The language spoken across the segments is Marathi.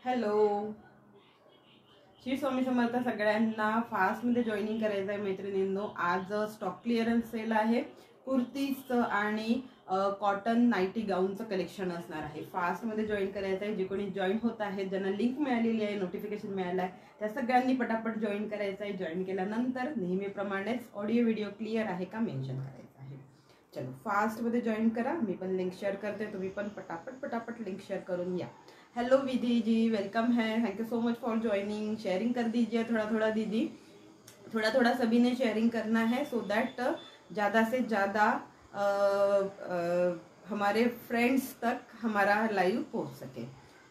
हॅलो, श्री स्वामी समर्थ सगळ्यांना. फास्टमध्ये जॉईनिंग करायचं आहे मैत्रिणींनो. आज स्टॉक क्लिअरन्स सेल आहे. कुर्तीजचं आणि कॉटन नाईटी गाऊनचं कलेक्शन असणार आहे. फास्टमध्ये जॉईन करायचं आहे. जे कोणी जॉईन होत आहे, ज्यांना लिंक मिळालेली आहे, नोटिफिकेशन मिळालं आहे, त्या सगळ्यांनी पटापट जॉईन करायचं आहे. जॉईन केल्यानंतर नेहमीप्रमाणेच ऑडिओ व्हिडिओ क्लिअर आहे का मेन्शन करायचं आहे. चलो फास्टमध्ये जॉईन करा. मी पण लिंक शेअर करते, तुम्ही पण पटापट लिंक शेअर करून या. हेलो विधि जी, वेलकम है. Thank you so much for joining. Sharing कर दीजिए थोड़ा थोड़ा दीदी, थोड़ा थोड़ा सभी ने शेयरिंग करना है सो दैट ज़्यादा से ज़्यादा हमारे फ्रेंड्स तक हमारा लाइव पहुंच सके.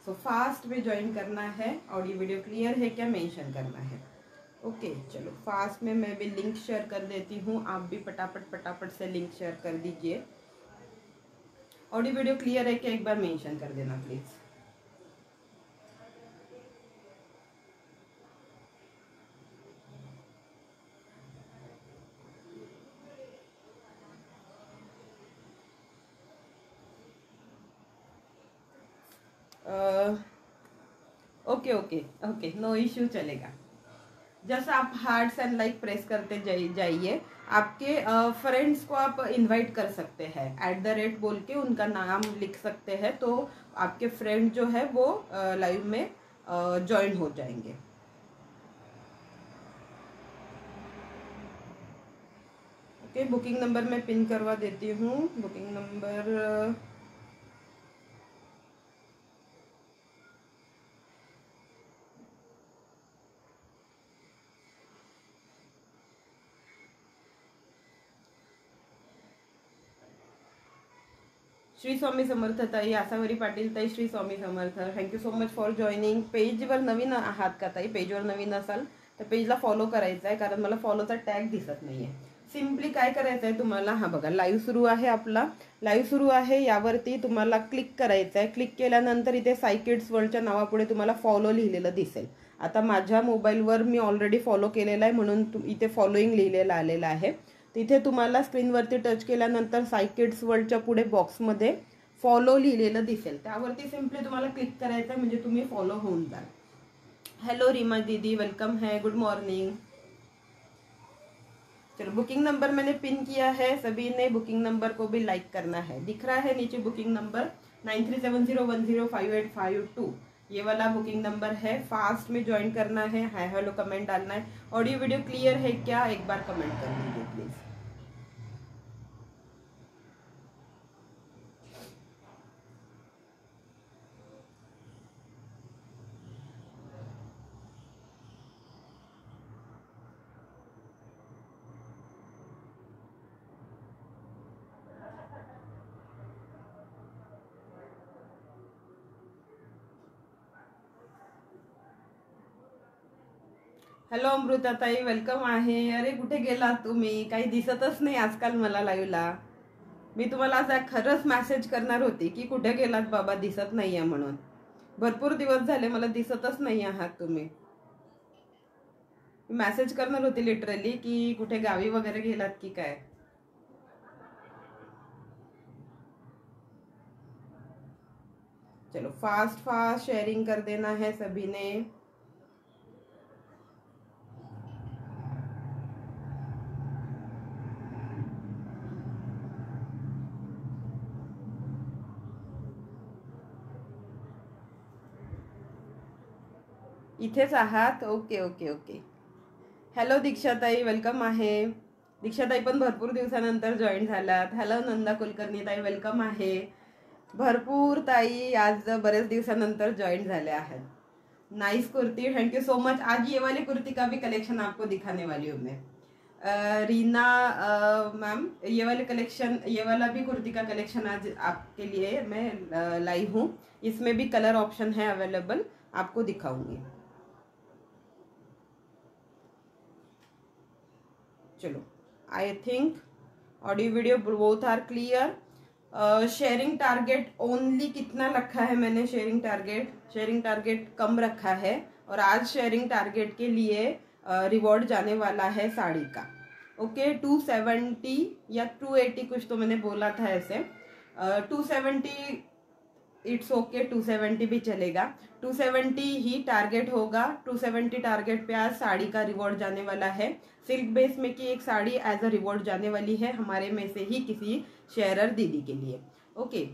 सो फास्ट में ज्वाइन करना है. ऑडियो वीडियो क्लियर है क्या मेंशन करना है. ओके चलो फास्ट में मैं भी लिंक शेयर कर देती हूँ. आप भी पटापट से लिंक शेयर कर दीजिए. ऑडियो वीडियो क्लियर है क्या एक बार मेंशन कर देना please. Okay okay okay, no issue, चलेगा. जैसे आप हार्ट्स एंड लाइक प्रेस करते जाइए. आपके फ्रेंड्स को आप इनवाइट कर सकते हैं. @ बोल के उनका नाम लिख सकते हैं, तो आपके फ्रेंड जो है वो लाइव में ज्वाइन हो जाएंगे. ओके, बुकिंग नंबर मैं पिन करवा देती हूँ. Booking number Shri Swami Samarth tai, Asavari Patil tai, Shri Swami Samarth. Thank you so much for joining. पेजवर नवीन आहात का ताई? पेजवर नवीन असाल तर पेजला फॉलो करायचं आहे, कारण मला फॉलोचा टॅग दिसत नाहीये. सिम्पली काय करायचं आहे तुम्हाला, हा बघा लाईव्ह सुरू आहे. आपला लाईव्ह सुरू आहे, यावरती तुम्हाला क्लिक करायचं आहे. क्लिक केल्यानंतर इथे साई किड्स वर्ल्डच्या नावापुढे तुम्हाला फॉलो लिहिलेलं दिसेल. आता माझ्या मोबाईलवर मी ऑलरेडी फॉलो केलेला आहे, म्हणून इथे फॉलोईंग लिहिलेलं आलेलं आहे. तिथे तुम्हाला स्क्रीनवरती टच केल्यानंतर साई किड्स वर्ल्डच्या पुढे बॉक्समध्ये फॉलो लिहिलेलं दिसेल. त्यावरती सिम्पली तुम्हाला क्लिक करायचं, म्हणजे तुम्ही फॉलो होऊन जाल. हेलो रीमा दीदी, वेलकम है, गुड मॉर्निंग. चलो बुकिंग नंबर मैंने पिन किया है. सभी ने बुकिंग नंबर को भी लाइक करना है. दिख रहा है नीचे बुकिंग नंबर 9370105852. ये वाला बुकिंग नंबर है. फास्ट में ज्वाइन करना है. हाय हेलो कमेंट डालना है. ऑडियो वीडियो क्लियर है क्या एक बार कमेंट कर दीजिए प्लीज. हॅलो अमृताताई, वेलकम आहे. अरे कुठे गेलात तुम्ही? काही दिसतच नाही आजकाल मला लाईव्हला. मी तुम्हाला आज खरंच मेसेज करणार होती की कुठे गेलात बाबा, दिसत नाहीये म्हणून. भरपूर दिवस झाले, मला दिसतच नाही आहात तुम्ही. मेसेज करणार होती लिटरली की कुठे गावी वगैरे गेलात की काय. चलो फास्ट शेयरिंग कर देना है सभी ने. इथेच आहात? Okay okay okay. हॅलो दीक्षाताई, वेलकम आहे. दीक्षाताई पण भरपूर दिवसानंतर जॉईन झालात. हॅलो नंदा कुलकर्णी ताई, वेलकम आहे. भरपूर ताई आज बरेच दिवसानंतर जॉईन झाले आहेत. Nice kurti, thank you so much. आज ये वाली कुर्ती का भी कलेक्शन आपको दिखाने वाली हूँ मैं. रीना मैम, ये वाले कलेक्शन, ये वाला भी कुर्ती का कलेक्शन आज आपके लिए मैं लाई हूँ. इसमें भी कलर ऑप्शन है अवेलेबल, आपको दिखाऊंगी. चलो I think audio video both are clear. Sharing target only कितना रखा है मैंने? शेयरिंग टारगेट कम रखा है. और आज शेयरिंग टारगेट के लिए रिवॉर्ड जाने वाला है साड़ी का. ओके 270 या 280 कुछ तो मैंने बोला था ऐसे. 270 इट्स ओके 270 भी चलेगा। 270 ही टारगेट होगा। 270 टारगेट पे आज साड़ी का रिवॉर्ड जाने वाला है। सिल्क बेस में की एक साड़ी एज अ रिवॉर्ड जाने वाली है हमारे में से ही किसी शेयरर दीदी के लिए। ओके,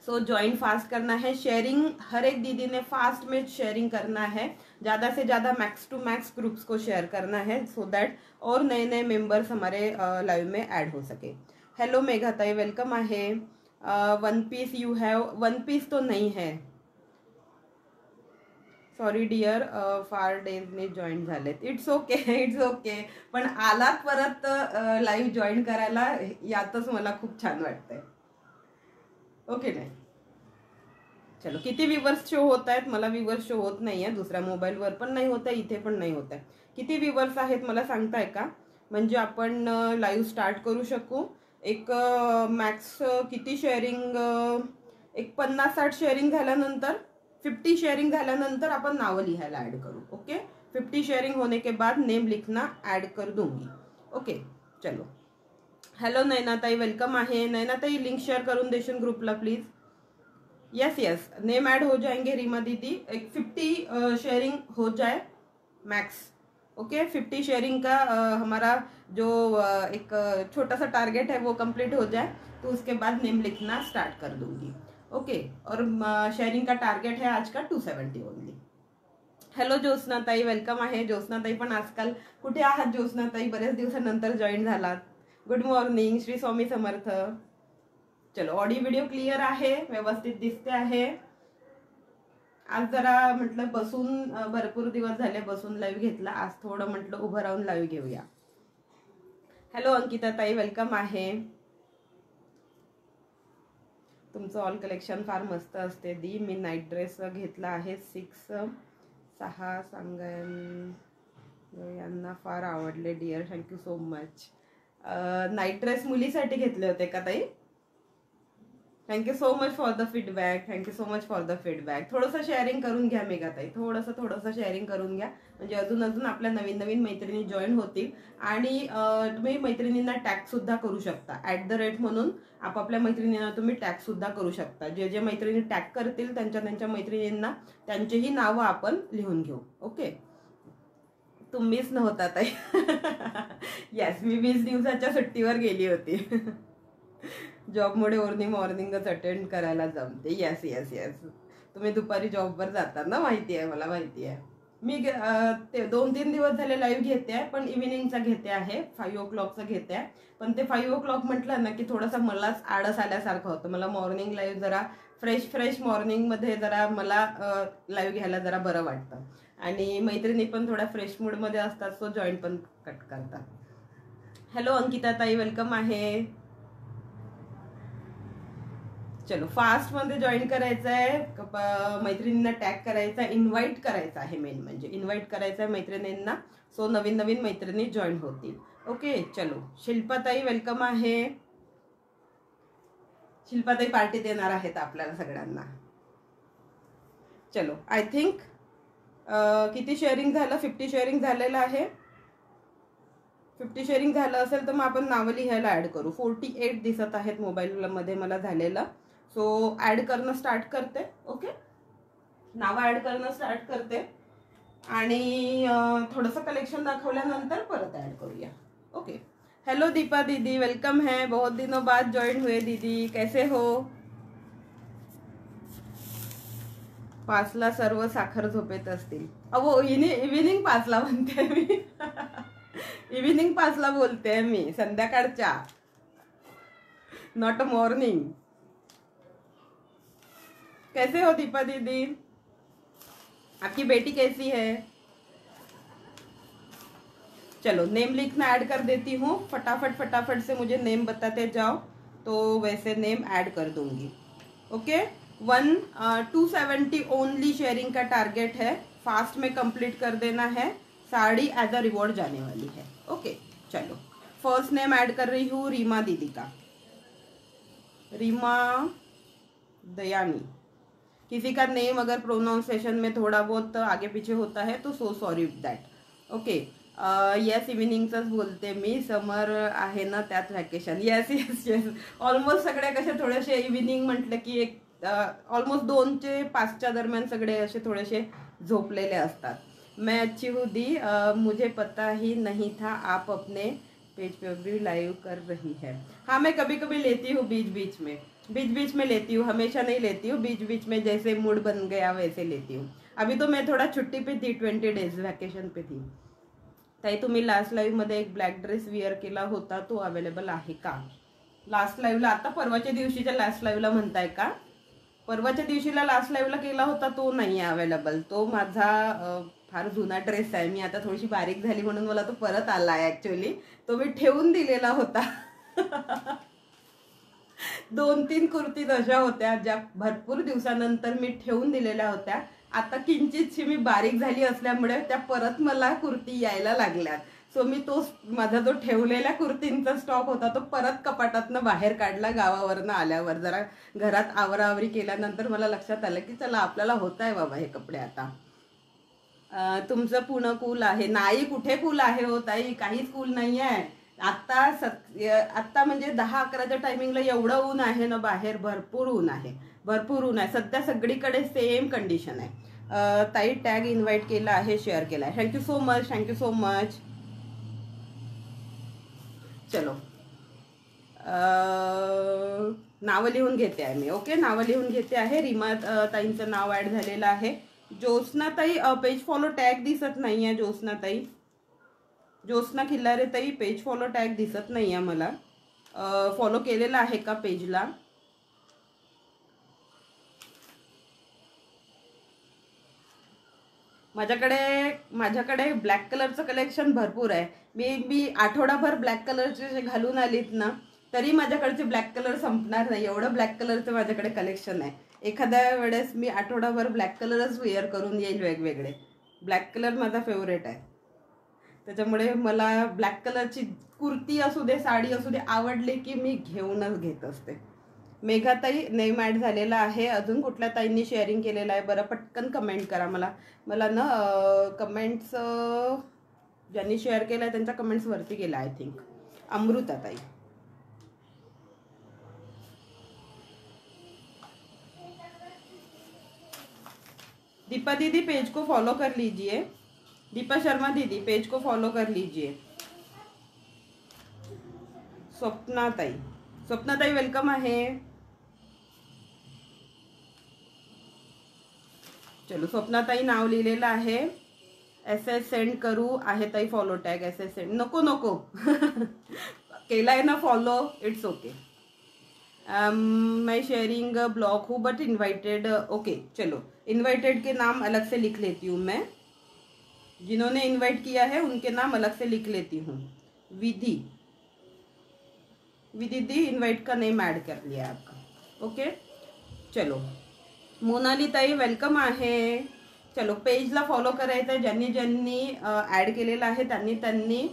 सो ज्वाइन फास्ट करना है। शेयरिंग हर एक दीदी ने फास्ट में शेयरिंग करना है, ज़्यादा से ज़्यादा मैक्स टू मैक्स ग्रुप्स को शेयर करना है सो दैट और नए नए मेंबर्स हमारे लाइव में ऐड हो सके। हेलो मेघाताई, वेलकम आहे। One piece you have, one piece तो नहीं है, सॉरी डिअर, फार डेजने जॉईन झालेत। इट्स ओके, इट्स ओके, पण आलात परत लाईव्ह जॉईन करायला यातच मला खूप छान वाटतंय। ओके नाही, चलो किती व्ह्यूवर्स शो होत आहेत? मला व्ह्यूवर्स शो होत नाही आहे, दुसऱ्या मोबाईलवर पण नाही होत आहे, इथे पण नाही होत आहे। किती व्ह्यूवर्स आहेत मला सांगताय का? म्हणजे आपण लाईव्ह स्टार्ट करू शकू। एक मॅक्स किती शेअरिंग, एक 50-60 शेअरिंग झाल्यानंतर, 50 शेयरिंग झाल्यानंतर अपन नाव लिहायला ऐड करू। ओके, 50 शेयरिंग होने के बाद नेम लिखना ऐड कर दूंगी। ओके चलो, हेलो नैनाताई, वेलकम आहे। नैनाताई लिंक शेअर करून देशील ग्रुपला please. Yes yes, name add हो जाएंगे रीमा दीदी। एक 50 शेयरिंग हो जाए मैक्स। ओके, 50 शेयरिंग का हमारा जो एक छोटा सा टारगेट है वो कंप्लीट हो जाए तो उसके बाद नेम लिखना स्टार्ट कर दूंगी। ओके, और शेयरिंग का टारगेट है आज का 270 ओनली। हॅलो ज्योत्स्नाताई, वेलकम आहे। ज्योत्स्नाताई पण आजकाल कुठे आहात ज्योत्स्नाताई? बरेच दिवसानंतर जॉईन झालात। गुड मॉर्निंग, श्री स्वामी समर्थ। चलो, ऑडिओ व्हिडिओ क्लिअर आहे, व्यवस्थित दिसते आहे। आज जरा म्हटलं बसून, भरपूर दिवस झाले बसून लाईव्ह घेतला, आज थोडं म्हटलं उभं राहून लाईव्ह घेऊया। हॅलो अंकिता ताई, वेलकम आहे। तुमचं ऑल कलेक्शन फार मस्त असते दी। मी नाईट ड्रेस घेतला आहे 6 यांना फार आवडले dear, thank you so much. Night dress मुलीसाठी घेतले होते का ताई? Thank you so much for the feedback, thank you so much for the feedback. थोडंसं शेअरिंग करून घ्या मेघाताई, थोडंसं शेअरिंग करून घ्या, म्हणजे अजून आपल्या नवीन नवीन मैत्रिणी जॉईन होतील। आणि तुम्ही मैत्रिणींना टॅग सुद्धा करू शकता, @, म्हणून आपापल्या मैत्रिणींना तुम्ही टॅग सुद्धा करू शकता। जे जे मैत्रिणी टॅग करतील त्यांच्या मैत्रिणींना त्यांचेही नावं आपण लिहून घेऊ। ओके, तुम्हीच नव्हता ताई। येस, मी 20 दिवसाच्या सुट्टीवर गेली होती। जॉबमुळे ओरनी मॉर्निंगच अटेंड करायला जमते। येस येस येस, तुम्ही दुपारी जॉबवर जाता ना, माहिती आहे मला, माहिती आहे। मी ते 2-3 दिवस झाले लाईव्ह घेते आहे, पण इव्हिनिंगचा घेते आहे, 5 o'clockचा घेते आहे। पण ते 5 o'clock म्हटलं ना की थोडासा मलाच आळस आल्यासारखं होतं। मला मॉर्निंग लाईव्ह जरा फ्रेश मॉर्निंगमध्ये जरा मला लाईव्ह घ्यायला जरा बरं वाटतं, आणि मैत्रिणी पण थोड्या फ्रेश मूडमध्ये असतात, सो जॉईन पण कट करतात। हॅलो अंकिता ताई, वेलकम आहे। चलो, फास्ट मध्ये जॉईन करायचं आहे, मैत्रिणींना टॅग करायचा, इन्व्हाइट करायचा आहे, मेन म्हणजे इन्व्हाइट करायचं आहे मैत्रिणींना, सो नवीन नवीन मैत्रिणी जॉईन होतील। ओके चलो, शिल्पाताई वेलकम आहे। शिल्पाताई पार्टी देणार आहेत आपल्याला सगळ्यांना। चलो, आय थिंक किती शेअरिंग झालं? 50 शेअरिंग झालेलं आहे। 50 शेअरिंग झालं असेल तर मग आपण नावं लिहायला ऍड करू। 48 दिसत आहेत मोबाईलमध्ये मला झालेलं, सो ऍड करणं स्टार्ट करते। ओके, नावं ऍड करणं स्टार्ट करते आणि थोडंसं कलेक्शन दाखवल्यानंतर परत ऍड करूया। ओके, हेलो दीपा दीदी, वेलकम है, बहुत दिनों बाद ज्वाइन हुए दीदी, कैसे हो? 5ला सर्व साखर झोपेत असतील। अहो, इव्हिनिंग 5ला म्हणते मी। इव्हिनिंग 5ला बोलते मी, संध्याकाळच्या, नॉट अ मॉर्निंग। कैसे हो दीपा दीदी, आपकी बेटी कैसी है? चलो, नेम लिखना ऐड कर देती हूँ, फटाफट से मुझे नेम बताते जाओ, तो वैसे नेम ऐड कर दूंगी। ओके, 270 ओनली शेयरिंग का टारगेट है, फास्ट में कंप्लीट कर देना है, साड़ी एज अ रिवॉर्ड जाने वाली है। ओके चलो, फर्स्ट नेम ऐड कर रही हूँ रीमा दीदी का, रीमा दयानी। किसी का नेम अगर प्रोनाउंसिएशन में थोड़ा बहुत आगे पीछे होता है तो so sorry that. Okay, yes, इव्हिनिंगचंच बोलते मी, समर आहे ना त्यात vacation. Yes yes yes, almost सगळे कसे थोडेसे इव्हिनिंग म्हटलं की एक ऑलमोस्ट 2 ते 5च्या दरम्यान सगळे असे थोडेसे झोपलेले असतात. मैं अच्छी हूँ दी, मुझे पता ही नहीं था आप अपने पेज पे भी लाइव कर रही है. हाँ, मैं कभी कभी लेती हूँ बीच बीच में लेती हूँ, हमेशा नहीं लेती हूँ, बीच बीच में जैसे मूड बन गया वैसे लेती हूँ. अभी तो मैं थोड़ा छुट्टी पे थी, 20 days वॅकेशन पे थी. ताई तुम्ही लास्ट लाईव्हमध्ये एक ब्लॅक ड्रेस विअर केला होता, तो अवेलेबल आहे का? लास्ट लाईव्हला, आता परवाच्या दिवशीच्या लास्ट लाईव्हला म्हणताय का? परवाच्या दिवशीला लास्ट लाईव्हला केला होता तो नाही आहे अवेलेबल. तो माझा फार जुना ड्रेस आहे. मी आता थोडीशी बारीक झाली म्हणून मला तो परत आला आहे. ॲक्च्युली तो मी ठेवून दिलेला होता. 2-3 कुर्तीज अशा होत्या ज्या भरपूर दिवसानंतर मी ठेवून दिलेल्या होत्या. आता किंचितशी मी बारीक झाली असल्यामुळे त्या परत मला कुर्ती यायला लागल्यात. सो मी तो माझा जो ठेवलेल्या कुर्तींचा स्टॉक होता तो परत कपाटातनं बाहेर काढला. गावावरनं आल्यावर जरा घरात आवराआवरी केल्यानंतर मला लक्षात आलं की चला आपल्याला होत आहे बाबा हे कपडे आता. तुमचं पुणं कूल आहे? नाही, कुठे कूल आहे हो ताई, काहीच कूल नाही आहे. आत्ता म्हणजे 10-11च्या टायमिंगला एवढं ऊन आहे ना बाहेर, भरपूर ऊन आहे, भरपूर ऊन आहे सध्या. सगळीकडे सेम कंडिशन आहे. ताई टॅग इन्व्हाइट केला आहे, शेअर केला आहे. Thank you so much, thank you so much. चलो, नावं लिहून घेते आहे मी. ओके, नावं लिहून घेते आहे. रीमा ताईंचं नाव ॲड झालेलं आहे. ज्योत्स्ना ताई पेज फॉलो टॅग दिसत नाही आहे. ज्योत्स्ना ताई, ज्योत्स्ना खिल्लारे ताई पेज फॉलो टॅग दिसत नाही आहे मला. फॉलो केलेला आहे का पेजला? माझ्याकडे ब्लॅक कलरचं कलेक्शन भरपूर आहे. मी आठवडाभर ब्लॅक कलरचे जे घालून आलीत ना तरी माझ्याकडचे ब्लॅक कलर संपणार नाही, एवढं ब्लॅक कलरचं माझ्याकडे कलेक्शन आहे. एखाद्या वेळेस मी आठवडाभर ब्लॅक कलरच वेअर करून येईल वेगवेगळे. ब्लॅक कलर माझा फेवरेट आहे, त्याच्यामुळे मला ब्लॅक कलरची कुर्ती असू दे, साडी असू दे, आवडली की मी घेऊनच घेत असते. मेघाताई नेम ॲड झालेला आहे. अजून कुठल्या ताईंनी शेअरिंग केलेलं आहे बरं? पटकन कमेंट करा मला ना कमेंट्स ज्यांनी शेअर केलं आहे त्यांच्या कमेंट्स वरती गेला आय थिंक. अमृता ताई, दीपा दीदी पेज को फॉलो कर लीजिए. दीपा शर्मा दीदी पेज को फॉलो कर लीजिए. स्वप्ना ताई वेलकम आहे. चलो, स्वप्ना ताई नाव लिहिलेलं आहे. एसएस सेंड करू आहे ताई फॉलो टॅग? एसएस सेंड नको केलाय ना फॉलो, इट्स ओके. मैं शेयरिंग ब्लॉग हूँ बट इनवाइटेड. ओके चलो, इनवाइटेड के नाम अलग से लिख लेती हूँ मैं. जिन्होंने इनवाइट किया है उनके नाम अलग से लिख लेती हूँ. विधि दी इनवाइट का नेम ऐड कर लिया है आपका. ओके चलो, मोनाली ताई वेलकम आहे. चलो, पेजला फॉलो करायचं आहे. ज्यांनी ॲड केलेलं आहे त्यांनी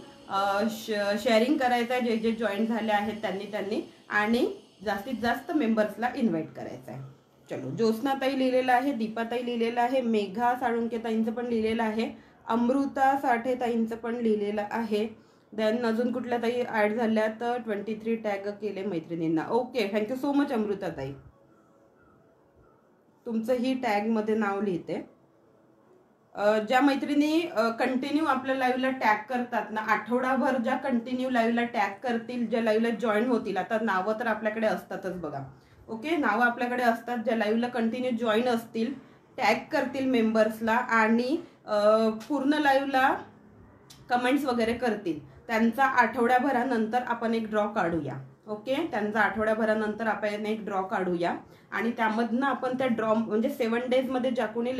शेअरिंग करायचं आहे. जे जॉईन झाले आहेत त्यांनी आणि जास्तीत जास्त मेंबर्सला इन्व्हाइट करायचं आहे. चलो, ज्योत्स्ना ताई लिहिलेलं आहे, दीपा ताई लिहिलेलं आहे, मेघा साळुंके ताईंचं पण लिहिलेलं आहे, अमृता साठे ताईंचं पण लिहिलेलं आहे. देन अजून कुठल्या ताई ॲड झाल्या तर 23 टॅग केले मैत्रिणींना. Okay, thank you so much Amruta ताई. तुमचंही टॅगमध्ये नाव लिहिते. ज्या मैत्रिणी कंटिन्यू आपल्या लाईव्हला टॅग करतात ना, आठवडाभर ज्या कंटिन्यू लाईव्हला टॅग करतील, ज्या लाईव्हला जॉईन होतील, आता नावं तर आपल्याकडे असतातच बघा. ओके, नावं आपल्याकडे असतात. ज्या लाईव्हला कंटिन्यू जॉईन असतील, टॅग करतील मेंबर्सला आणि पूर्ण लाईव्हला कमेंट्स वगैरे करतील, त्यांचा आठवड्याभरानंतर आपण एक ड्रॉ काढूया. ओके, त्यांचा आठवड्याभरानंतर आपण एक ड्रॉ काढूया आणि त्यामधनं आपण त्या ड्रॉ म्हणजे 7 डेजमध्ये ज्या कोणी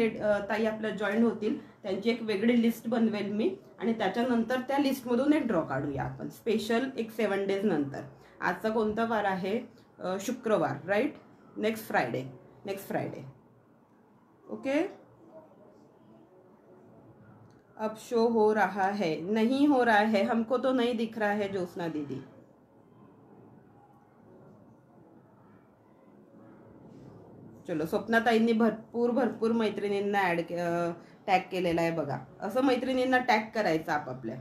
ताई आपल्या जॉईन होतील त्यांची एक वेगळी लिस्ट बनवेल मी आणि त्याच्यानंतर त्या लिस्टमधून एक ड्रॉ काढूया आपण स्पेशल एक 7 डेज नंतर. आजचा कोणता वार आहे? शुक्रवार, राईट? Next Friday. ओके, अब शो हो रहा है? नहीं हो रहा है, हमको तो नहीं दिख रहा है ज्योत्स्ना दीदी. चलो, स्वप्नाताईंनी भरपूर मैत्रिणींना टॅग केलेला आहे बघा. असं मैत्रिणींना टॅग करायचं आपापल्या.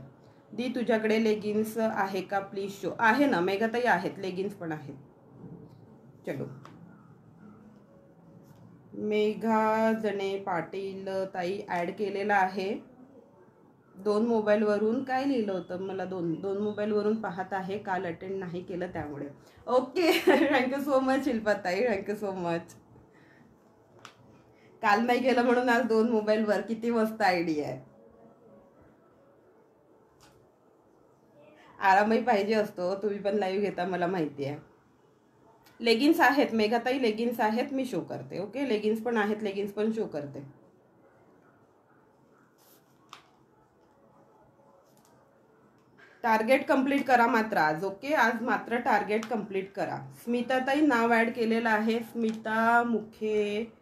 दी तुझ्याकडे लेगिन्स आहे का प्लीज शो? आहे ना मेघाताई, आहेत लेगिन्स पण आहेत. चलो, मेघा जणे पाटील ताई ॲड केलेला आहे. 2 मोबाईलवरून काय लिहिलं होतं मला, दोन मोबाईलवरून पाहत आहे, काल अटेंड नाही केलं त्यामुळे. ओके थँक्यू सो मच शिल्पाताई, थँक्यू सो मच. काल नाही केलं म्हणून आज 2 मोबाईलवर, किती मस्त आयडिया आहे. आरामही पाहिजे असतो, तुम्ही पण लाईव्ह घेता मला माहिती आहे. लेगिन्स आहेत मेघाताई, लेगिन्स आहेत, मी शो करते. ओके लेगिन्स पण आहेत, लेगिन्स पण शो करते. टार्गेट कंप्लीट करा मात्र आज. ओके आज मात्र टार्गेट कंप्लीट करा. स्मिताताई नाव ऍड केलेलं आहे, स्मिता मुखेडकर.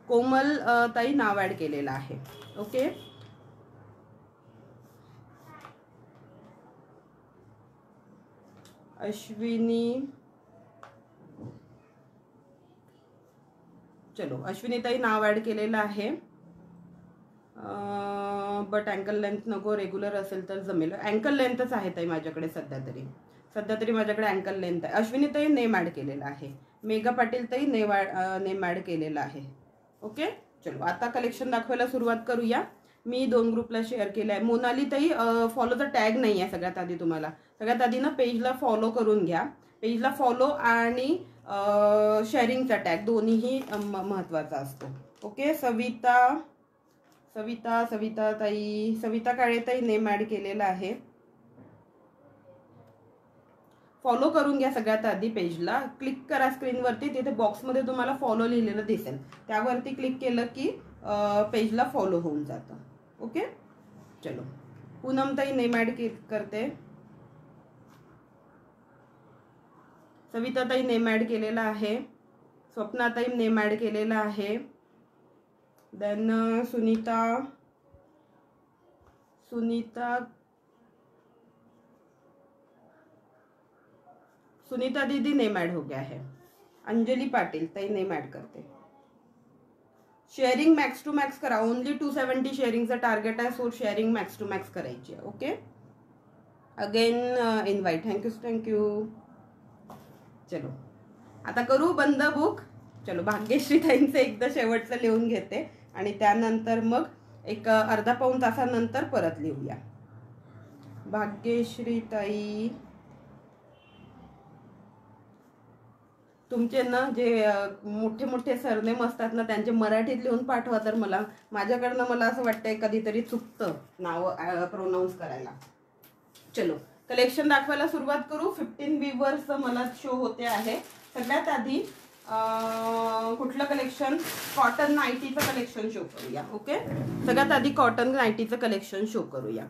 कोमल ताई नाव ऍड केलेलं आहे. ओके अश्विनी, चलो अश्विनी ताई नाव ऍड केलेलं आहे. बट अँकल लेंथ नको, रेग्युलर असेल तर जमेल. अँकल लेंथच आहे ताई माझ्याकडे सध्या तरी माझ्याकडे अँकल लेंथ आहे. अश्विनी ताई नेम ॲड केलेला आहे. मेघा पाटील ताई नेम ॲड केलेला आहे. ओके चलो आता कलेक्शन दाखवायला सुरुवात करूया. मी 2 ग्रुपला शेअर केलं आहे. मोनाली ताई फॉलोचा टॅग नाही आहे. सगळ्यात आधी तुम्हाला सगळ्यात आधी ना पेजला फॉलो करून घ्या. पेजला फॉलो आणि शेअरिंगचा टॅग दोन्हीही महत्त्वाचा असतो. ओके सविता ताई, सविता काळे ताई नेम ॲड केलेला आहे. फॉलो करून घ्या. सगळ्यात आधी पेजला क्लिक करा स्क्रीनवरती, तिथे बॉक्समध्ये तुम्हाला फॉलो लिहिलेलं दिसेल, त्यावरती क्लिक केलं की पेजला फॉलो होऊन जातं. ओके चलो पूनम ताई नेम ॲड करते. सविता ताई नेम ॲड केलेला आहे. स्वप्ना ताई नेम ॲड केलेला आहे. देन सुनीता दीदी नेम ऐड हो गया है. अंजलि पाटिल ताई नेम ऐड करते. शेअरिंग मॅक्स टू मॅक्स करा. ओनली 270 शेअरिंगचं टार्गेट आहे, so sharing max to max करायची आहे. Okay again invite. थँक्यू. चलो आता करू बंद बुक. चलो भाग्यश्री ताईंचं एकदा शेवटचं लिहून घेते आणि त्यानंतर मग एक अर्धा पाऊण तासानंतर परत लिहूया. भाग्यश्री ताई तुमचे ना जे मोठे सरनेम असतात ना त्यांचे मराठीत लिहून पाठवा, तर माझ्याकडनं मला असं वाटतंय कधीतरी चुकतं नाव प्रोनाऊन्स करायला. चलो कलेक्शन दाखवायला सुरुवात करू. 15 व्ह्यूअर्स मला शो होते आहे. सगळ्यात आधी कुठलं कलेक्शन, कॉटन नाईटीचं कलेक्शन शो करूया. ओके सगळ्यात आधी कॉटन नाईटीचं कलेक्शन शो करूया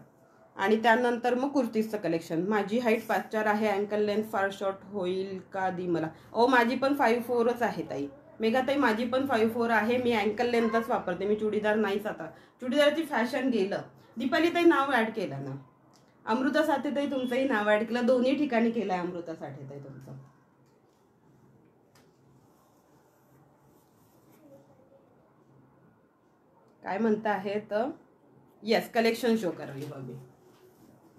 आणि त्यानंतर मग कुर्तीजचं कलेक्शन. माझी हाईट 5'4" आहे. अँकल लेंथ फार शॉर्ट होईल का दी मला. माझी पण 5'4" आहे ताई. मेघा ताई माझी पण 5'4" आहे. मी अँकल लेंथच वापरते, मी चुडीदार नाहीच. आता चुडीदारची फॅशन गेलं. दीपाली ताई नाव ॲड केलं ना. अमृता साठे ताई तुमचंही नाव ॲड केलं. दोन्ही ठिकाणी केलं आहे अमृता साठे ताई तुमचं. काय म्हणता आहेत. येस कलेक्शन शो करावी बघ.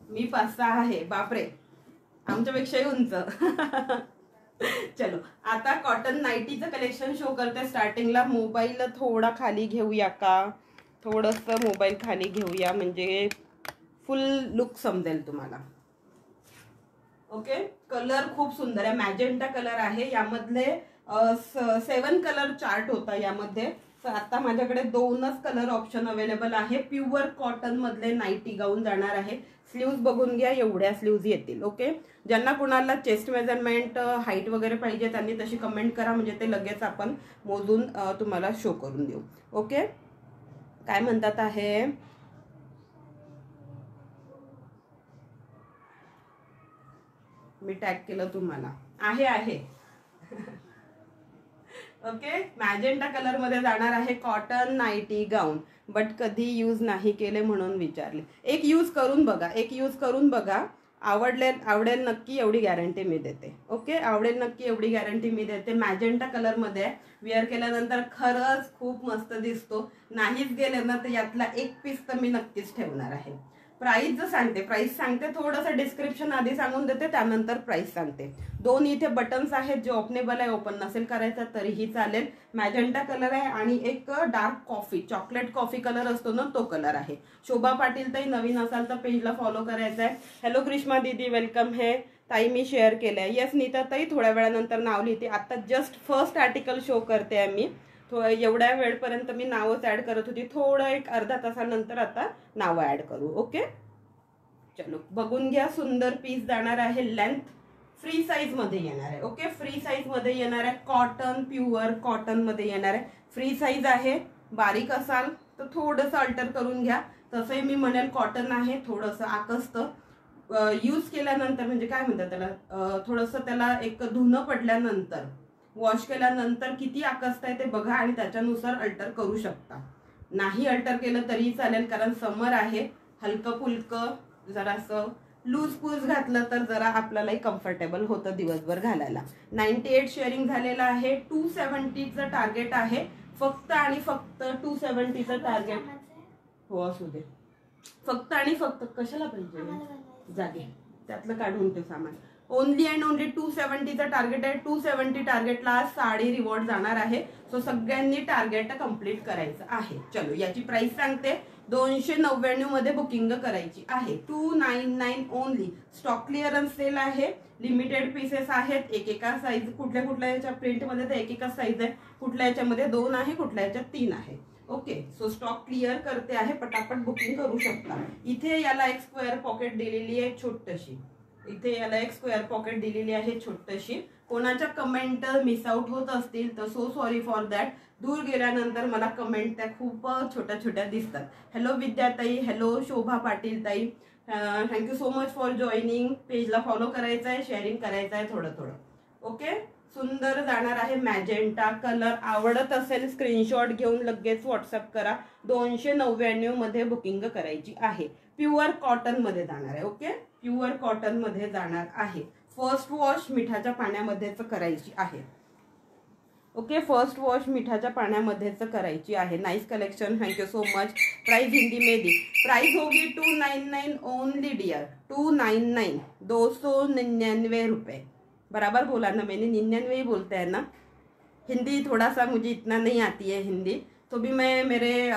मी 5'6" आहे. बापरे आमच्यापेक्षाही उंच. चलो आता कॉटन नाईटीचं कलेक्शन शो करते. स्टार्टिंगला मोबाईल थोडा खाली घेऊया का, थोडंसं मोबाईल खाली घेऊया म्हणजे फुल लुक समजेल तुम्हाला. ओके कलर खूप सुंदर आहे. मॅजेंटा कलर आहे. यामधले 7 कलर चार्ट होता यामध्ये. आता माझ्याकडे 2च कलर ऑप्शन अवेलेबल आहे. प्युअर कॉटन मधले नाईटी गाऊन जाणार आहे. स्लीव्ज बघून घ्या, एवढ्या स्लीव्ज येतील. ओके ज्यांना कुणाला चेस्ट मेजरमेंट हाईट वगैरे पाहिजे त्यांनी तशी कमेंट करा, म्हणजे ते लगेच आपण मोजून तुम्हाला शो करून देऊ. ओके काय म्हणतात आहे. मी टॅग केलं तुम्हाला. आहे ओके मॅजेंटा कलर मध्ये जाणार आहे कॉटन नाईटी गाऊन. बट कधी यूज नाही केले म्हणून विचारले. एक यूज करून बघा. आवडेल नक्की एवढी गॅरंटी मी देते. ओके आवडेल नक्की एवढी गॅरंटी मी देते. मॅजेंटा कलर मध्ये वेअर केल्यानंतर खरंच खूप मस्त दिसतो. नाहीच गेले ना तर यातला एक पीस तर मी नक्कीच ठेवणार आहे. प्राइस सांगते थोडंसं डिस्क्रिप्शन आधी सांगून देते, त्यानंतर प्राइस सांगते. 2 इथे बटन्स आहेत जे ओपनेबल आहे, ओपन नसेल करायचं तरीही चालेल. मॅजेंटा कलर आहे आणि एक dark coffee chocolate coffee colour असतो ना तो कलर आहे. शोभा पाटील ताई नवीन असाल तर पेजला फॉलो करायचं आहे. हॅलो ग्रीष्मा दीदी वेलकम है ताई, मी शेअर केलंय. येस नीता ताई थोड्या वेळानंतर नाव लिहिते. आता जस्ट फर्स्ट आर्टिकल शो करते आहे मी. एवढ्या वेळपर्यंत मी नावच ऍड करत होती, थोडं एक अर्धा तासानंतर आता नाव ऍड करू. ओके चलो बघून घ्या. सुंदर पीस जाणार आहे. लेंथ फ्री साईज मध्ये येणार आहे. ओके फ्री साईज मध्ये येणार आहे. कॉटन प्युअर कॉटन मध्ये येणार आहे. फ्री साईज आहे. बारीक असाल तर थोडंसं अल्टर करून घ्या. तसंही मी म्हणेल कॉटन आहे, थोडंसं आकसतं. यूज केल्यानंतर म्हणजे काय म्हणतात त्याला, थोडंसं त्याला एक धुणं पडल्यानंतर वॉश केल्यानंतर किती आकसताय ते बघा आणि त्याच्यानुसार अल्टर करू शकता. नाही अल्टर केलं तरी चालेल, कारण समर आहे. हलकं फुलकं जरासं लूज पूज घातलं तर जरा आपल्यालाही कम्फर्टेबल होतं दिवसभर घालायला. 98 शेअरिंग झालेलं आहे. 270चं टार्गेट आहे. फक्त आणि फक्त 270चं टार्गेट हो असू दे. फक्त आणि फक्त कशाला पाहिजे जागे त्यातलं काढून ते सामान. ओनली अँड ओनली 270चं टार्गेट आहे. 270 टार्गेटला साडी रिवॉर्ड जाणार आहे. सो सगळ्यांनी टार्गेट कम्प्लीट करायचं आहे. चलो याची प्राइस सांगते. 299 मध्ये बुकिंग करायची आहे. 299 ओनली. स्टॉक क्लिअरन्स सेल आहे. लिमिटेड पीसेस आहेत. एकेका साईज कुठल्या याच्या प्रिंट मध्ये तर एकेका साईज आहे. कुठल्या याच्यामध्ये 2 आहे, कुठल्या याच्यात 3 आहे. ओके सो स्टॉक क्लिअर करते आहे. पटापट बुकिंग करू शकता. इथे याला एक स्क्वेअर पॉकेट दिलेली आहे छोटीशी. इथे याला एक स्क्वेअर पॉकेट दिलेली आहे छोटीशी. कोणाच्या कमेंट मिस आउट होत असतील तर सो सॉरी फॉर दॅट. दूर गेल्यानंतर मला कमेंट त्या खूप छोट्या छोट्या दिसतात. हॅलो विद्याताई, hello Shobha Patil tai, thank you so much for joining. पेजला फॉलो करायचं आहे, शेअरिंग करायचं आहे थोडं थोडं. ओके सुंदर जाणार आहे. मॅजेंटा कलर आवडत असेल स्क्रीनशॉट घेऊन लगेच व्हॉट्सअप करा. 299 मध्ये बुकिंग करायची आहे. प्युअर कॉटन मध्ये जाणार आहे. ओके प्युअर कॉटन मध्ये जाणार आहे. फर्स्ट वॉश मिठाच्या पाण्यामध्येच करायची आहे. ओके फर्स्ट वॉश मिठाच्या पाण्यामध्येच करायची आहे. Nice collection, thank you so much. Price Hindi में दी. प्राइस होगी 299 ओनली डियर. 299 299 रुपए. बराबर बोला ना मैंने, 99 ही बोलते हैं ना. हिंदी थोड़ा सा मुझे इतना नहीं आती है हिंदी, तो भी मैं मेरे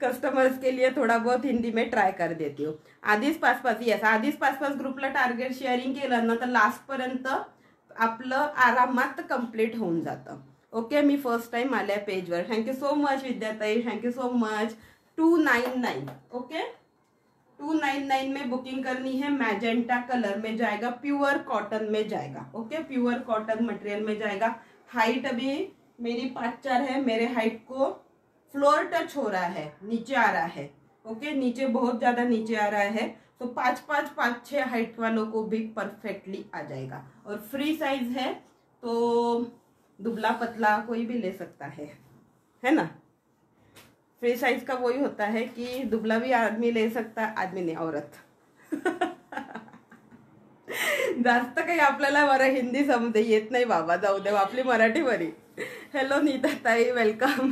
कस्टमर्स के लिए थोड़ा बहुत हिंदी में ट्राय कर देती हूँ. आधीच 5-5 येस आधीच 5-5 ग्रुपला टार्गेट शेअरिंग केलं ना तर लास्टपर्यंत आपलं आरामात कंप्लीट होऊन जातं. ओके मी फर्स्ट टाइम आल्या पेजवर. थँक्यू सो मच विद्याताई, थँक्यू सो मच. 299 ओके 299 में बुकिंग करनी है. मैजेंटा कलर में जाएगा, प्योर कॉटन में जाएगा. ओके प्योर कॉटन मटेरियल में जाएगा. हाइट अभी मेरी 5'4" है. मेरे हाइट को फ्लोर टच हो रहा है, नीचे आ रहा है. ओके नीचे बहुत ज्यादा नीचे आ रहा है. तो 5'5", 5'6" हाइट वालों को भी परफेक्टली आ जाएगा. और फ्री साइज है तो दुबला पतला कोई भी ले सकता है ना. फ्री साइज का वही होता है कि दुबला भी आदमी ले सकता, आदमी नहीं औरत. जास्त काही आपल्याला बरं हिंदी समजते येत नाही बाबा, जाऊ दे आपली मराठी बरी. हॅलो नीता ताई वेलकम.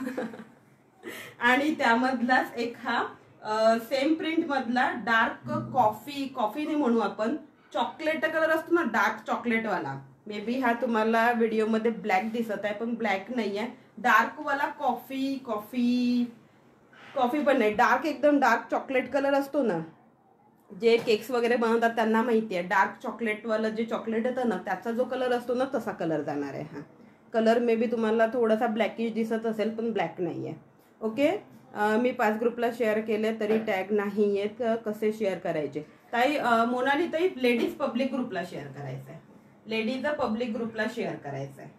आणि त्यामधलाच एक हा सेम प्रिंट मधला डार्क कॉफी नाही म्हणू आपण, चॉकलेट कलर असतो ना डार्क चॉकलेट वाला. मे बी हा तुम्हाला व्हिडिओ मध्ये ब्लॅक दिसत आहे पण ब्लॅक नाही आहे. डार्क वाला कॉफी पण नाही, डार्क एकदम डार्क चॉकलेट कलर असतो ना, जे केक्स वगैरे बनवतात त्यांना माहिती आहे. डार्क चॉकलेट वाला जे चॉकलेट येतं ना त्याचा जो कलर असतो ना तसा कलर जाणार आहे. हा कलर मे बी तुम्हाला थोडासा ब्लॅकिश दिसत असेल पण ब्लॅक नाही आहे. ओके मी 5 ग्रुपला शेअर केले तरी टॅग नाही आहेत. कसे शेअर करायचे ताई? मोनाली ताई लेडीज पब्लिक ग्रुपला शेअर करायचं आहे. लेडीज पब्लिक ग्रुपला शेअर करायचं आहे.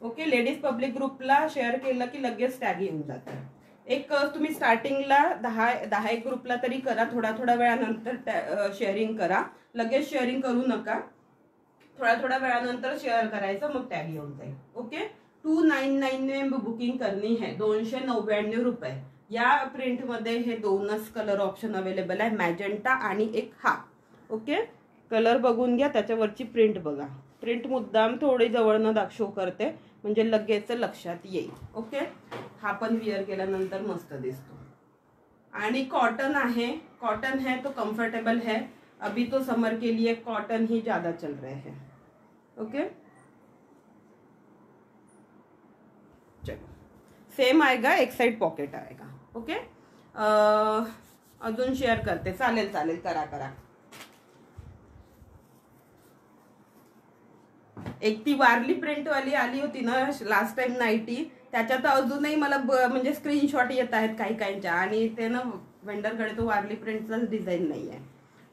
ओके लेडीज पब्लिक ग्रुपला शेअर केलं की लगेच टॅग येऊन जातं. एक तुम्ही स्टार्टिंगला 10 ग्रुपला तरी करा, थोड्या वेळानंतर शेअरिंग करा. लगेच शेअरिंग करू नका, थोड्या वेळानंतर शेअर करायचं मग टॅग येऊन जाईल. ओके 299 में बुकिंग करनी है. 299 रुपये. या प्रिंट मध्ये हे 2च कलर ऑप्शन अवेलेबल आहे, मॅजेंटा आणि एक हा. ओके कलर बघून घ्या, त्याच्यावरची प्रिंट बघा. प्रिंट मुद्दाम थोडी जवळनं शो करते म्हणजे लगेच लक्षात येईल. ओके हा पण विअर केल्यानंतर मस्त दिसतो. आणि कॉटन है, कॉटन है तो कंफर्टेबल है, अभी तो समर के लिए कॉटन ही ज्यादा चल रहे हैं। ओके चलो, सेम आएगा, एक साइड पॉकेट आएगा। ओके अजून शेअर करते, चालेल चालेल, करा करा। एक ती वारली प्रिंट वाली आली होती ना लास्ट टाइम नाईटी, त्याच्यात अजूनही मला म्हणजे स्क्रीनशॉट येत आहेत काही काहींच्या, आणि ते ना वेंडरकडे तो वारली प्रिंटचाच डिझाईन नाही आहे,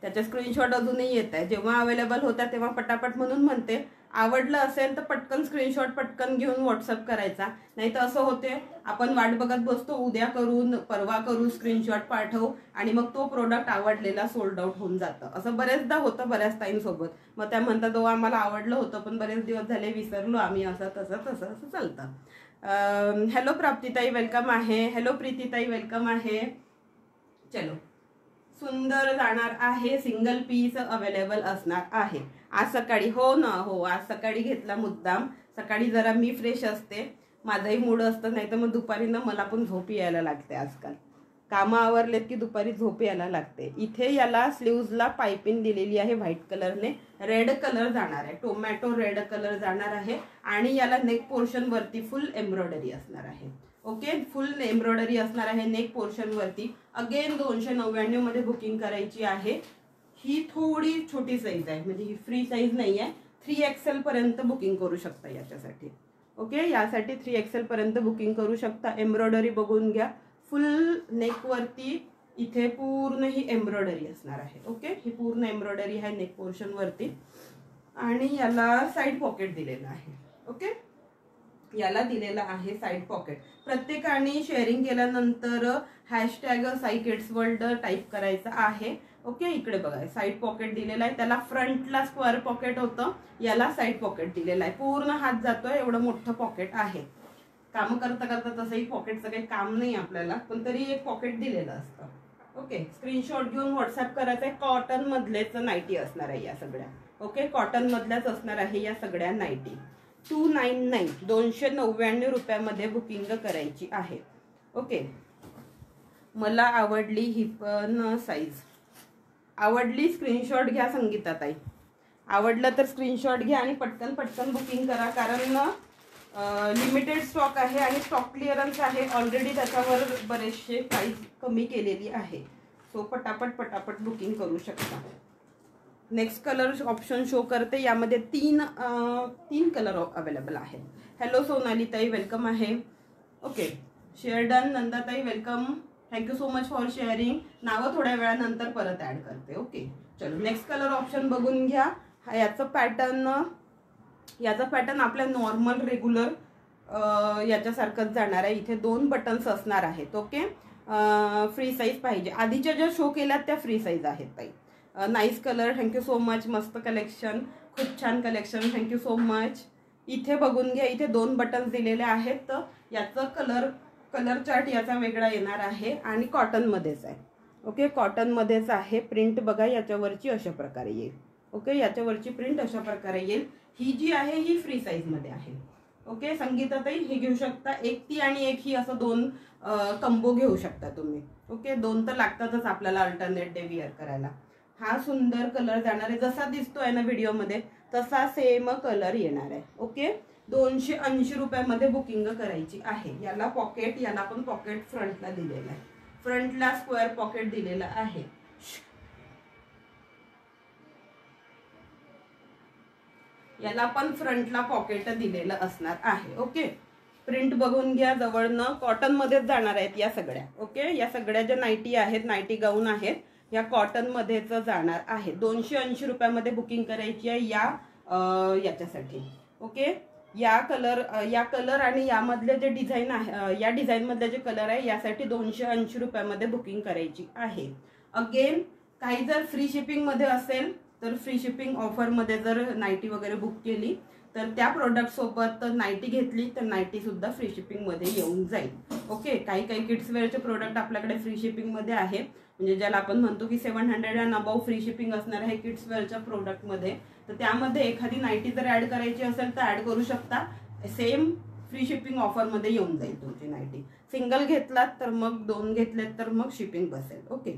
त्याच्या स्क्रीनशॉट अजूनही येत आहे। जेव्हा अवेलेबल होता तेव्हा पटापट म्हणून म्हणते, आवडलं असेल तर पटकन स्क्रीनशॉट पटकन घेऊन व्हॉट्सअप करायचा, नाही तर असं होते आपण वाट बघत बसतो, उद्या करून परवा करू, स्क्रीनशॉट पाठवू आणि मग तो प्रोडक्ट आवडलेला सोल्ड आउट होऊन जातं। असं बरेचदा होतं बऱ्याच टाइम सोबत, मग त्या म्हणतात आम्हाला आवडलं होतं पण बरेच दिवस झाले विसरलो आम्ही, असं तसं तसं असं चालतं। हॅलो प्राप्तीताई वेलकम आहे, हॅलो प्रीतीताई वेलकम आहे। चलो, सुंदर जाणार आहे, सिंगल पीस अवेलेबल असणार आहे आज सकाळी। हो ना, हो आज सकाळी घेतला मुद्दाम, सकाळी जरा मी फ्रेश असते, माझाही मूड असतं, नाही तर मग दुपारी ना मला पण झोप यायला लागते, आजकाल कामं आवरलेत की दुपारी झोप यायला लागते। इथे याला स्लीव्जला पाइपिंग दिलेली आहे व्हाईट कलरने, रेड कलर जाणार आहे, टोमॅटो रेड कलर जाणार आहे, आणि याला नेक पोर्शन वरती फुल एम्ब्रॉयडरी असणार आहे। ओके, फुल एम्ब्रॉयडरी असणार आहे नेक पोर्शन वरती। अगेन 299 मध्ये बुकिंग करायची आहे। ही थोडी छोटी साईज आहे, म्हणजे ही फ्री साईज नाही आहे, 3XL पर्यंत बुकिंग करू शकता याच्यासाठी। ओके, यासाठी 3XL पर्यंत बुकिंग करू शकता। एम्ब्रॉयडरी बघून घ्या, फुल नेक वरती इथे पूर्ण ही एम्ब्रॉयडरी असणार आहे। ओके, ही पूर्ण एम्ब्रॉयडरी आहे नेक पोर्शन वरती, आणि याला साइड पॉकेट दिलेला आहे। ओके, याला दिलेला आहे साइड पॉकेट। प्रत्येकाने शेअरिंग केल्यानंतर hashtag Sai kids world type करायचं आहे। ओके, इकडे बघा साइड पॉकेट दिलेला आहे, त्याला फ्रंटला स्क्वेअर पॉकेट होतं, याला साइड पॉकेट दिलेला आहे, पूर्ण हात जातोय एवढं मोठं पॉकेट आहे। काम करता करता तसंही पॉकेटचं काही काम नाही आपल्याला, पण तरी एक पॉकेट दिलेलं असतं। ओके, स्क्रीनशॉट घेऊन व्हॉट्सअप करायचं आहे। कॉटन मधलेच नाईटी असणार आहे या सगळ्या। ओके, कॉटन मधल्याच असणार आहे या सगळ्या नाईटी। 299 299 रुपयामध्ये बुकिंग करायची आहे। ओके, मला आवडली ही पण साईज, आवडली स्क्रीनशॉट घ्या संगीताताई, आवडलं तर स्क्रीनशॉट घ्या आणि पटकन पटकन बुकिंग करा, कारण लिमिटेड स्टॉक आहे आणि स्टॉक क्लिअरन्स आहे ऑलरेडी, त्याच्यावर बरेचसे प्राइस कमी केलेली आहे, सो पटापट पटापट बुकिंग करू शकता। नेक्स्ट कलर ऑप्शन शो करते, यामध्ये तीन कलर अवेलेबल आहेत। हॅलो सोनालीताई वेलकम आहे। ओके, शेअर डन, नंदाताई welcome, thank you so much for sharing. नावं थोड्या वेळानंतर परत ऍड करते। ओके, चलो नेक्स्ट कलर ऑप्शन बघून घ्या। याचा पॅटर्न आपल्या नॉर्मल रेग्युलर याच्यासारखंच जाणार आहे। इथे 2 बटन्स असणार आहेत। ओके, फ्री साईज पाहिजे, आधीच्या ज्या शो केल्यात त्या फ्री साईज आहेत ताई। Nice colour, thank you so much, मस्त कलेक्शन, खूप छान कलेक्शन, थँक्यू सो मच। इथे बघून घ्या, इथे 2 बटन्स दिलेले आहेत, तर याचा कलर चार्ट याचा वेगळा येणार आहे आणि कॉटन मध्येच आहे। ओके, कॉटन मध्येच आहे, प्रिंट बघा याच्यावरची अशा प्रकारे येईल। ओके, याच्यावरची प्रिंट अशा प्रकारे येईल। ही जी आहे ही फ्री साईज मध्ये आहे। ओके, संगीताताई हे घेऊ शकता, एक ती आणि एक ही, असं 2 कंबो घेऊ शकता तुम्ही। ओके, 2 तर लागतातच आपल्याला अल्टरनेट डे विअर करायला। हा सुंदर कलर जाणार आहे, जसा दिसतोय ना व्हिडिओमध्ये तसा सेम कलर येणार आहे। ओके, 280 रुपयामध्ये बुकिंग करायची आहे। याला पॉकेट, याला पण पॉकेट फ्रंटला दिलेला आहे, फ्रंटला स्क्वेअर पॉकेट दिलेला आहे। याला पण फ्रंटला पॉकेट दिलेलं असणार आहे। ओके, प्रिंट बघून घ्या जवळनं, कॉटन मध्येच जाणार आहेत या सगळ्या। ओके, या सगळ्या ज्या नाईटी आहेत, नाईटी गाऊन आहेत, या कॉटन मध्येच जाणार आहे। 280 रुपयामध्ये बुकिंग करायची आहे याच्यासाठी। ओके, या कलर आणि यामधले जे डिझाईन आहे, या डिझाईन मधले जे कलर आहे यासाठी 280 रुपयामध्ये बुकिंग करायची आहे। अगेन काही जर फ्री शिपिंग मध्ये असेल तर फ्री शिपिंग ऑफर मध्ये जर नाईटी वगैरे बुक केली तर त्या प्रोडक्ट सोबत नाईटी घेतली तर नाईटी सुद्धा फ्री शिपिंग मध्ये येऊन जाईल। ओके, काही किड्स वेअरचे प्रोडक्ट आपल्याकडे फ्री शिपिंग मध्ये आहे, म्हणजे ज्याला आपण म्हणतो की 700 अँड अबाव फ्री शिपिंग असणार आहे किड्स वेअरच्या प्रोडक्ट मध्ये, तर त्यामध्ये एखादी नाईटी जर ऍड करायची असेल तर ऍड करू शकता। सेम फ्री शिपिंग ऑफरमध्ये येऊन जाईल तुमची नाईटी. सिंगल घेतलात तर मग 2 घेतलेत तर मग शिपिंग बसेल. ओके,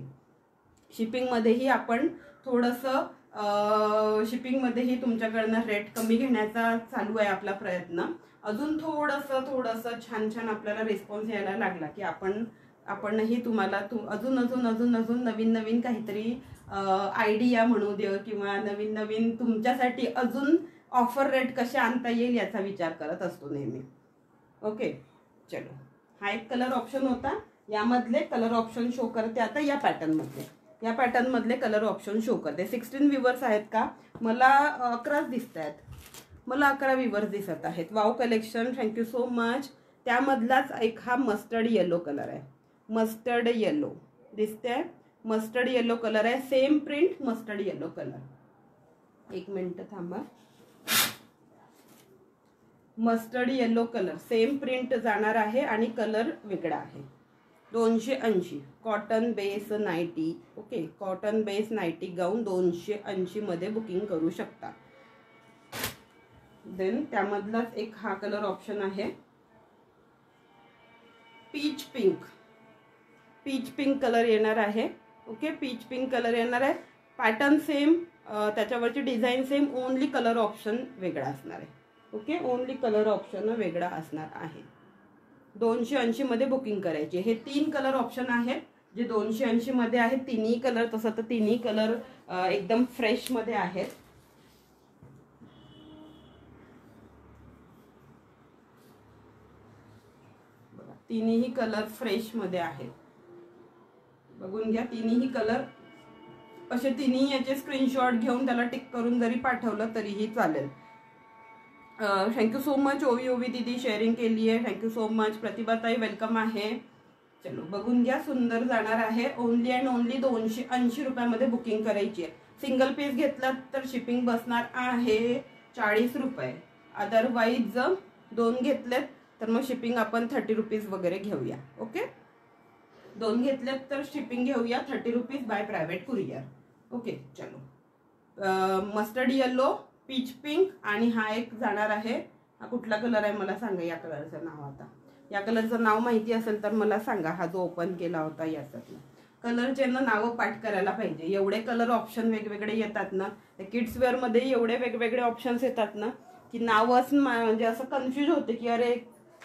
शिपिंगमध्येही आपण थोडंसं शिपिंगमध्येही तुमच्याकडनं रेट कमी घेण्याचा चालू आहे आपला प्रयत्न. अजून थोडंसं छान आपल्याला रिस्पॉन्स यायला लागला की आपणही तुम्हाला अजून नवीन काहीतरी आयडिया म्हणू दे किंवा नवीन तुमच्यासाठी अजून ऑफर रेट कसे आणता येईल याचा विचार करत असतो नेहमी. ओके, चलो, हा एक कलर ऑप्शन होता. यामधले कलर ऑप्शन शो करते आता. या पॅटर्न मधले कलर ऑप्शन शो करते. 16 व्ह्यूवर्स आहेत का? मला 11 दिसत आहेत. मला 11 व्ह्यूवर्स दिसत आहेत. Wow collection, thank you so much. त्यामधलाच एक हा मस्टर्ड येलो कलर आहे. मस्टर्ड येलो दिसते, मस्टर्ड येलो कलर आहे. Same print, mustard yellow colour. एक मिनिट थांबा. Mustard yellow colour same print जाणार आहे आणि कलर वेगळा आहे. 280 cotton base nighty. Okay, cotton base nighty gown 280 मध्ये बुकिंग करू शकता. देन त्यामधलाच एक हा कलर ऑप्शन आहे. पीच पिंक कलर येणार आहे. ओके, पीच पिंक कलर येणार आहे. पॅटर्न सेम, त्याच्यावरची design same, only colour option वेगळा असणार आहे. ओके, ओनली कलर ऑप्शन वेगळा असणार आहे. 280 मध्ये बुकिंग करायची. हे 3 कलर ऑप्शन आहेत जे 280 मध्ये आहेत. तिन्ही कलर, तसं तर तिन्ही कलर एकदम फ्रेश मध्ये आहेत. बघा, तिन्ही कलर फ्रेश मध्ये आहेत. बघून घ्या, तिन्ही कलर असे. तिन्ही याचे स्क्रीनशॉट घेऊन त्याला टिक करून जरी पाठवलं तरीही चालेल. थँक्यू सो मच ओवी दीदी, शेअरिंग केली आहे. Thank you so much. प्रतिभाताई वेलकम आहे. चलो, बघून घ्या, सुंदर जाणार आहे. ओनली अँड ओनली 280 रुपयामध्ये बुकिंग करायची आहे. सिंगल पीस घेतलात तर शिपिंग बसणार आहे 40 रुपये. अदरवाईज 2 घेतलेत तर मग शिपिंग आपण 30 रुपीज वगैरे घेऊया. ओके, 2 घेतलेत तर शिपिंग घेऊया 30 rupees by private courier. Okay, चलो, मस्टर्ड येलो, पीच पिंक आणि हा एक जाणार आहे. हा कुठला कलर आहे मला सांगा. या कलरचं नाव, आता या कलरचं नाव माहिती असेल तर मला सांगा. हा जो ओपन केला होता याच्यातलं कलरचे नावं पाठ करायला पाहिजे. एवढे कलर ऑप्शन वेगवेगळे येतात ना, किड्स वेअर मध्ये एवढे वेगवेगळे ऑप्शन्स येतात ना की नावच म्हणजे असं कन्फ्यूज होते की अरे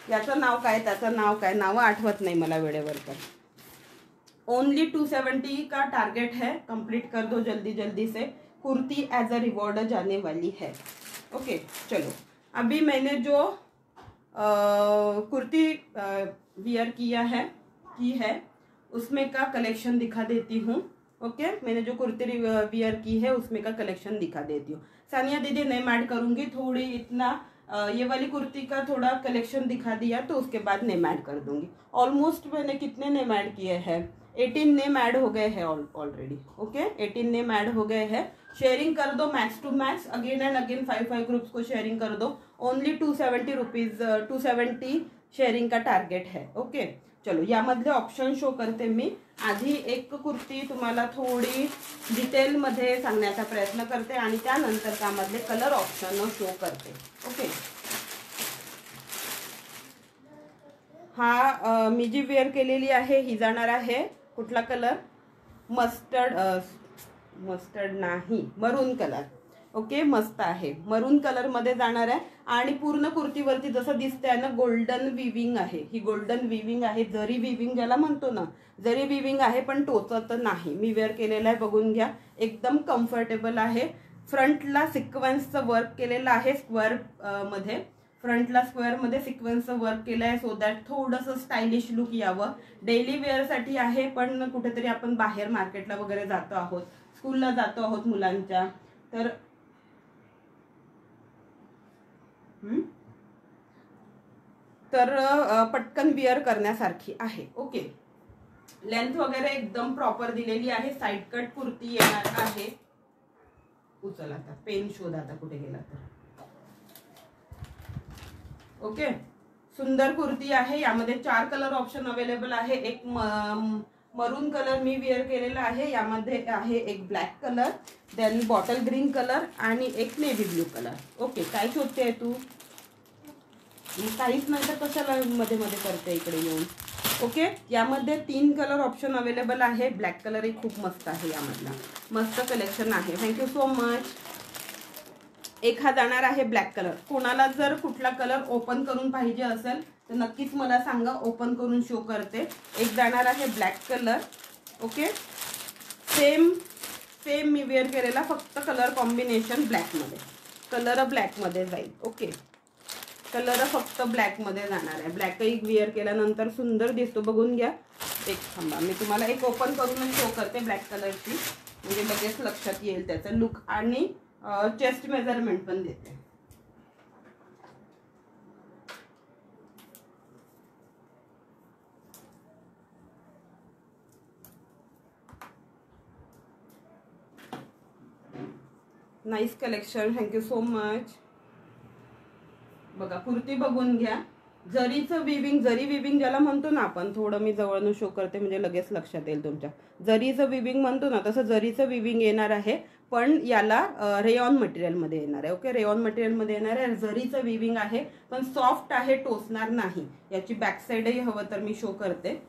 याचं नाव काय, त्याचं नाव काय, नावं आठवत नाही मला वेळेवर. तर ओनली 270 का टारगेट है, कंप्लीट कर दो जल्दी से. कुर्ती एज अ रिवॉर्ड जाने वाली है. ओके, चलो, अभी मैंने जो कुर्ती वियर की है उसमें का कलेक्शन दिखा देती हूँ. ओके, मैंने जो कुर्ती वियर की है उसमें का कलेक्शन दिखा देती हूँ. सानिया दीदी नेम ऐड करूंगी. थोड़ी इतना ये वाली कुर्ती का थोड़ा कलेक्शन दिखा दिया तो उसके बाद नेम ऐड कर दूंगी. ऑलमोस्ट मैंने कितने नेम ऐड किए हैं? 18 नेम ऐड हो गए हैं ऑलरेडी. ओके, 18 नेम ऐड हो गए हैं. शेयरिंग कर दो max to max. Again and again 5 groups को शेयरिंग कर दो. ओनली 270 रुपीज, 270 शेयरिंग का टार्गेट है. ओके, चलो, यामधले ऑप्शन शो करते मी. आधी एक कुर्ती तुम्हाला थोडी डिटेलमध्ये सांगण्याचा प्रयत्न करते आणि त्यानंतर त्यामधले कलर ऑप्शन शो करते. ओके, हा मी जी वेअर केलेली आहे ही जाणार आहे. कुठला कलर? मस्टर्ड नाही, मरून कलर. ओके, मस्त आहे. मरून कलर मध्ये जाणार आहे आणि पूर्ण कुर्तीवरती जसं दिसतंय ना गोल्डन विविंग आहे. ही गोल्डन विविंग आहे. जरी विविंग ज्याला म्हणतो ना, जरी विविंग आहे पण टोचत नाही. मी वेअर केलेला आहे, बघून घ्या. एकदम कम्फर्टेबल आहे. फ्रंटला सिक्वेन्सचं वर्क केलेलं आहे. स्क्वेअर मध्ये, फ्रंटला स्क्वेअर मध्ये सिक्वेन्सचं वर्क केलं आहे सो दॅट थोडंसं स्टायलिश लुक यावं. डेली वेअरसाठी आहे पण कुठेतरी आपण बाहेर मार्केटला वगैरे जातो आहोत, स्कूलला जातो आहोत मुलांच्या, तर पटकन विअर करण्यासारखी आहे. ओके, लेंथ वगैरे एकदम प्रॉपर दिलेली आहे. साइड कट कुर्ती येणार आहे. उचल आता, पेन शोध आता कुठे गेला तर. ओके, सुंदर कुर्ती आहे. यामध्ये 4 कलर ऑप्शन अवेलेबल आहे. एक मरून कलर मी वेअर केलेला आहे. यामध्ये आहे एक black colour, then bottle green colour आणि एक नेव्ही ब्लू कलर. ओके, काय शोधते तू? काहीच नाही तर कशाला मध्ये मध्ये करते इकडे येऊन. ओके, यामध्ये 3 कलर ऑप्शन अवेलेबल आहे. ब्लॅक कलरही खूप मस्त आहे, यामधला मस्त कलेक्शन आहे. Thank you so much. एक हा जाणार आहे ब्लॅक कलर. कोणाला जर कुठला कलर ओपन करून पाहिजे असेल तर नक्कीच मला सांगा, ओपन करून शो करते. एक जाणार आहे ब्लॅक कलर. ओके, सेम मी वेअर केलेला, फक्त कलर कॉम्बिनेशन ब्लॅकमध्ये, कलर ब्लॅकमध्ये जाईल. ओके, कलर फक्त ब्लॅकमध्ये जाणार आहे. ब्लॅकही वेअर केल्यानंतर सुंदर दिसतो, बघून घ्या. एक थांबा, मी तुम्हाला एक ओपन करून शो करते ब्लॅक कलरची, म्हणजे लगेच लक्षात येईल त्याचा लुक, आणि चेस्ट मेजरमेंट पण देते. Nice collection, thank you so much. बघा कुर्ती बघून घ्या. जरीचं विविंग, जरी विविंग ज्याला म्हणतो ना आपण, थोडं मी जवळून शो करते म्हणजे लगेच लक्षात येईल तुमच्या. जरीचं विविंग म्हणतो ना, तसं जरीचं विविंग येणार आहे, पण याला रेयॉन मटेरियलमध्ये येणार आहे. ओके, रेयॉन मटेरियलमध्ये येणार आहे. जरीचं विविंग आहे, पण सॉफ्ट आहे, टोचणार नाही. याची बॅक साईडही हवं तर मी शो करते.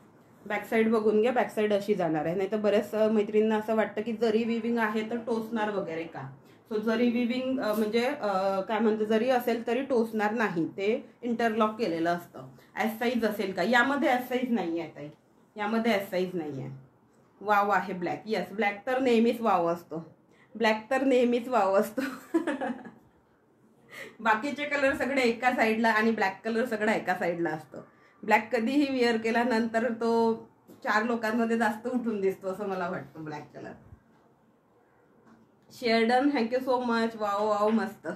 बॅक साईड बघून घ्या, बॅक साईड अशी जाणार आहे. नाही तर बऱ्याच मैत्रिणींना असं वाटतं की जरी विविंग आहे तर टोचणार वगैरे का. सो जरी विविंग म्हणजे काय म्हणतो, जरी असेल तरी टोचणार नाही, ते इंटरलॉक केलेलं असतं. ॲस साईज असेल का, यामध्ये ॲस साईज नाही आहे ताई, यामध्ये ॲस साईज नाही आहे. वाव आहे ब्लॅक. येस, ब्लॅक तर नेहमीच वाव असतो, ब्लॅक तर नेहमीच वाव असतो. बाकीचे कलर सगळे एका साईडला आणि ब्लॅक कलर सगळा एका साईडला असतो. ब्लॅक कधीही वेअर केल्यानंतर तो 4 लोकांमध्ये जास्त उठून दिसतो असं मला वाटतं black colour. Shared done, thank you so much. Wow wow, मस्त.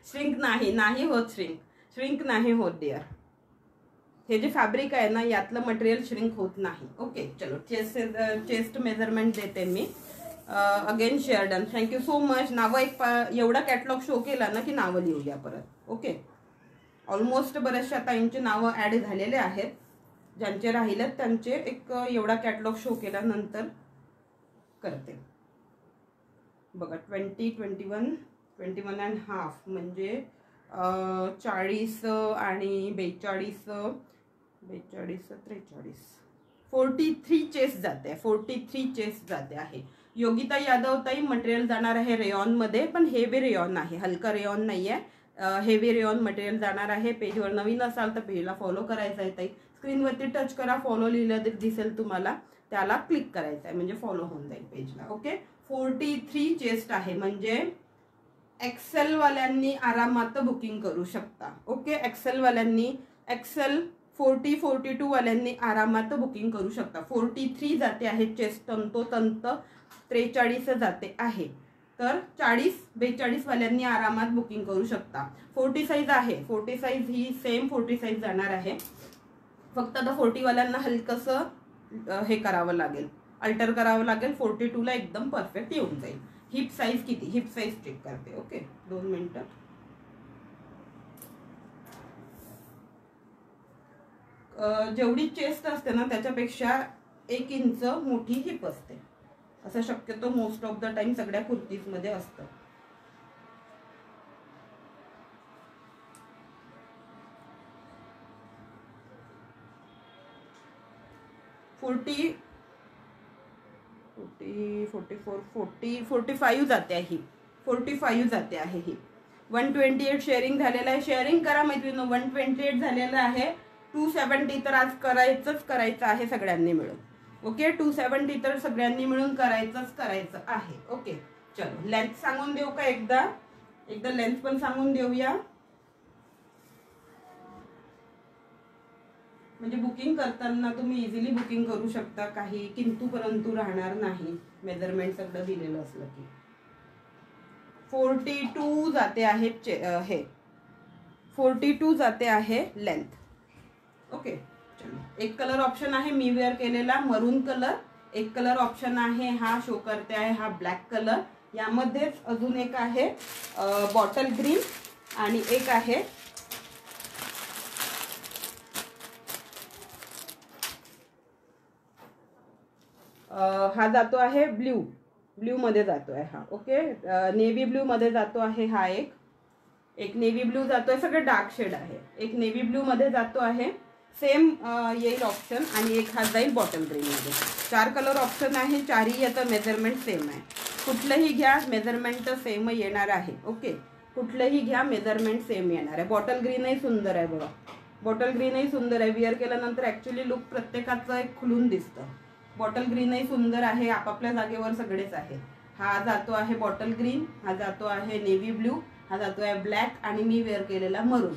श्रिंक नाही होत, श्रिंक नाही होत डिअर. हे जे फॅब्रिक आहे ना, यातलं मटेरियल श्रिंक होत नाही. ओके, चलो चेस्ट मेजरमेंट देते मी. Again shared done, thank you so much. नावं एक एवढा कॅटलॉग शो केला ना की नावं लिहूया परत. ओके, ऑलमोस्ट बरेचशा ताईंचे नावं ॲड झालेले आहेत. ज्यांचे राहिलेत त्यांचे एक एवढा कॅटलॉग शो केल्यानंतर करते. बघा 20, 21, 21.5 म्हणजे 40 आणि 42, 43, 43 चेस्ट जाते, 43 चेस्ट जाते आहे. योगिता यादव ताई, मटेरियल जाणार आहे रेयॉनमध्ये, पण हेवी रेयॉन आहे, हलका रेयॉन नाही आहे. हेवी रेयॉन मटेरियल जाणार आहे. पेजवर नवीन असाल तर पेजला फॉलो करायचं आहे ताई. स्क्रीनवरती टच करा, फॉलो लिहिलं दिसेल तुम्हाला, त्याला क्लिक करायचं आहे म्हणजे फॉलो होऊन जाईल पेजला. ओके, 43 चेस्ट आहे, म्हणजे एक्सेल वाल्यांनी आरामात बुकिंग करू शकता. ओके, एक्सेल वाल्यांनी, एक्सेल 40, 42 वाल्यांनी आरामात बुकिंग करू शकता. 43 जाते आहे चेस्ट, तंतोतंत 43 जाते आहे, तर 40-42 वाल्यांनी आरामात बुकिंग करू शकता. 40 साईज आहे, 40 साईज ही सेम 40 साईज जाणार आहे. फक्त आता 40 वाल्यांना हलकंसं हे करावं लागेल, अल्टर करावं लागेल. 42ला एकदम परफेक्ट येऊन जाईल. हिप साईज किती, हिप साईज चेक करते. ओके, 2 मिनिटं. जेवढी चेस्ट असते ना त्याच्यापेक्षा 1 इंच मोठी हिप असते, असं शक्यतो मोस्ट ऑफ द टाइम सगळ्या कुर्तीजमध्ये असतं. 40, 44, 40, 45 जाते आहे ही, 45 जाते आहे ही. 128 शेअरिंग झालेलं आहे. शेअरिंग करा मैत्रिणी, 128 झालेलं आहे. 270 तर आज करायचं आहे सगळ्यांनी मिळून. ओके, 270 तर सगळ्यांनी मिळून करायचं आहे. ओके, चलो लेंथ सांगून देऊ का, एकदा लेंथ पण सांगून देऊया, म्हणजे बुकिंग करताना तुम्ही इझिली बुकिंग करू शकता, काही किंतु परंतु राहणार नाही. मेजरमेंट सगळं दिलेलं असलं की. 42 जाते आहे हे, 42 जाते आहे लेंथ. ओके, चलो. एक कलर ऑप्शन आहे मी वेअर केलेला, मरून कलर. एक कलर ऑप्शन आहे हा शो करते आहे, हा ब्लॅक कलर. यामध्येच अजून एक आहे बॉटल ग्रीन, आणि एक आहे हा जातो आहे ब्ल्यू मध्ये जातो आहे हा. ओके, नेव्ही ब्ल्यू मध्ये जातो आहे हा. एक नेव्ही ब्लू जातोय, सगळं डार्क शेड आहे. एक नेव्ही ब्लू मध्ये जातो आहे, सेम येईल ऑप्शन. आणि एक हा जाईल बॉटल ग्रीन मध्ये. 4 कलर ऑप्शन आहे, 4ही याचं मेजरमेंट सेम आहे. कुठलंही घ्या मेजरमेंट सेम येणार आहे. ओके, कुठलंही घ्या मेजरमेंट सेम येणार आहे. बॉटल ग्रीनही सुंदर आहे बघा, बॉटल ग्रीनही सुंदर आहे. विअर केल्यानंतर ॲक्च्युली लुक प्रत्येकाचं एक खुलून दिसतं. बॉटल ग्रीनही सुंदर आहे, आपापल्या जागेवर सगळेच आहेत. हा जातो आहे बॉटल ग्रीन, हा जातो आहे नेव्ही ब्लू, हा जातो आहे ब्लॅक आणि मी वेअर केलेला मरून.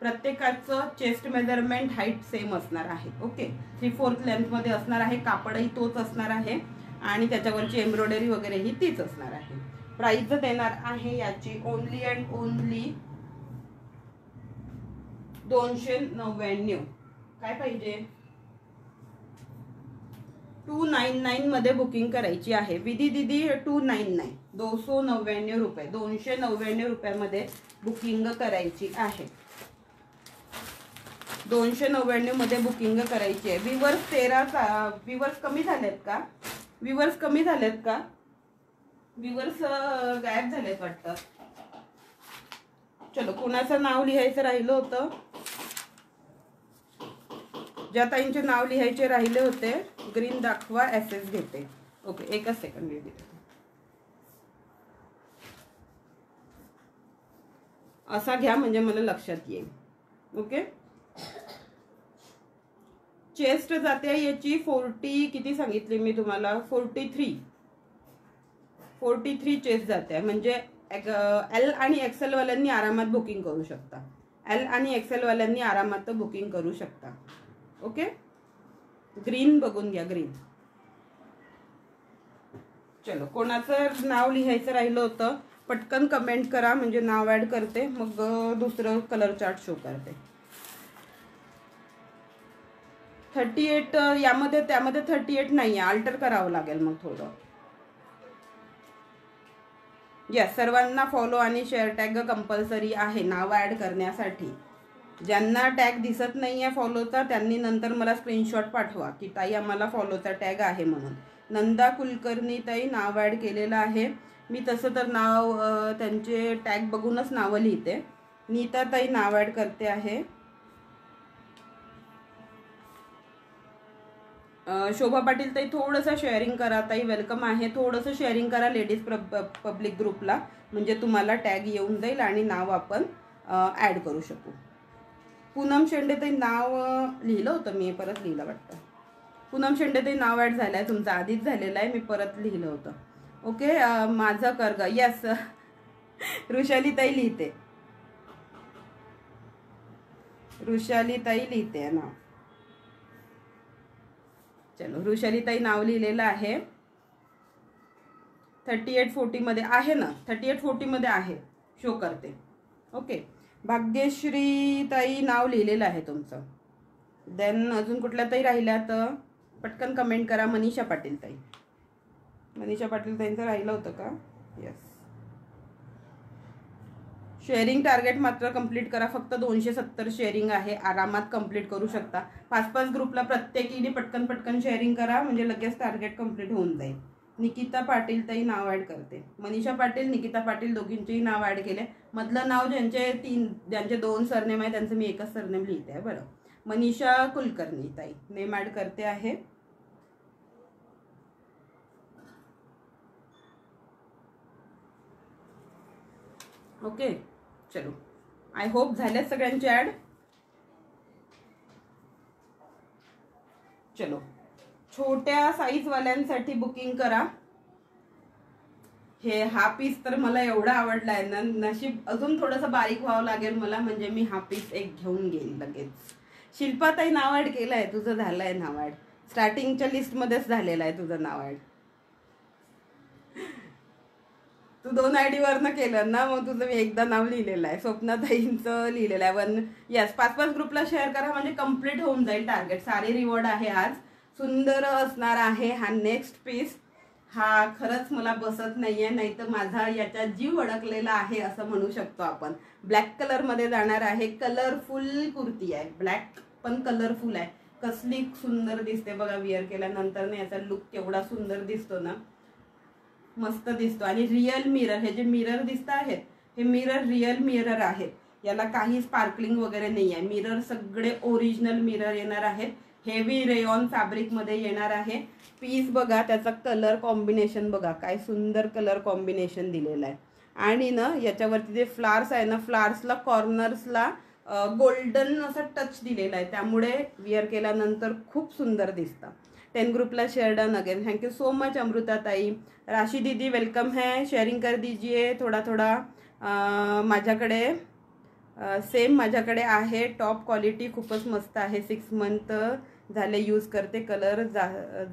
प्रत्येकाचं चेस्ट मेजरमेंट हाईट सेम असणार आहे. ओके, 3/4 लेंथमध्ये असणार आहे. कापडही तोच असणार आहे आणि त्याच्यावरची एम्ब्रॉयडरी वगैरेही तीच असणार आहे. प्राइस देणार आहे याची ओनली अँड ओनली 299. काय पाहिजे? 299 मध्ये बुकिंग करायची आहे. विधी दीदी 299, 299 रुपये, 299 रुपयामध्ये बुकिंग करायची आहे. 299 मध्ये बुकिंग करायची आहे. व्ह्यूअर्स 13 व्ह्यूअर्स कमी झालेत का? व्ह्यूअर्स कमी झालेत का? व्ह्यूअर्स गायब झालेत वाटतं. चलो, कोणाचं नाव लिहायचं राहिलं होतं? ज्या ताईंचे नाव लिहायचे राहिले होते, ग्रीन दाखवा, एसएस घेते. ओके, एकच सेकंड लिहिते. असा घ्या म्हणजे मला लक्षात येईल. ओके, चेस्ट जाते याची 40, किती सांगितली मी तुम्हाला? 43 चेस्ट जाते. म्हणजे एल आणि एक्सेल वाल्यांनी आरामात बुकिंग करू शकता. एल आणि एक्सेल वाल्यांनी आरामात बुकिंग करू शकता. ओके, ग्रीन बघून घ्या, ग्रीन. चलो, कोणाचं नाव लिहायचं राहिलं होतं पटकन कमेंट करा, म्हणजे नाव ऍड करते, मग दुसरं कलर चार्ट शो करते. 38 यामध्ये, त्यामध्ये 38 नाही आहे, अल्टर करावं लागेल मग थोडं. यस, सर्वांना फॉलो आणि शेअर टॅग कंपल्सरी आहे नाव ऍड करण्यासाठी. ज्यांना टॅग दिसत नाहीये फॉलोचा त्यांनी नंतर मला स्क्रीनशॉट पाठवा की ताई आम्हाला फॉलोचा टॅग आहे म्हणून. नंदा कुलकर्णी ताई नाव ऍड केलेलं आहे मी. तसं तर नाव त्यांचे टॅग बघूनच नावं लिहिते. नीता ताई नाव ऍड करते आहे. शोभा पाटील ताई थोडंसं शेअरिंग करा ताई, वेलकम आहे. थोडंसं शेअरिंग करा लेडीज पब्लिक ग्रुपला, म्हणजे तुम्हाला टॅग येऊन जाईल आणि नाव आपण ऍड करू शकू. पूनम शेंडे ताई नाव लिहिलं होतं मी, परत लिहिलं वाटतं. पूनम शेंडे ताई नाव ऍड झालं आहे तुमचं, आधीच झालेलं आहे, मी परत लिहिलं होतं. ओके, माझं कर ग. यस, ऋषाली ताई लिहिते, ऋषाली ताई लिहिते नाव. चलो, ऋषाली ताई नाव लिहिलेलं आहे. 3840 मध्ये आहे ना, 3840 मध्ये आहे, शो करते. ओके, भाग्यश्री ताई नाव लिहिलेलं आहे तुमचं. देन अजून कुठल्या ताई राहिल्या तर पटकन कमेंट करा. मनीषा पाटील ताई, मनीषा पाटील ताईंचं राहिलं होतं का? यस. शेअरिंग टार्गेट मात्र कंप्लीट करा. फक्त 270 शेअरिंग आहे, आरामात कंप्लीट करू शकता. 5-5 ग्रुपला प्रत्येकीने पटकन पटकन शेअरिंग करा, म्हणजे लगेच टार्गेट कंप्लीट होऊन जाईल. निकिता पाटील ताई नाव ऍड करते. मनीषा पाटील, निकिता पाटील दोघींचेही नाव ऍड केले. मधलं नाव ज्यांचे 2 सरनेम आहे त्यांचं मी एकच सरनेम लिहिते आहे बरं. मनीषा कुलकर्णी ताई नेम ऍड करते आहे. ओके, चलो, आय होप झाले सगळ्यांचे ऍड. चलो, छोट्या साईज वाल्यांसाठी बुकिंग करा. हे हा पीस तर मला एवढा आवडला आहे ना, नशीब अजून थोडंसं बारीक व्हावं लागेल मला, म्हणजे मी हा पीस एक घेऊन घेईन लगेच. शिल्पाताई नाव ऍड केलं आहे, तुझं झालं आहे नाव ऍड, स्टार्टिंगच्या लिस्टमध्येच झालेलं आहे तुझं नाव ऍड. तू 2 ID वरनं केलं ना, मग तुझं मी एकदा नाव लिहिलेलं आहे. स्वप्नाताईंचं लिहिलेलं आहे 1. यस, 5-5 ग्रुपला शेअर करा, म्हणजे कम्प्लीट होऊन जाईल टार्गेट. सारे रिवॉर्ड आहे आज, सुंदर असणार आहे हा नेक्स्ट पीस. हा खरंच मला बसत नाहीये, नाही तर माझा याचा जीव अडकलेला आहे असं म्हणू शकतो आपण. ब्लॅक कलर मध्ये जाणार आहे. कलरफुल कुर्ती आहे, ब्लॅक पण कलरफुल आहे. कसली सुंदर दिसते बघा विअर केल्यानंतर ना, याचा लुक केवढा सुंदर दिसतो ना, मस्त दिसतो. आणि रिअल मिरर, हे जे मिरर दिसत आहेत हे मिरर रिअल मिरर आहेत, याला काही स्पार्कलिंग वगैरे नाही आहे. मिरर सगळे ओरिजिनल मिरर येणार आहेत. हेवी रेयॉन फॅब्रिक मध्ये येणार आहे. पीस बघा, त्याचा कलर कॉम्बिनेशन बघा, काय सुंदर कलर कॉम्बिनेशन दिलेलं आहे. आणि ना याच्यावरती जे फ्लावर्स आहे ना, फ्लावर्सला कॉर्नर्सला गोल्डन असं टच दिलेला आहे, त्यामुळे विअर केल्यानंतर खूप सुंदर दिसतं. 10 ग्रुपला share done again. Thank you so much Amruta ताई. राशि दीदी वेलकम है, शेअरिंग कर दीजिए थोड़ा थोड़ा. माझ्याकडे सेम माझ्याकडे आहे, टॉप क्वालिटी खूपच मस्त आहे. 6 मंथ झाले यूज करते, कलर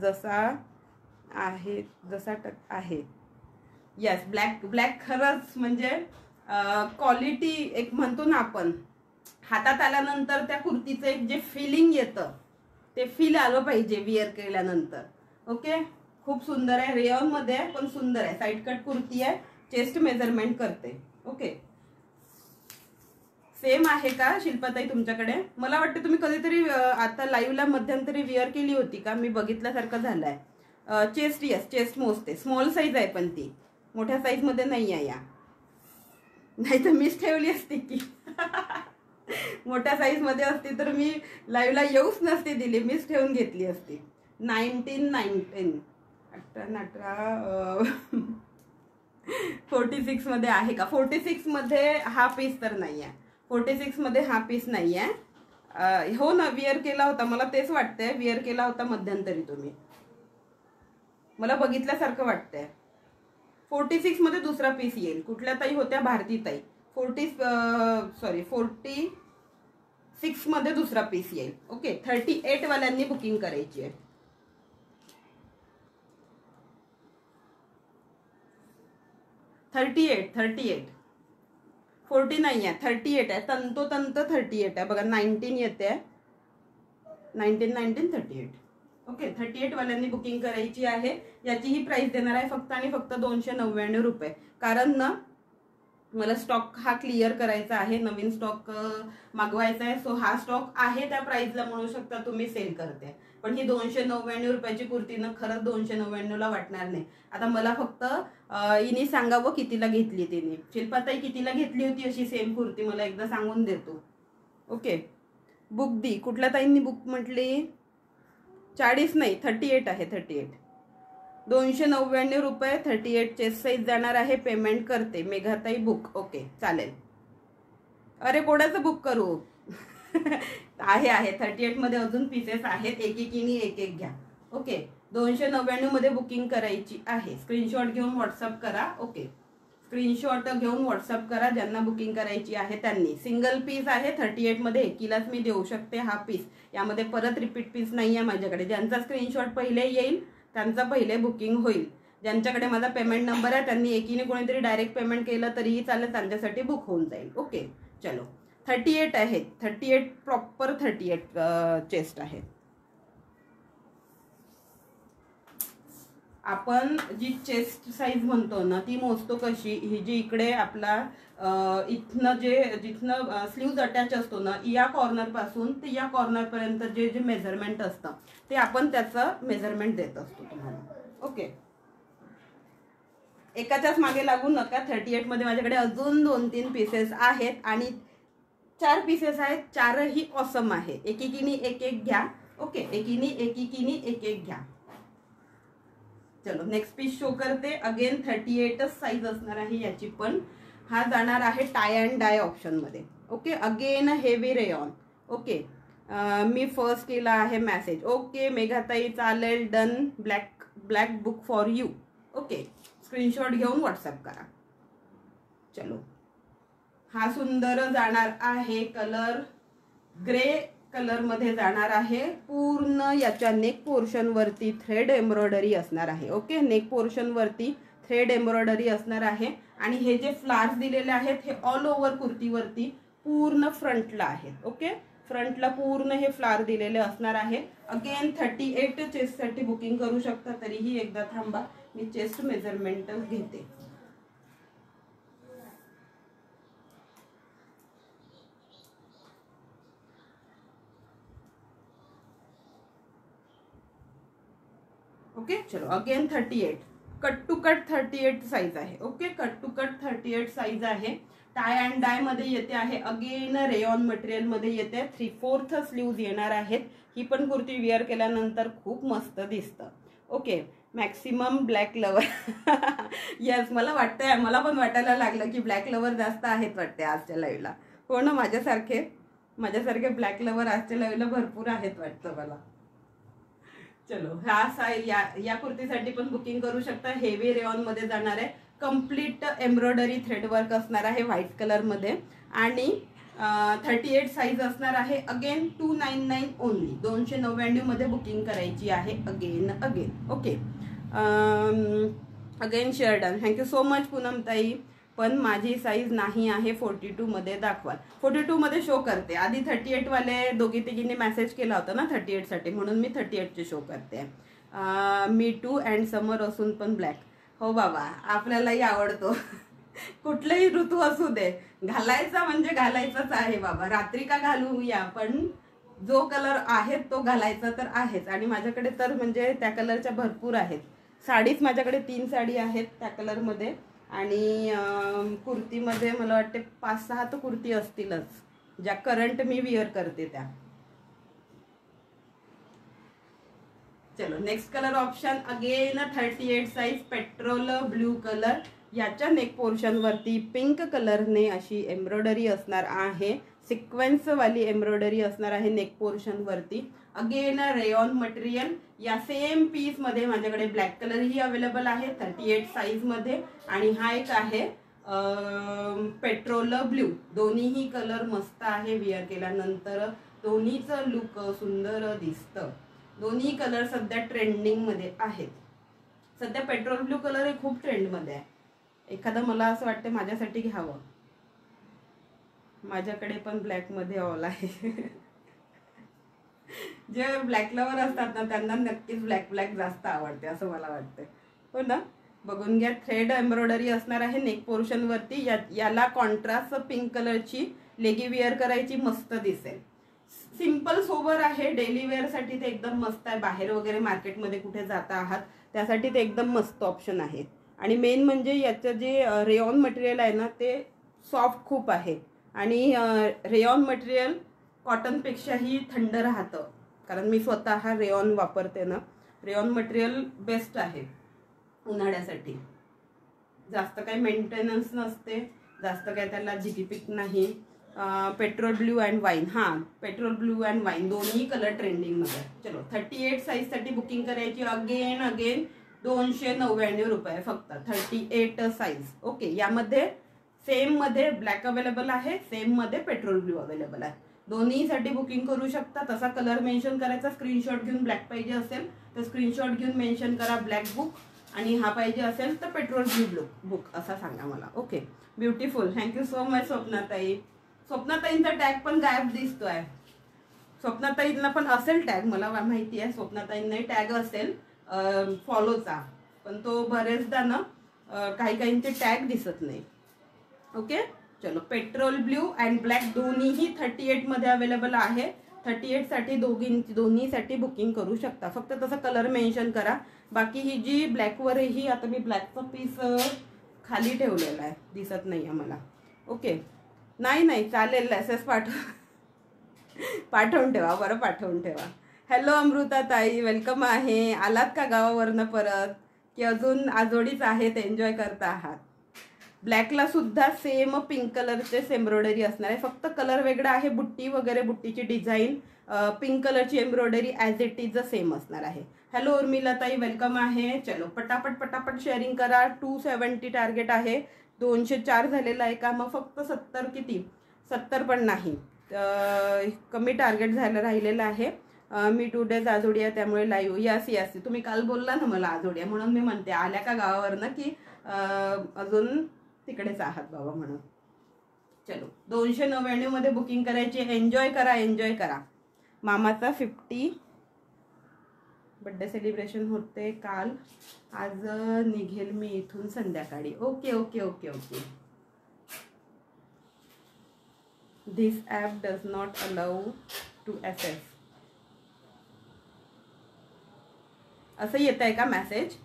जसा आहे आहे. यस, ब्लॅक खरंच म्हणजे क्वालिटी एक म्हणतो ना आपण, हातात आल्यानंतर त्या कुर्तीचं एक जे फिलिंग येतं ते फील आलं पाहिजे विअर केल्यानंतर. ओके, खूप सुंदर आहे, रेयॉन मध्ये आहे पण सुंदर आहे. साईड कट कुर्ती आहे, चेस्ट मेजरमेंट करते. ओके, सेम आहे का शिल्पाताई तुमच्याकडे? मला वाटतं तुम्ही कधीतरी आता लाईव्हला मध्यंतरी विअर केली होती का, मी बघितल्यासारखं झालंय. चेस्ट, यस चेस्ट मोजते, स्मॉल साईज आहे पण ती मोठ्या साईज मध्ये नाही आहे या, नाही तर मीच ठेवली असती की मोठ्या साईज मध्ये असती तर मी लाईव्हला येऊच नसती दिली, मीच ठेवून घेतली असती. 19 46 मध्ये आहे का? 46 मध्ये हा पीस तर नाही आहे, 46 मध्ये हा पीस नाही आहे. हो ना, विअर केला होता, मला तेच वाटतंय विअर केला होता मध्यंतरी तुम्ही, मला बघितल्यासारखं वाटतंय. 46 मध्ये दुसरा पीस येईल. कुठल्या ताई होत्या? भारती ताई. 46 मध्ये दुसरा पीस येईल. ओके, 38 वाल्यांनी बुकिंग करायची आहे. 38 40 नाही आहे, 38 आहे, तंतोतंत 38 आहे बघा. 19 येते, 19 38. ओके, 38 वाल्यांनी बुकिंग करायची आहे. याची ही प्राइस देणार आहे फक्त आणि फक्त 299 रुपये. कारण ना मला स्टॉक हा क्लिअर करायचा आहे, नवीन स्टॉक मागवायचा आहे. सो हा स्टॉक आहे त्या प्राइसला म्हणू शकता तुम्ही सेल करते. पण ही 299 रुपयाची कुर्ती ना खरंच 299 ला वाटणार नाही. आता मला फक्त इनी सांगावं कितीला घेतली तिने. शिल्पाताई कितीला घेतली होती अशी सेम कुर्ती, मला एकदा सांगून देतो. ओके, बुक दी. कुठल्या ताईंनी बुक म्हटली? 40 नाही, 38 आहे. 38 299 रुपये. 38 चेस्ट साईज जाणार आहे. पेमेंट करते. मेघाताई बुक. ओके चालेल. अरे कोणाचं बुक करू? आहे 38 मध्ये अजून पीसेस आहेत, एकेकीनी एक घ्या. ओके, 299 मध्ये बुकिंग करायची आहे. स्क्रीनशॉट घेऊन व्हॉट्सअप करा. ओके, स्क्रीनशॉट घेऊन व्हॉट्सअप करा ज्यांना बुकिंग करायची आहे त्यांनी. सिंगल पीस आहे 38 मध्ये, एकीलाच मी देऊ शकते हा पीस. यामध्ये परत रिपीट पीस नाही आहे माझ्याकडे. ज्यांचा स्क्रीनशॉट पहिले येईल त्यांचा पहिले बुकिंग होईल. ज्यांच्याकडे माझा पेमेंट नंबर आहे त्यांनी एकीने कोणीतरी डायरेक्ट पेमेंट केलं तरीही चालेल, त्यांच्यासाठी बुक होऊन जाईल. ओके चलो, 38 आहे. 38 प्रॉपर 38 चेस्ट आहे. आपण जी चेस्ट साईज म्हणतो ना ती मोजतो कशी, ही जी इकडे आपला इथनं जिथनं स्लीव्ज अटॅच असतो ना, या कॉर्नर पासून ते या कॉर्नर पर्यंत जे मेजरमेंट असतं ते आपण त्याचं मेजरमेंट देत असतो तुम्हाला. ओके, एकाच्याच मागे लागू नका. 38 मध्ये माझ्याकडे अजून 2-3 पीसेस आहेत आणि 4 पीसेस आहेत. 4ही ऑसम आहे. एकेकीनी एक घ्या. ओके, एकेकीनी एक घ्या. चलो नेक्स्ट पीस शो करते. अगेन 38 साईज असणार आहे याची पण. हा जाणार आहे टाय अँड डाय ऑप्शन मध्ये. Okay, again heavy rayon. Okay, मी फर्स्ट केला आहे मेसेज. ओके मेघाताई चालेल, done. Black book for you. Okay, screenshot घेऊन व्हॉट्सअप करा. चलो, हा सुंदर जाणार आहे. कलर ग्रे कलर मध्ये जाणार आहे. पूर्ण याच्या नेक पोर्शन वरती थ्रेड एम्ब्रॉयडरी असणार आहे. ओके, नेक पोर्शन वरती थ्रेड एम्ब्रॉयडरी असणार आहे. आणि हे जे फ्लावर्स दिलेले आहेत हे ऑल ओव्हर कुर्तीवरती पूर्ण फ्रंटला आहेत. ओके, फ्रंटला पूर्ण हे फ्लावर दिलेले असणार आहे. अगेन 38 चेस्ट साठी बुकिंग करू शकता. तरीही एकदा थांबा, मी चेस्ट मेजरमेंट घेते. ओके चलो, again 38. Cut to cut 38 size आहे. Okay, cut to cut 38 size आहे. टाय अँड डाय मध्ये येते आहे. अगेन रेयॉन मटेरियल मध्ये येते. 3/4 स्लीव्ज येणार आहेत. ही पण कुर्ती वेअर केल्यानंतर खूप मस्त दिसतं. Okay, maximum black lover. Yes, मला वाटतंय, मला पण वाटायला लागलं की ब्लॅक लवर जास्त आहेत वाटते आजच्या लाईव्हला. हो ना, माझ्यासारखे ब्लॅक लवर आजच्या लाईव्हला भरपूर आहेत वाटतं मला. चलो, या कुर्तीसाठी पण बुकिंग करू शकता. हेवी रेयॉन मध्ये जाणार आहे. कम्प्लीट एम्ब्रॉयडरी थ्रेड वर्क असणार आहे व्हाईट कलर मध्ये आणि 38 साईज असणार आहे. Again 299 only. 299 मध्ये बुकिंग करायची आहे. Again okay. Again share done. Thank you so much Poonam ताई. पण माझी साईज नाही आहे 42 मध्ये दाखवा. 42 मध्ये शो करते. आधी 38 वाले दोघी तिघींनी मेसेज केला होता ना 38 साठी, म्हणून मी 38 चे शो करते. मी टू अँड समर असून पण ब्लॅक. हो बाबा, आपल्यालाही आवडतो. कुठलाही ऋतू असू दे, घालायचा म्हणजे घालायचाच आहे बाबा. रात्री का घालूया, पण जो कलर आहे तो घालायचा तर आहेच. आणि माझ्याकडे तर म्हणजे त्या कलरच्या भरपूर आहेत. साडीच माझ्याकडे 3 साडी आहेत त्या कलरमध्ये. आणि कुर्तीमध्ये मला वाटते 5-6 तर कुर्ती असतीलच, ज्या करंट मी विअर करते त्या. चलो, next colour option again 38 size petrol blue colour. याच्या नेक पोर्शन वरती पिंक कलरने अशी एम्ब्रॉयडरी असणार आहे. सिक्वेन्स वाली एम्ब्रॉयडरी असणार आहे नेक पोर्शन वरती. Again rayon material. या सेम पीस मध्ये माझ्याकडे ब्लॅक कलर ही अवेलेबल आहे 38 साईज मध्ये. आणि हा एक आहे पेट्रोल ब्ल्यू. दोन्हीही कलर मस्त आहे. विअर केल्यानंतर दोन्हीचं लुक सुंदर दिसतं. दोन्ही कलर सध्या ट्रेंडिंग मध्ये आहेत. सध्या पेट्रोल ब्ल्यू कलर हे खूप ट्रेंड मध्ये आहे. एखादा मला असं वाटतं माझ्यासाठी घ्यावं. माझ्याकडे पण ब्लॅक मध्ये ऑल आहे. जे ब्लॅक लवर असतात ना त्यांना नक्कीच ब्लॅक जास्त आवडते असं मला वाटतं. हो ना, बघून घ्या. थ्रेड एम्ब्रॉयडरी असणार आहे नेक पोर्शन वरती. याला कॉन्ट्रास्ट पिंक कलरची लेगी वेअर करायची, मस्त दिसेल. सिंपल सोबर आहे. डेली वेअर साठी ते एकदम मस्त आहे. बाहेर वगैरे मार्केटमध्ये कुठे जाता आहात त्यासाठी ते एकदम मस्त ऑप्शन आहे. आणि मेन म्हणजे याचं जे रेयॉन मटेरियल आहे ना ते सॉफ्ट खूप आहे. आणि रेयॉन मटेरियल कॉटनपेक्षाही थंड राहतं. कारण मी स्वतः रेयॉन वापरते ना. रेयॉन मटेरियल बेस्ट आहे उन्हाळ्यासाठी. जास्त काही मेंटेनन्स नसते, जास्त काही त्याला झिकीपिक नाही. Petrol blue and wine. हां, पेट्रोल ब्ल्यू अँड वाईन दोन्ही कलर ट्रेंडिंग मध्ये. चलो, 38 साईज साठी बुकिंग करायची. अगेन 299 रुपये फक्त. 38 साईज. ओके, यामध्ये सेम मध्ये ब्लॅक अवेलेबल आहे, सेम मध्ये पेट्रोल ब्ल्यू अवेलेबल आहे. दोन्हीसाठी बुकिंग करू शकता. तसा कलर मेन्शन करायचा. स्क्रीनशॉट घेऊन ब्लॅक पाहिजे असेल तर स्क्रीनशॉट घेऊन मेन्शन करा ब्लॅक बुक. आणि हा पाहिजे असेल तर पेट्रोल ब्ल्यू बुक असा सांगा मला. Okay, beautiful. Thank you so much स्वप्नाताई. स्वप्नाताईंचा टॅग पण गायब दिसतोय. स्वप्नाताईंना पण असेल टॅग, मला माहिती आहे. स्वप्नाताईंनाही टॅग असेल फॉलोचा, पण तो बरेचदा ना काहींचे टॅग दिसत नाही. ओके, चलो. पेट्रोल ब्ल्यू अँड ब्लॅक दोन्हीही 38 मध्ये अवेलेबल आहे. 38 साठी दोन्हीसाठी बुकिंग करू शकता. फक्त तसं कलर मेन्शन करा. बाकी ही जी ब्लॅकवर आहे ही आता मी ब्लॅकचा पीस खाली ठेवलेला आहे, दिसत नाही आहे मला. ओके, नाही चालेल. मेसेज पाठवून ठेवा बरं, पाठवून ठेवा. हॅलो अमृता ताई, वेलकम आहे. आलात का गावावरनं परत की अजून आजोडीच आहेत, एन्जॉय करता आहात? ब्लॅकला सुद्धा सेम पिंक कलरचे एम्ब्रॉयडरी असणार आहे. फक्त कलर वेगळा आहे. बुट्टी वगैरे, बुट्टीची डिझाईन पिंक कलरची embroidery as it is same असणार आहे. हॅलो उर्मिला ताई, वेलकम आहे. चलो, पटापट शेअरिंग करा. 270 टार्गेट आहे. 204 झालेला आहे का? मग फक्त 70 किती? 70 पण नाही, कमी टार्गेट झालं राहिलेलं आहे. मी 2 डेज आजोडी आहे त्यामुळे लाईव्ह. यस तुम्ही काल बोलला ना मला आजोडी आहे म्हणून मी म्हणते आल्या का गावावरनं की अजून तिकडेच आहात बाबा म्हणून. चलो, 299 मध्ये बुकिंग करायची. एन्जॉय करा. मामाचा 50 बर्थडे सेलिब्रेशन होते काल. आज निघेल मी इथून संध्याकाळी. Okay. This app does not allow to access. असं येत आहे का मेसेज?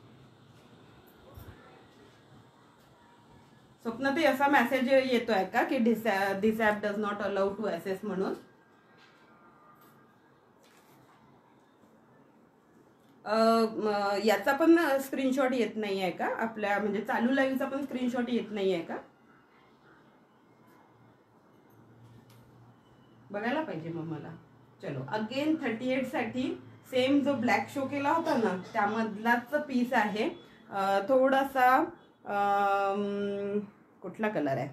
स्वप्न ते असा मेसेज येतोय का की this app does not allow to access म्हणून? याचा पण स्क्रीनशॉट येत नाही आहे का आपल्या, म्हणजे चालू लाईव्हचा पण स्क्रीनशॉट येत नाही आहे का? बघायला पाहिजे मग मला. चलो अगेन 38 साठी सेम जो ब्लॅक शो केला होता ना त्यामधलाच पीस आहे. थोडासा कुठला कलर आहे?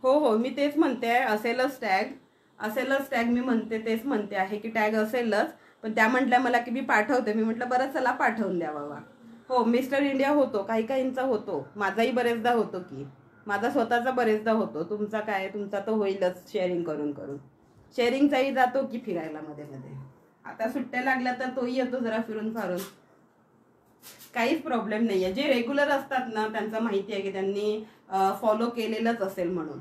हो हो मी तेच म्हणते आहे, असेलच टॅग मी म्हणते, तेच म्हणते आहे की टॅग असेलच. पण त्या म्हटल्या मला की मी पाठवते. मी म्हटलं बरं चला पाठवून द्या बाबा. हो मिस्टर इंडिया होतो, काही काहींचा होतो, माझाही बरेचदा होतो की, माझा स्वतःचा बरेचदा होतो. तुमचा काय, तुमचा तर होईलच शेअरिंग करून करून. शेअरिंगचाही जातो की फिरायला मध्ये मध्ये. आता सुट्ट्या लागल्या तर तोही येतो जरा फिरून फारून. काहीच प्रॉब्लेम नाहीये. जे रेग्युलर असतात ना त्यांचं माहिती आहे की त्यांनी फॉलो केलेलंच असेल म्हणून.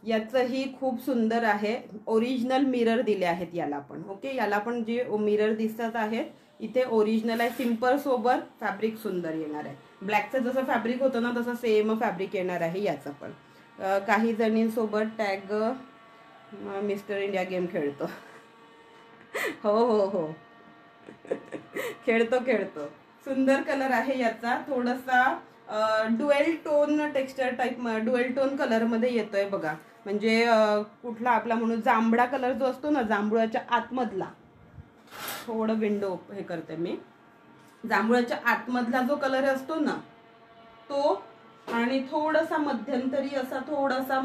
याचंही खूप सुंदर आहे. ओरिजिनल मिरर दिले आहेत याला पण. ओके, याला पण जे मिरर दिसतात आहेत इथे ओरिजिनल आहे. सिंपल सोबत फॅब्रिक सुंदर येणार आहे. ब्लॅकचं जसं फॅब्रिक होतं ना तसं सेम फॅब्रिक येणार आहे याचं पण. काही जणींसोबत टॅग मिस्टर इंडिया गेम खेळतो. हो हो हो खेळतो. सुंदर कलर आहे याचा. थोडासा dual tone texture type, dual tone colour मध्ये येतोय बघा. म्हणजे कुठला आपला म्हणून जांभळा कलर जो असतो ना, जांभळाच्या आतमधला, थोडं विंडो हे करते मी, जांभळाच्या आतमधला जो कलर असतो ना तो, आणि थोडासा मध्यंतरी असा थोडासा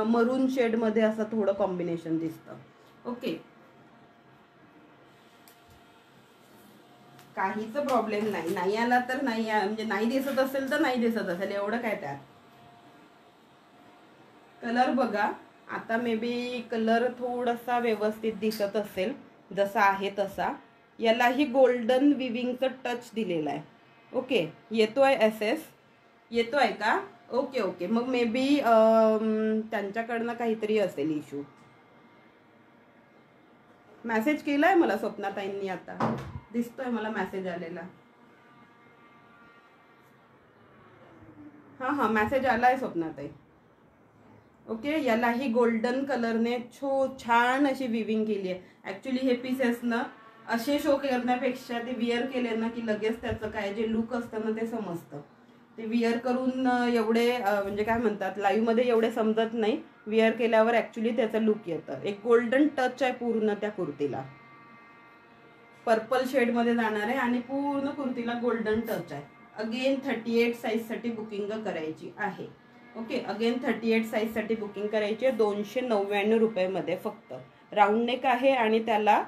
मरून शेड मध्ये असं थोडं कॉम्बिनेशन दिसतं. ओके, काहीच प्रॉब्लेम नाही. नाही आला तर नाही, म्हणजे नाही दिसत असेल तर नाही दिसत असेल, एवढं काय त्यात. कलर बघा आता, मे बी कलर थोडासा व्यवस्थित दिसत असेल जसा आहे तसा. यालाही गोल्डन विविंगचं टच दिलेला आहे. ओके, येतोय एसएस, येतोय का? ओके ओके, मग मे बी त्यांच्याकडनं काहीतरी असेल इश्यू. मेसेज केलाय मला स्वप्नाताईंनी, आता दिसतोय मला मेसेज आलेला. हां हां मेसेज आलाय स्वप्नाताई. ओके, यालाही गोल्डन कलरने छान अशी विविंग केली आहे. ॲक्च्युली हे पीसेस ना असे शो करण्यापेक्षा ते विअर केले ना की लगेच त्याचं काय जे लुक असतं ना ते समजतं. ते विअर करून एवढे म्हणजे काय म्हणतात लाईव्हमध्ये एवढे समजत नाही. विअर केल्यावर ॲक्च्युली त्याचं लुक येतं. एक गोल्डन टच आहे पूर्ण त्या कुर्तीला. पर्पल शेडमध्ये जाणार आहे आणि पूर्ण कुर्तीला गोल्डन टच आहे. अगेन 38 साईजसाठी बुकिंग करायची आहे. ओके, अगेन 38 साईजसाठी बुकिंग करायची आहे. 299 रुपयेमध्ये फक्त. राऊंड नेक आहे आणि त्याला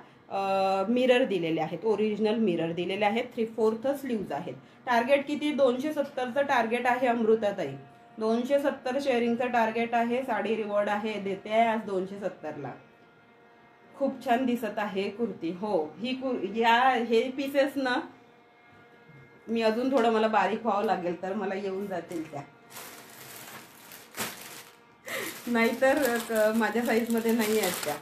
मिरर दिलेले आहेत, ओरिजिनल मिरर दिलेले आहेत. 3/4 स्लीव्ज आहेत. टार्गेट किती? 270चं टार्गेट आहे अमृताताई. 270 शेअरिंगचं टार्गेट आहे. साडी रिवॉर्ड आहे, देते आहे आज 270ला. खूप छान दिसत आहे कुर्ती. हो, ही हे पीसेस ना मी अजून थोडं मला बारीक व्हावं लागेल तर मला येऊन जातील त्या. नाहीतर माझ्या साईजमध्ये नाही आहेत त्या,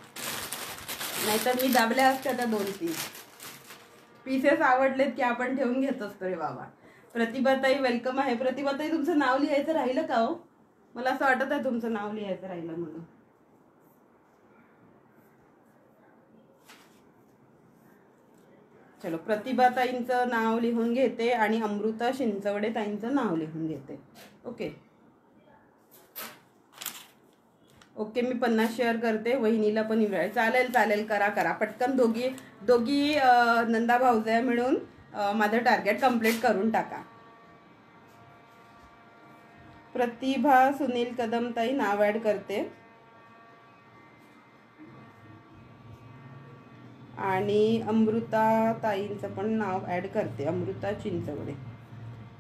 नाहीतर मी दाबल्या असत्या त्या 2-3 पीसेस. आवडलेत की आपण ठेवून घेत असतो रे बाबा. प्रतिभाताई वेलकम आहे. प्रतिभाताई तुमचं नाव लिहायचं राहिलं का हो? मला असं वाटत आहे तुमचं नाव लिहायचं राहिलं म्हणून. चलो, प्रतिभाताईंचं नाव लिहून घेते आणि अमृता शिंचवडे ताईंचं नाव लिहून घेते. ओके ओके, मी 50 शेअर करते. वहिनीला पण चालेल चालेल, करा करा पटकन. दोघी नंदा भाऊजाई मिळून माझं टार्गेट कंप्लीट करून टाका. प्रतिभा सुनील कदम ताई नाव ॲड करते आणि अमृता ताईंचं पण नाव ॲड करते. अमृता चिंचवडे,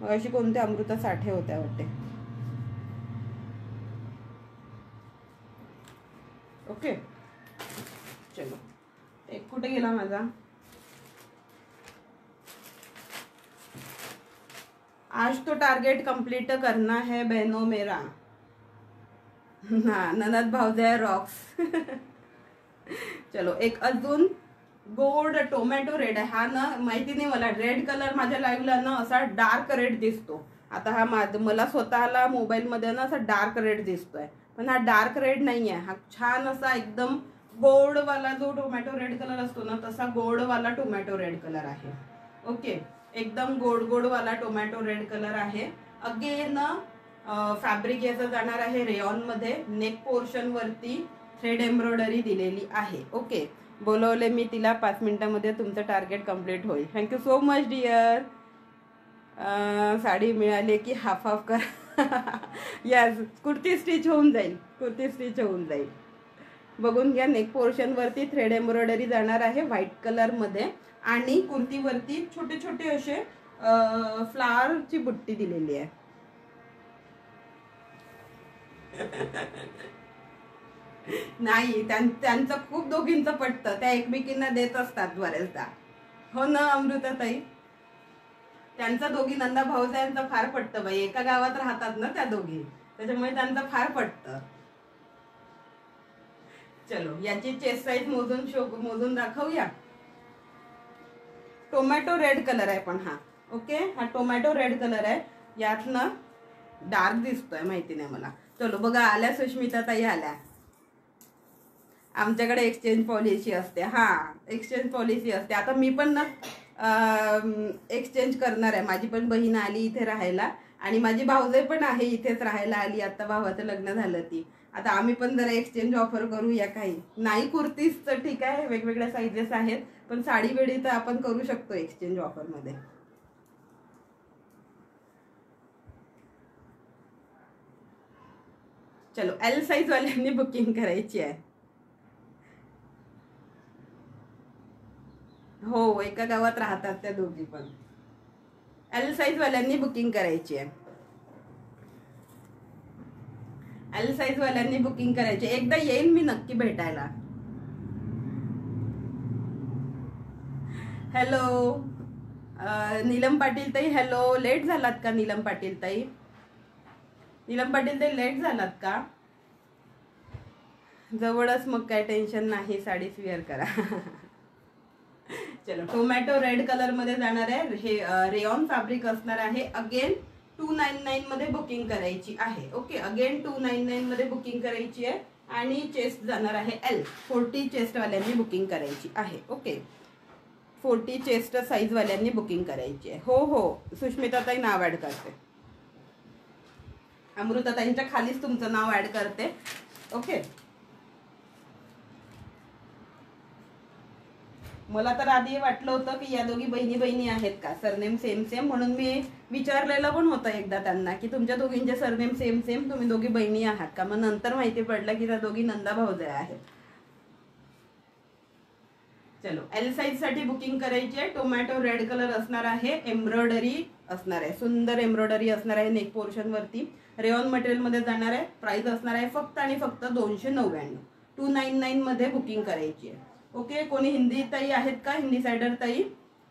मग अशी कोणत्या अमृता साठे होत्या वाटते. ओके चलो, एक कुठे गेला माझा? आज तो टार्गेट कंप्लीट करना है बहनों मेरा. हाँ, ननद भाऊजाई रॉक्स. चलो, एक अजून गोल्ड टोमॅटो रेड आहे हा ना, माहिती नाही मला, रेड कलर माझ्या लाईव्हला ना असा डार्क रेड दिसतो. आता हा मला स्वतःला मोबाईलमध्ये ना असा डार्क रेड दिसतोय, पण हा डार्क रेड नाही आहे, हा छान असा एकदम गोल्डवाला जो टोमॅटो रेड कलर असतो ना तसा गोल्डवाला टोमॅटो रेड कलर आहे. ओके, एकदम गोडवाला टोमॅटो रेड कलर आहे. अगेन फॅब्रिक याचं जाणार आहे रेयॉन मध्ये. नेक पोर्शन वरती थ्रेड एम्ब्रॉयडरी दिलेली आहे. ओके, बोलवले मी तिला, 5 मिनिटांमध्ये तुमचं टार्गेट कम्प्लीट होईल. Thank you so much dear. Sari मिळाली की हाफ हाफ कर. यस, कुर्ती स्टिच होऊन जाईल, कुर्ती स्टिच होऊन जाईल. बघून घ्या, नेक पोर्शन वरती थ्रेड एम्ब्रॉयडरी जाणार आहे व्हाईट कलर मध्ये आणि कुर्तीवरती छोटे छोटे असे फ्लावरची बुट्टी दिलेली आहे. नाही, त्यांचं खूप दोघींचं पटतं, त्या एकमेकींना देत असतात बरेचदा. हो ना अमृताताई, त्यांचा दोघी नंदा भाऊजायांचं फार पटतं बाई, एका गावात राहतात ना त्या दोघी, त्याच्यामुळे त्यांचं फार पटतं. चलो, याची चेस्ट साईज मोजून दाखवूया. टोमॅटो रेड कलर आहे पण हा. ओके, हा टोमॅटो रेड कलर आहे, यात ना डार्क दिसतोय, माहिती नाही मला. चलो बघा, आल्या सुष्मिता ताई आल्या. आमच्याकडे एक्सचेंज पॉलिसी असते. हा, एक्सचेंज पॉलिसी असते. आता मी पण ना एक्सचेंज करणार आहे. माझी पण बहीण आली इथे राहायला आणि माझी भाऊजाई पण आहे इथेच राहायला आली, आता भावाचं लग्न झालं ती. आता आम्ही पण जरा एक्सचेंज ऑफर करूया. काही नाही, कुर्तीजचं ठीक आहे, वेगवेगळ्या साईजेस आहेत, पण साडी वेळी तर आपण करू शकतो एक्सचेंज ऑफर मध्ये. चलो, एल साईज वाल्यांनी बुकिंग करायची आहे. हो, एका गावात राहतात त्या दोघी पण. एल साईज वाल्यांनी बुकिंग करायची आहे. एल साईज वाल्यांनी बुकिंग करायची. एकदा येईन मी नक्की भेटायला. हॅलो नीलम पाटील ताई, हॅलो. लेट झालात का नीलम पाटील ताई? नीलम पाटील ताई लेट झालात का? जवळच, मग काय टेन्शन नाही, साडीच वेअर करा. चलो, टोमॅटो रेड कलर मध्ये जाणार आहे. हे रेयॉन फॅब्रिक असणार आहे. अगेन 299 मध्ये बुकिंग करायची आहे. ओके, अगेन 299 मध्ये बुकिंग करायची आहे आणि चेस्ट जाणार आहे एल. 40 चेस्ट वाल्यांनी बुकिंग करायची आहे. ओके, 40 चेस्ट साईज वाल्यांनी बुकिंग करायची आहे. हो हो, सुष्मिताताई नाव ऍड करते, अमृताताईंच्या खालीच तुमचं नाव ऍड करते. ओके, मला तर आधी वाटलं होतं की या दोघी बहिणी बहिणी आहेत का, सरनेम सेम सेम, म्हणून मी विचारलेलं पण होतं एकदा त्यांना की तुमच्या दोघींचे सरनेम सेम सेम, तुम्ही दोघी बहिणी आहात का. मग नंतर माहिती पडलं की त्या दोघी नंदा भाऊजाई आहेत. चलो, एल साईज साठी बुकिंग करायची आहे. टोमॅटो रेड कलर असणार आहे. एम्ब्रॉयडरी असणार आहे, सुंदर एम्ब्रॉयडरी असणार आहे नेक पोर्शन वरती. रेयॉन मटेरियल मध्ये जाणार आहे. प्राइस असणार आहे फक्त आणि फक्त 299. 299 मध्ये बुकिंग करायची आहे. ओके, कोणी हिंदी ताई आहेत का? हिंदी सायडर ताई,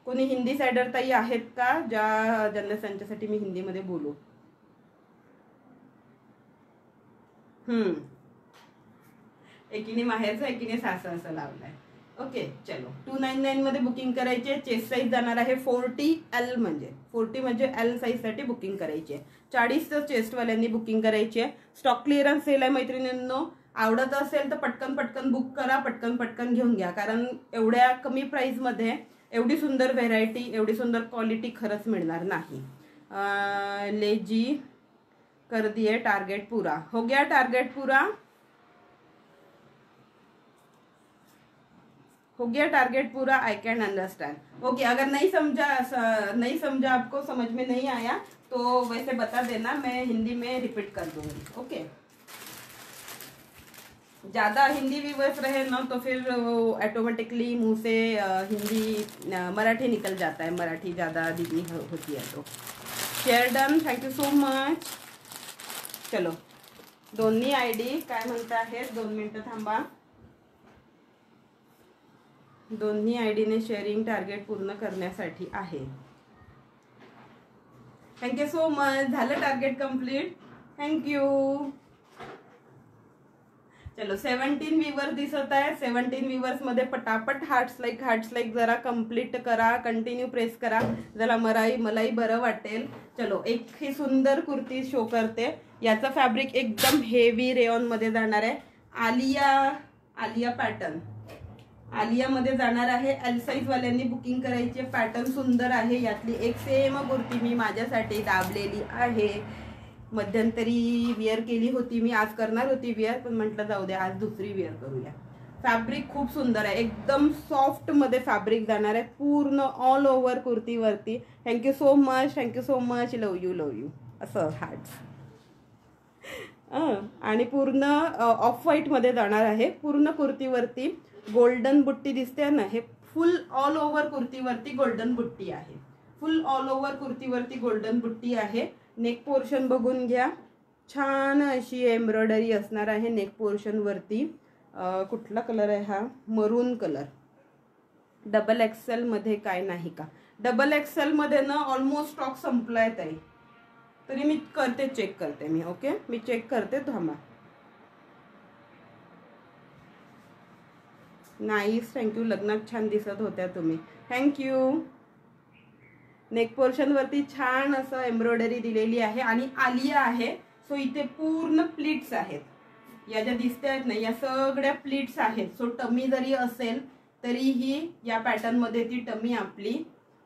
कोणी हिंदी सायडर ताई आहेत का ज्यांना त्यांच्यासाठी मी हिंदीमध्ये बोलू? एकीने माहेरचं, एकीने सासर असं लावलंय. ओके, चलो, 299 मध्ये बुकिंग करायची आहे. चेस्ट साईज जाणार आहे 40L, म्हणजे 40 म्हणजे एल साईज साठी बुकिंग करायची आहे. 40 चेस्ट वाल्यांनी बुकिंग करायची आहे. स्टॉक क्लिअरन्स सेल आहे मैत्रिणींनो. आवडत असेल तर पटकन पटकन बुक करा, पटकन पटकन घेऊन घ्या, कारण एवढ्या कमी प्राइस मध्ये एवढी सुंदर व्हेरायटी, एवढी सुंदर क्वालिटी खरंच मिळणार नाही. लेजी कर दिए, टारगेट पूरा हो गया, टारगेट पूरा हो गया, टारगेट पूरा. I can understand. ओके, अगर नहीं समझा आपको, समझ में नहीं आया तो वैसे बता देना, मैं हिंदी में रिपीट कर दूंगी. ओके, ज़्यादा हिंदी व्यूवर्स रहे ना तो फिर वो ऑटोमेटिकली मुंह से हिंदी मराठी निकल जाता है, मराठी ज़्यादा दीदी होती है तो. Share done, thank you so much. चलो, दोन्ही आयडी काय म्हणता आहेत, 2 मिनिटं थांबा. दोन्ही आयडीने शेअरिंग टार्गेट पूर्ण करण्यासाठी आहे. Thank you so much. झालं टार्गेट कम्प्लीट. थँक्यू. चलो 17 व्ह्यूअर दिसत आहे. 17 व्ह्यूअर्स मध्ये पटापट हार्ट्स लाईक जरा कंप्लीट करा, कंटिन्यू प्रेस करा, जरा मलाही बरं वाटेल. चलो एक ही सुंदर कुर्ती शो करते. याचं फॅब्रिक एकदम हेवी रेऑन मध्ये जाणार आहे. आलिया पॅटर्न आलियामध्ये जाणार आहे. एल साईज वाल्यांनी बुकिंग करायची. पॅटर्न सुंदर आहे. यातली एक सेम कुर्ती मी माझ्यासाठी दाबलेली आहे. मध्यंतरी विअर केली होती मी, आज करणार होती विअर, पण म्हटलं जाऊ दे आज दुसरी विअर करूया. फॅब्रिक खूप सुंदर आहे. एकदम सॉफ्ट मध्ये फॅब्रिक जाणार आहे पूर्ण ऑल ओव्हर कुर्तीवरती. Thank you so much. Love you असं हार्ट्स. आणि पूर्ण ऑफ व्हाईट मध्ये जाणार आहे. पूर्ण कुर्तीवरती गोल्डन बुट्टी दिसते ना, हे फुल ऑल ओव्हर कुर्तीवरती गोल्डन बुट्टी आहे. फुल ऑल ओव्हर कुर्तीवरती गोल्डन बुट्टी आहे. नेक पोर्शन बघून घ्या, छान अशी एम्ब्रॉयडरी असणार आहे नेक पोर्शन वरती. कुठला कलर आहे हा? मरून कलर. डबल एक्सेल मध्ये काय नाही का? डबल एक्सेल मध्ये ना ऑलमोस्ट स्टॉक संपलाय ताई, तरी मी चेक करते मी. ओके, मी चेक करते, थांबा. Nice, thank you. लग्नात छान दिसत होत्या तुम्ही, थँक्यू. नेक पोर्शन वरती छान असं एम्ब्रॉयडरी दिलेली आहे आणि आलिया आहे. सो इथे पूर्ण प्लीट्स आहेत. या ज्या दिसते आहेत ना, या सगळ्या प्लीट्स आहेत. सो टमी जरी असेल तरीही या पॅटर्न मध्ये ती टमी आपली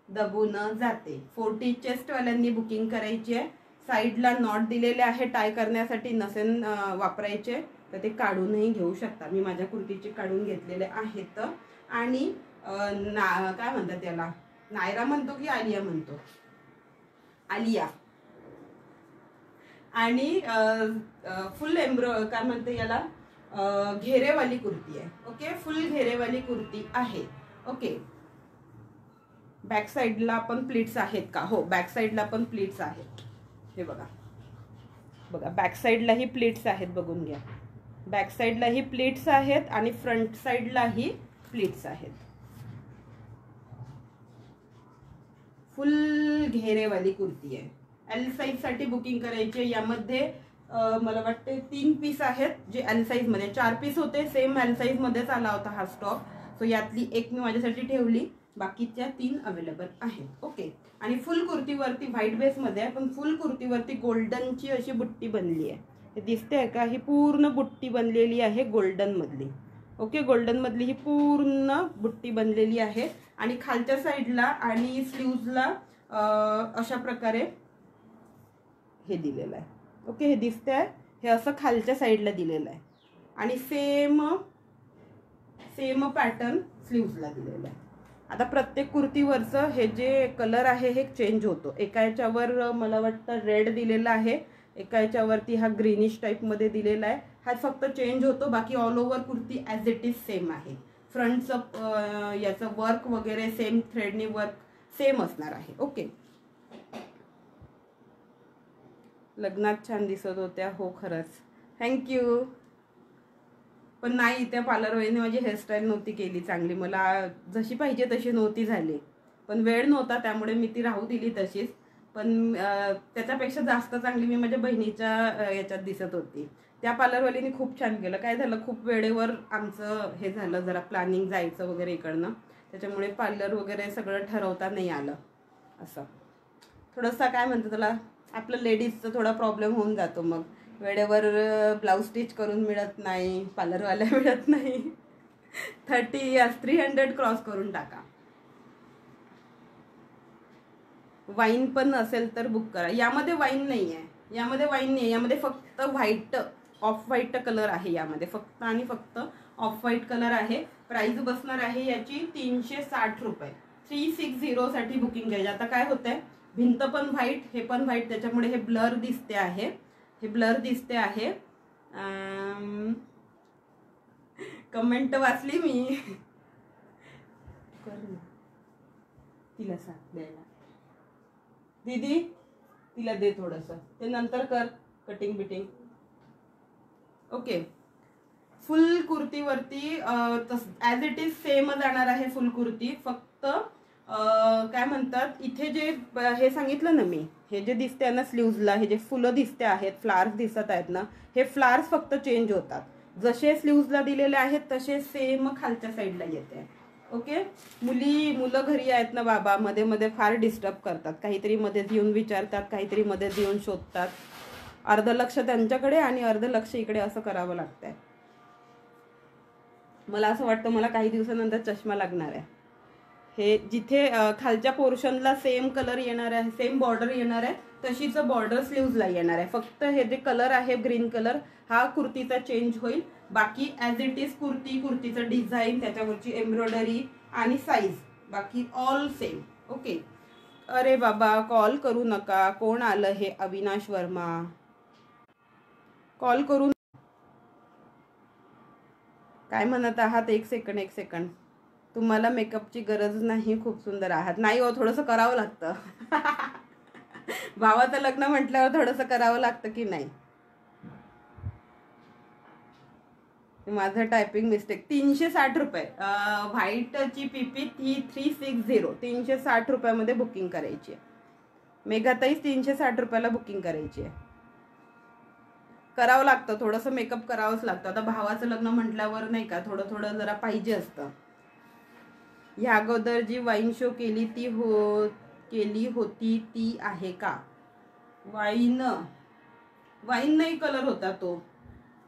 दबून जाते. 40 चेस्ट वाल्यांनी बुकिंग करायची आहे. साईडला नॉट दिलेले आहे टाय करण्यासाठी. नसेल वापरायचे तर ते काढूनही घेऊ शकता. मी माझ्या कुर्तीचे काढून घेतलेले आहेत. आणि काय म्हणतात त्याला, नायरा म्हणतो की आलिया म्हणतो? आलिया. आणि फुल काय म्हणते याला, घेरेवाली कुर्ती आहे. ओके, फुल घेरेवाली कुर्ती आहे. ओके, बॅक साईडला पण प्लीट्स आहेत का? हो, बॅक साईडला पण प्लीट्स आहेत. हे बघा बॅक साईडलाही प्लीट्स आहेत, बघून घ्या. बॅक साईडलाही प्लीट्स आहेत आणि फ्रंट साईडलाही प्लीट्स आहेत. फुल घेरेवाली कुर्ती आहे. एल साईज साठी बुकिंग करायची. यामध्ये मला वाटते 3 पीस आहेत जे एल साईज मध्ये. 4 पीस होते, सेम एल साईज मध्येच आला होता हा स्टॉक. सो यातली एक मी माझ्यासाठी ठेवली, बाकीच्या 3 अवेलेबल आहेत. ओके, आणि फुल कुर्तीवरती व्हाईट बेस मध्ये आहे, पण फुल कुर्तीवरती गोल्डनची अशी बुट्टी बनली आहे. हे दिसते आहे का? ही पूर्ण बुट्टी बनलेली आहे गोल्डन मधली. ओके, गोल्डन मधली ही पूर्ण बुट्टी बनलेली आहे. आणि खालच्या साईडला आणि स्लीव्जला अशा प्रकारे हे दिलेलं आहे. ओके, हे दिसते आहे, हे असं खालच्या साईडला दिलेलं आहे. आणि सेम पॅटर्न स्लीव्जला दिलेलं आहे. आता प्रत्येक कुर्तीवरचं हे जे कलर आहे हे चेंज होतो. एका याच्यावर मला वाटतं रेड दिलेला आहे, एका याच्यावरती हा ग्रीनिश टाईप मध्ये दिलेला आहे. हा फक्त चेंज होतो, बाकी all over kurti as it is same आहे. फ्रंटचं याचं वर्क वगैरे सेम, थ्रेडनी वर्क सेम असणार आहे. ओके, लग्नात छान दिसत होत्या. हो, खरंच थँक्यू. पण नाही, त्या पार्लरवालीने माझी हेअरस्टाईल नव्हती केली चांगली. मला जशी पाहिजे तशी नव्हती झाली, पण वेळ नव्हता त्यामुळे मी ती राहू दिली तशीच. पण त्याच्यापेक्षा जास्त चांगली मी माझ्या बहिणीच्या याच्यात दिसत होती. त्या पार्लरवालीने खूप छान केलं. काय झालं, खूप वेळेवर आमचं हे झालं, जरा प्लॅनिंग जायचं वगैरे इकडनं, त्याच्यामुळे पार्लर वगैरे सगळं ठरवता नाही आलं. असं थोडंसं काय म्हणतं त्याला, आपलं लेडीजचं थोडा प्रॉब्लेम होऊन जातो. मग वेळेवर ब्लाऊज स्टिच करून मिळत नाही, पार्लरवाल्या मिळत नाही. 300 क्रॉस करून टाका. वाईन पण असेल तर बुक करा. यामध्ये वाईन नाही आहे, यामध्ये फक्त व्हाईट, ऑफ व्हाईट कलर आहे यामध्ये, फक्त आणि फक्त ऑफ व्हाईट कलर आहे. प्राइस बसणार आहे याची 360 रुपये. 360 साठी बुकिंग घ्यायची. आता काय होतंय, भिंत पण व्हाईट, हे पण व्हाईट, त्याच्यामुळे हे ब्लर दिसते आहे. कमेंट वाचली मी. तिला सांग द्यायला, दीदी तिला दे थोडंसं, ते नंतर कर कटिंग बिटिंग. ओके, फुल कुर्तीवरती ॲज इट इज सेम जाणार आहे फुल कुर्ती. फक्त काय म्हणतात, इथे जे हे सांगितलं ना मी, हे जे दिसते ना स्लीव्जला, हे जे फुलं दिसते आहेत, फ्लावर्स दिसत आहेत ना, हे फ्लावर्स फक्त चेंज होतात. जसे स्लीव्जला दिलेले आहेत तसे सेम खालच्या साईडला येते. ओके. मुलं घरी आहेत ना बाबा, मध्ये मध्ये फार डिस्टर्ब करतात, काहीतरी मध्ये येऊन विचारतात, काहीतरी मध्ये येऊन शोधतात. अर्ध लक्ष त्यांच्याकडे आणि अर्ध लक्ष इकडे असं करावं लागतंय. मला असं वाटतं मला काही दिवसानंतर चष्मा लागणार आहे. हे जिथे खालच्या पोर्शनला सेम कलर येणार आहे, सेम बॉर्डर येणार आहे, तशीच बॉर्डर स्लीव्जला येणार आहे. फक्त हे जे कलर आहे ग्रीन कलर हा कुर्तीचा चेंज होईल. बाकी ॲज इट इज कुर्तीचं डिझाईन, त्याच्यावरची एम्ब्रॉयडरी आणि साईज बाकी ऑल सेम. ओके. अरे बाबा कॉल करू नका. कोण आलं हे? अविनाश वर्मा. कॉल करून काय म्हणत आहात? एक सेकंड. तुम्हाला मेकअपची गरज नाही, खूप सुंदर आहात. नाही हो, थोडंसं करावं लागतं. भावाचं लग्न म्हटल्यावर थोडंसं करावं लागतं की नाही? माझं टायपिंग मिस्टेक. 360 रुपये. व्हाईटची पीपी ही 360 360 रुपयामध्ये बुकिंग करायची आहे. मेघाताई 360 रुपयाला बुकिंग करायची आहे. करावं लागतं, थोडंसं मेकअप करावंच लागतं. आता भावाचं लग्न म्हटल्यावर नाही का थोडं जरा पाहिजे असतं. ह्या अगोदर जी वाईन शो केली होती ती आहे का? वाईन नाही, कलर होता तो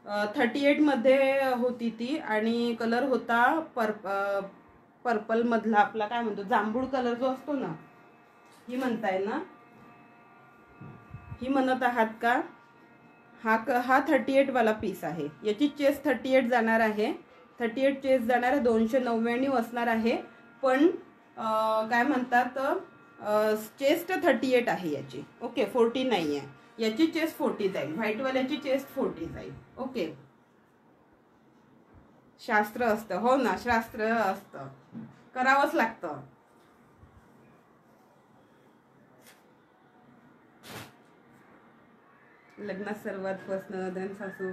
38 मध्ये होती ती आणि कलर होता पर्पल मधला, आपला काय म्हणतो जांभूळ कलर जो असतो ना, ही म्हणताय ना? ही म्हणत आहात का? हा 38 वाला पीस आहे. याची चेस्ट 38 जाणार आहे. 38 चेस्ट जाणार आहे. 299 असणार आहे. पण काय म्हणतात चेस्ट 38 आहे याची. ओके. 40 नाही आहे याची चेस्ट. 40 जाईल. व्हाईटवाल्याची चेस्ट 40 जाईल. ओके. शास्त्र असतं. हो ना, शास्त्र असतं, करावंच लागतं. लग्नात सर्वात पसंत सासू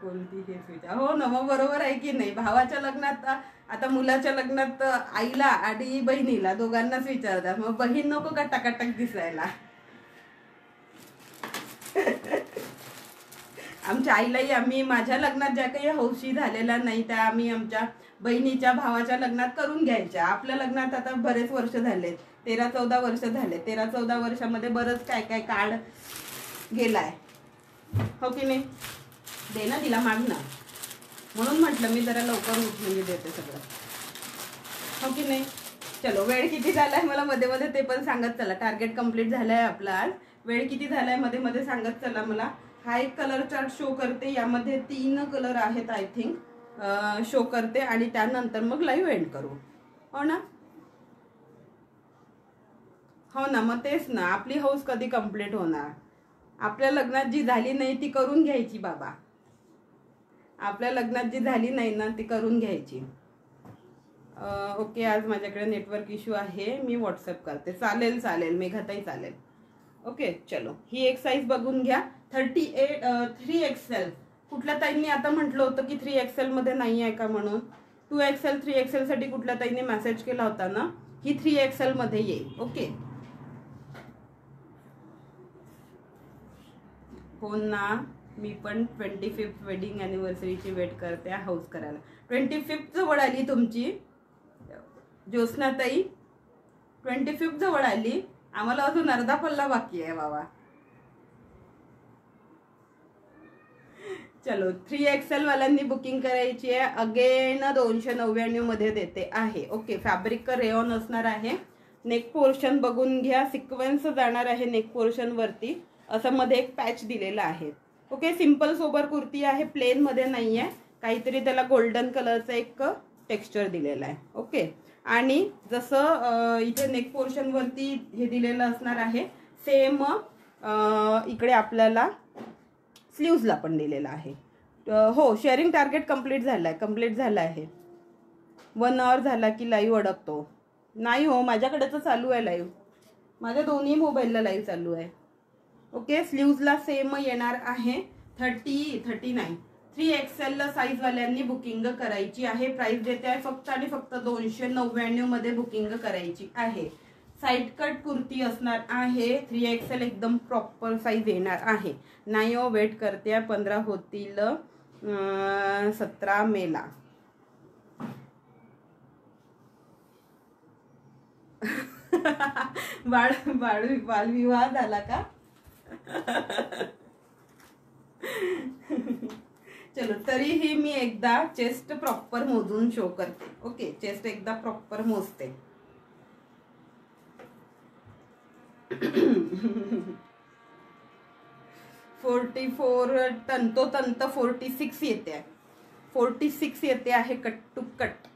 कोणती हेच विचार. हो ना, मग बरोबर आहे की नाही? भावाच्या लग्नात, आता मुलाच्या लग्नात आईला आणि बहिणीला दोघांनाच विचारतात. मग बहीण नको का टकाटक दिसायला? आमच्या आईलाही आम्ही माझ्या लग्नात ज्या काही हौशी झालेल्या नाही त्या आम्ही आमच्या बहिणीच्या भावाच्या लग्नात करून घ्यायच्या. आपल्या लग्नात आता बरेच वर्ष झाले, 13-14 वर्ष झाले. 13-14 वर्षामध्ये बरंच काय काय काळ गेलाय. हो की नाही? दे ना तिला, माग ना. म्हणून म्हटलं मी जरा लवकर म्हणजे देते सगळं. हो की नाही? चलो, वेळ किती झालाय मला मध्ये मध्ये ते पण सांगत चला. टार्गेट कंप्लीट झालाय आपला आज. वेळ किती झालाय मध्ये मध्ये सांगत चला मला. हा एक कलर चार्ट शो करते. यामध्ये 3 कलर आहेत आय थिंक. शो करते आणि त्यानंतर मग लाईव्ह एंड करू. हो ना? हो ना, मग तेच ना, आपली हौस कधी कंप्लीट होणार? आपल्या लग्नात जी झाली नाही ती करून घ्यायची बाबा. आपल्या लग्नात जी झाली नाही ना ती करून घ्यायची. ओके. आज माझ्याकडे नेटवर्क इश्यू आहे, मी व्हॉट्सअप करते. चालेल मेघाताई, चालेल. ओके. चलो, ही एक साईज बघून घ्या. 38 3XL. कुठल्या ताईंनी आता म्हटलं होतं की 3XL मध्ये नाही आहे का म्हणून. 2XL 3XL साठी कुठल्या ताईंनी मेसेज केला होता ना. ही 3XL मध्ये येईल. ओके. हो ना, मी पण 25th वेडिंग अॅनिव्हर्सरीची वेट करते हाऊस करायला. 25th जवळ आली तुमची ज्योत्स्नाताई. 25th जवळ आली. आम्हाला अजून अर्धा पल्ला बाकी आहे बाबा. चलो, 3XL वाल्यांनी बुकिंग करायची आहे. अगेन 299 मध्ये देते आहे. ओके. फॅब्रिक रेयॉन असणार आहे. नेक पोर्शन बघून घ्या. सिक्वेन्स जाणार आहे नेक पोर्शन वरती. असं मध्ये एक पॅच दिलेला आहे. ओके. सिंपल सोबर कुर्ती आहे, प्लेन मध्ये नाही आहे. काहीतरी त्याला गोल्डन कलरचा एक टेक्स्चर दिलेला आहे. ओके. आणि जसं इथे नेक पोर्शन वरती हे दिलेलं असणार आहे सेम इकडे आपल्याला स्लीव्जला पण दिलेला आहे. हो, शेअरिंग टार्गेट कंप्लीट झाला आहे. 1 आवर झाला की लाईव्ह अडकतो. नाही हो, माझ्याकडे तर चालू आहे लाईव्ह. माझ्या दोन्ही मोबाईलला लाईव्ह चालू आहे. ओके. स्लीव्जला सेम येणार आहे. 30 नाही, 3XL साईज वाल्यांनी बुकिंग करायची आहे. प्राइस देते आहे फक्त आणि फक्त 299 मध्ये बुकिंग करायची आहे. साईड कट कुर्ती असणार आहे. 3XL एकदम प्रॉपर साईज येणार आहे. नाही हो, वेट करते. 15 होतील. 17 मेला. बालविवाह झाला का? चलो, तरीही मी एकदा चेस्ट प्रॉपर मोजून शो करते. ओके, चेस्ट एकदा प्रॉपर मोजते. 44 तंतोतंत 46 येते. 46 येते आहे कट टू कट.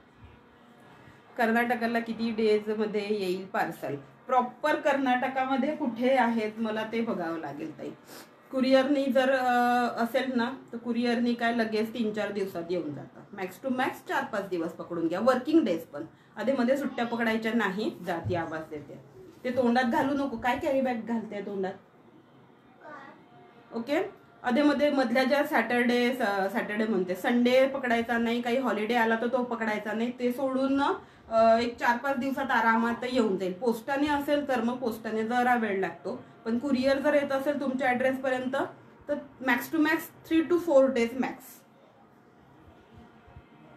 कर्नाटकाला किती डेज मध्ये येईल पार्सल? प्रॉपर कर्नाटकामध्ये कुठे आहेत मला ते बघावं लागेल ताई. कुरिअरनी जर असेल ना तर कुरिअरनी काय लगेच 3-4 दिवसात येऊन जातं. मॅक्स टू मॅक्स 4-5 दिवस पकडून घ्या. वर्किंग डेज, पण आधी मध्ये सुट्ट्या पकडायच्या नाही. जाती आवाज देते ते तोंडात घालू नको. काय कॅरी बॅग घालते तोंडात? ओके, मध्ये मधल्या ज्या सॅटर्डे म्हणते संडे पकडायचा नाही. काही हॉलिडे आला तर तो पकडायचा नाही. ते सोडून एक 4-5 दिवसात आरामात येऊन जाईल. पोस्टाने असेल तर मग पोस्टाने जरा वेळ लागतो, पण कुरिअर जर येत असेल तुमच्या ऍड्रेस पर्यंत तर max to max 3 to 4 days max.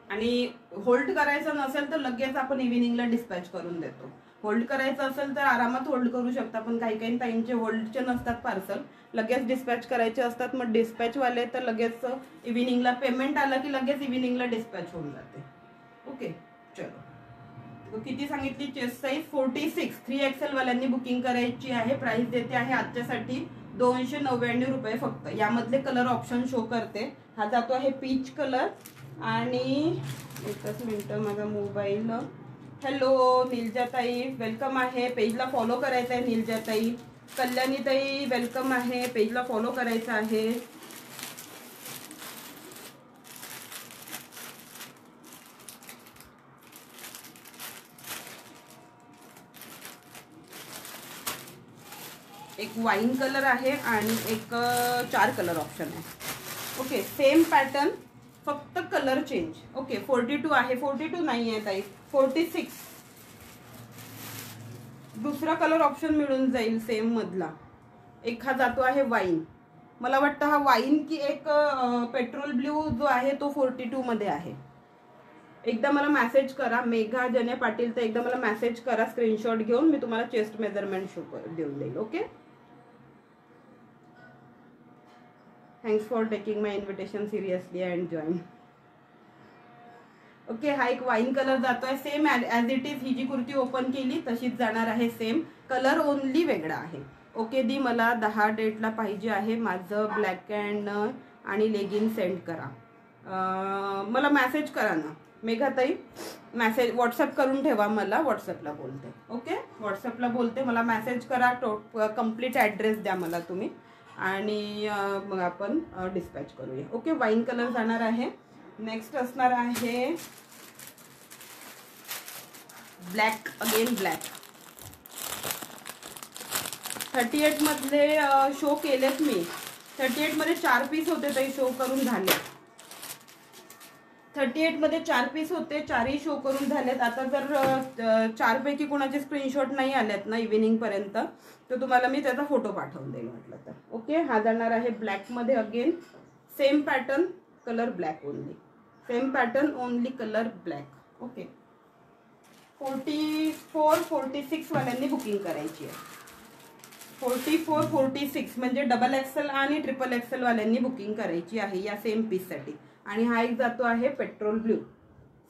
आणि होल्ड करायचं नसेल तर लगेच आपण इव्हिनिंगला डिस्पॅच करून देतो. होल्ड करायचं असेल तर आरामात होल्ड करू शकता, पण काही टाइमचे होल्डचे नसतात पार्सल, लगेच डिस्पॅच करायचे असतात. मग डिस्पॅच वाले तर लगेच इव्हिनिंगला पेमेंट आलं की लगेच इव्हिनिंगला डिस्पॅच होऊन जाते. ओके, चलो. किती सांगितली चेस्ट साईज? 46. 3XL वाल्यांनी बुकिंग करायची आहे. प्राइस देते आहे आजच्यासाठी 299 रुपये फक्त. यामधले कलर ऑप्शन शो करते. हा जातो आहे पीच कलर. आणि एकच मिनिट, माझा मोबाईल. हॅलो नीलजाताई, वेलकम आहे. पेजला फॉलो करायचं आहे नीलजाताई. कल्याणीताई वेलकम आहे. पेजला फॉलो करायचं आहे. एक वाईन कलर आहे आणि एक 4 कलर ऑप्शन आहे. ओके, सेम पॅटर्न, फक्त कलर चेंज. ओके, 42 आहे. 42 नाही आहे ताई, 46. दुसरा कलर ऑप्शन मिळून जाईल सेम मधला. एक हा जातो आहे वाईन. मला वाटतं हा वाईन की एक पेट्रोल ब्ल्यू जो आहे तो 42 मध्ये आहे. एकदा मला मेसेज करा, मेघा जने पाटील, तर एकदा मला मेसेज करा स्क्रीनशॉट घेऊन. मी तुम्हाला चेस्ट मेजरमेंट शो देऊन देईल. Okay, thanks for taking my invitation seriously and join. Okay, हा एक वाईन कलर जातोय. Same as it is. ही जी कुर्ती ओपन केली तशीच जाणार आहे. सेम कलर, ओनली वेगळा आहे. ओके दी, मला 10 डेटला पाहिजे आहे. माझं ब्लॅक अँड आणि लेगिन सेंड करा. मला मेसेज करा ना मेघाताई. मेसेज व्हॉट्सअप करून ठेवा मला. व्हॉट्सअपला बोलते. ओके, व्हॉट्सअपला बोलते. मला मेसेज करा. कम्प्लीट ॲड्रेस द्या मला तुम्ही आणि मग आपण डिस्पॅच करूया. ओके, वाईन कलर जाणार आहे. नेक्स्ट असणार आहे ब्लॅक. Again black. 38 मधले शो केलेत मी. 38 मध्ये 4 पीस होते ताई, शो करून झाले. 38 मध्ये 4 पीस होते, 4ही शो करून झालेत. आता जर 4 पैकी कोणाचे स्क्रीनशॉट नाही आलेत ना इव्हिनिंग पर्यंत तर तुम्हाला मी त्याचा फोटो पाठवून देईल म्हटलं तर. ओके, हा जाणार आहे ब्लॅक मध्ये. Again same pattern, colour black only. Same pattern, only colour black. Okay, 44-46 वाल्यांनी बुकिंग करायची आहे. 44-46 म्हणजे XXL आणि XXL वाल्यांनी बुकिंग करायची आहे या सेम पीस साठी. आणि हा एक जातो आहे पेट्रोल ब्ल्यू.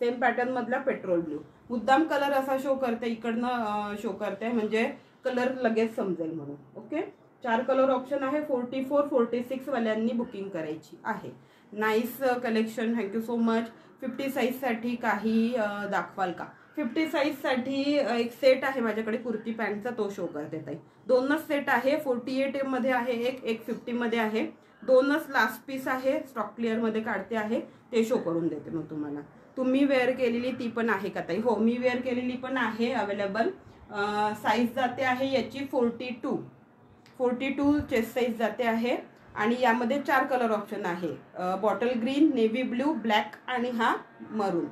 सेम पॅटर्न मधला पेट्रोल ब्ल्यू. मुद्दाम कलर असा शो करते, इकडनं शो करते म्हणजे कलर लगेच समजेल म्हणून. ओके, 4 कलर ऑप्शन आहे. 44-46 वाल्यांनी बुकिंग करायची आहे. Nice collection, thank you so much. 50 size साठी काही दाखवाल का? 50 साईज साठी एक सेट आहे माझ्याकडे कुर्ती पॅन्टचा, तो शो करते ताई. 2च सेट आहे. 48 मध्ये आहे एक 50 मध्ये आहे. 2च लास्ट पीस आहे. स्टॉक क्लिअर मध्ये काढते आहे, ते शो करून देते मग तुम्हाला. तुम्ही वेअर केलेली ती पण आहे का ताई? हो, मी वेअर केलेली पण आहे अवेलेबल. साईज जाते आहे याची 42 चेस्ट साईज जाते आहे. आणि यामध्ये 4 कलर ऑप्शन आहे. Bottle green, navy blue, black आणि हा मरून.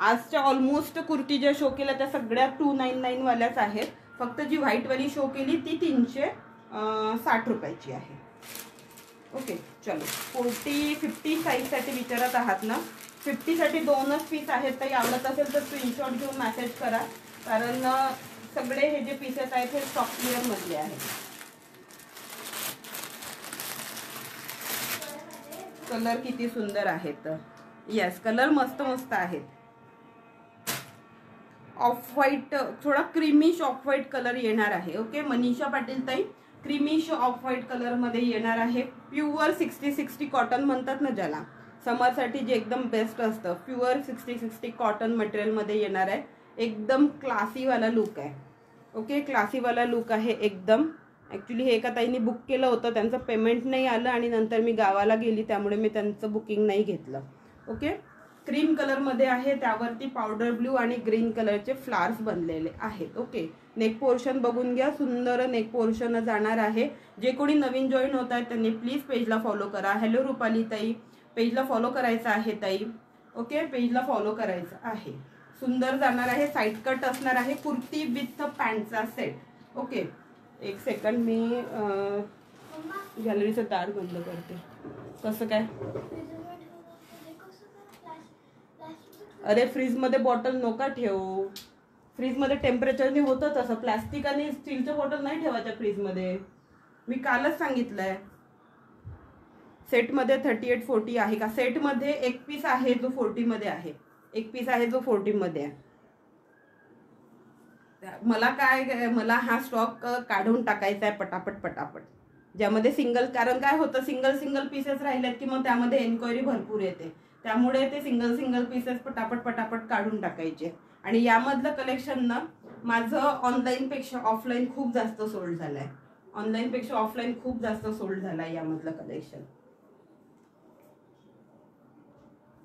आजच्या ऑलमोस्ट कुर्ती ज्या शो केल्या त्या सगळ्या 299 वाल्याच आहेत. फक्त जी व्हाईट वाली शो केली ती 360 रुपयाची आहे. ओके चलो 40-50 साईजसाठी विचारत आहात ना? 50साठी 2च पीस आहेत. तर आवडत असेल तर स्क्रीनशॉट घेऊन मेसेज करा, कारण सगळे हे जे पीसेस आहेत हे स्टॉक क्लिअर मधले आहेत. कलर किती सुंदर आहेत. येस, कलर मस्त मस्त आहेत. ऑफ व्हाईट, थोडा क्रीमिश ऑफ व्हाईट कलर येणार आहे. ओके, मनीषा पाटील ताई, क्रीमिश ऑफ व्हाईट कलर मध्ये येणार आहे. प्युअर 60-60 कॉटन म्हणतात ना ज्याला, समरसाठी जे एकदम बेस्ट असतं, प्युअर 60-60 कॉटन मटेरियल मध्ये येणार आहे. एकदम क्लासी वाला लुक आहे. ओके, क्लासी वाला लुक आहे एकदम. ॲक्च्युली हे एका ताईंनी बुक केलं होतं, त्यांचं पेमेंट नाही आलं आणि नंतर मी गावाला गेली त्यामुळे मी त्यांचं बुकिंग नाही घेतलं. ओके, क्रीम कलर मध्ये आहे, त्यावरती पावडर ब्ल्यू आणि ग्रीन कलरचे फ्लावर्स बनलेले आहेत. ओके, नेक पोर्शन बघून घ्या, सुंदर नेक पोर्शन जाणार आहे. जे कोणी नवीन जॉईन होत आहेत त्यांनी प्लीज पेजला फॉलो करा. हॅलो रुपाली ताई, पेजला फॉलो करायचं आहे ताई. ओके, पेजला फॉलो करायचं आहे. सुंदर जाणार आहे, साईड कट असणार आहे, कुर्ती विथ पॅन्टचा सेट. ओके, एक सेकंड मी गॅलरीचं दार बंद करते. कसं काय? अरे फ्रीजमध्ये बॉटल नका ठेवू. फ्रीजमध्ये टेम्परेचरने होतं तसं. प्लास्टिक आणि स्टीलचं बॉटल नाही ठेवायचं फ्रीजमध्ये, मी कालच सांगितलंय. सेटमध्ये 38-40 आहे का? सेटमध्ये एक पीस आहे जो 40 मध्ये आहे, एक पीस आहे जो 40 मध्ये आहे. मला हा स्टॉक काढून टाकायचा आहे पटापट पटापट, ज्यामध्ये सिंगल, कारण काय होतं सिंगल पीसेस राहिलेत की मग त्यामध्ये एन्क्वायरी भरपूर येते, त्यामुळे ते सिंगल पीसेस पटापट काढून टाकायचे. आणि यामधलं कलेक्शन ना माझं ऑनलाईन पेक्षा ऑफलाईन खूप जास्त सोल्ड झालंय. ऑनलाईन पेक्षा ऑफलाईन खूप जास्त सोल्ड झालाय यामधलं कलेक्शन.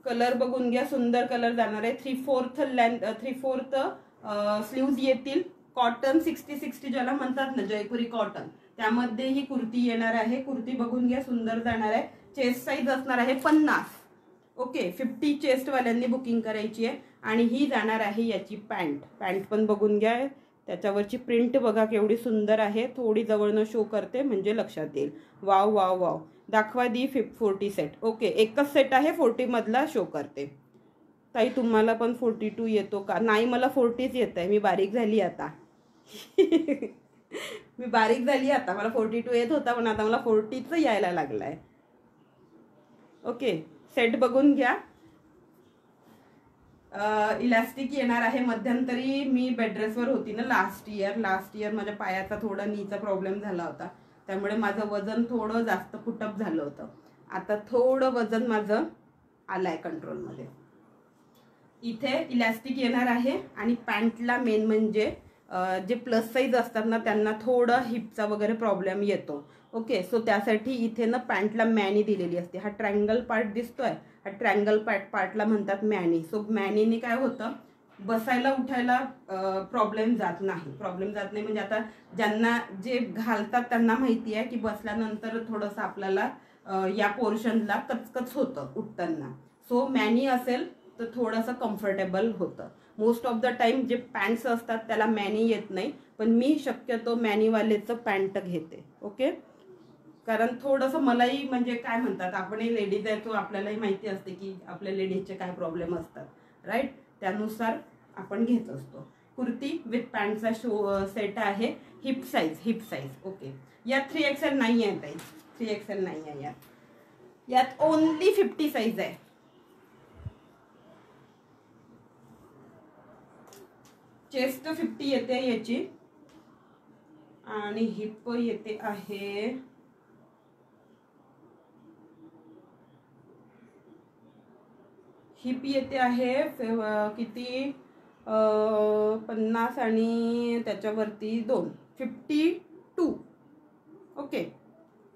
कलर बघून घ्या, सुंदर कलर जाणार आहे. 3/4 स्लीव्ज येतील. कॉटन 60-60 ज्याला म्हणतात ना, जयपुरी कॉटन, त्यामध्ये ही कुर्ती येणार आहे. कुर्ती बघून घ्या, सुंदर जाणार आहे. चेस्ट साईज असणार आहे 50. ओके, 50 चेस्ट वाल्यांनी बुकिंग करायची आहे. आणि ही जाणार आहे याची पॅन्ट पण बघून घ्या, त्याच्यावरची प्रिंट बघा केवढी सुंदर आहे. थोडी जवळनं शो करते म्हणजे लक्षात येईल. वाव वाव वाव, दाखवा दी 40 सेट. ओके, एकच सेट आहे 40 मधला, शो करते. ताई तुम्हाला पण 42 येतो का? नाही, मला 40च येत आहे. मी बारीक झाली आता. मी बारीक झाली आता. मला 42 येत होता पण आता मला 40च यायला लागलाय. ओके, सेट बघून घ्या. इलास्टिक येणार आहे. मध्यंतरी मी बेडरेसवर होती ना लास्ट इयर माझ्या पायाचा थोडा नीचा प्रॉब्लेम झाला होता, त्यामुळे माझं वजन थोडं जास्त पुटअप झालं होतं. आता थोडं वजन माझं आलंय कंट्रोलमध्ये. इथे इलास्टिक येणार आहे. आणि पॅन्टला मेन म्हणजे जे प्लस साईज असतात ना त्यांना थोडं हिपचा वगैरे प्रॉब्लेम येतो. ओके, सो त्यासाठी इथे ना पॅन्टला मॅनी दिलेली असते. हा ट्रायंगल पार्ट दिसतोय, हा ट्रायंगल पार्टला म्हणतात मॅनी. सो मॅनीने काय होतं, बसायला उठायला प्रॉब्लेम जात नाही म्हणजे आता ज्यांना जे घालतात त्यांना माहिती आहे की बसल्यानंतर थोडंसं आपल्याला या पोर्शनला कचकच होतं उठताना. सो मॅनी असेल तर थोडंसं कम्फर्टेबल होतं. मोस्ट ऑफ द टाइम जे पॅन्ट्स असतात त्याला मॅनी येत नाही, पण मी शक्यतो मॅनीवालेचं पॅन्ट घेते. ओके, कारण थोडंसं मलाही म्हणजे काय म्हणतात, आपणही लेडीज आहे तो आपल्यालाही माहिती असते की आपल्या लेडीजचे काय प्रॉब्लेम असतात, राईट, त्यानुसार आपण घेत असतो. कुर्ती विथ पॅन्टचा सेट आहे. Heap size. ओके, यात 3XL नाही आहे ताई, 3XL नाही आहे यात ओनली 50 साईज आहे. चेस्ट 50 येते याची आणि हिप येते आहे किती 50 आणि त्याच्यावरती 2, 52. ओके,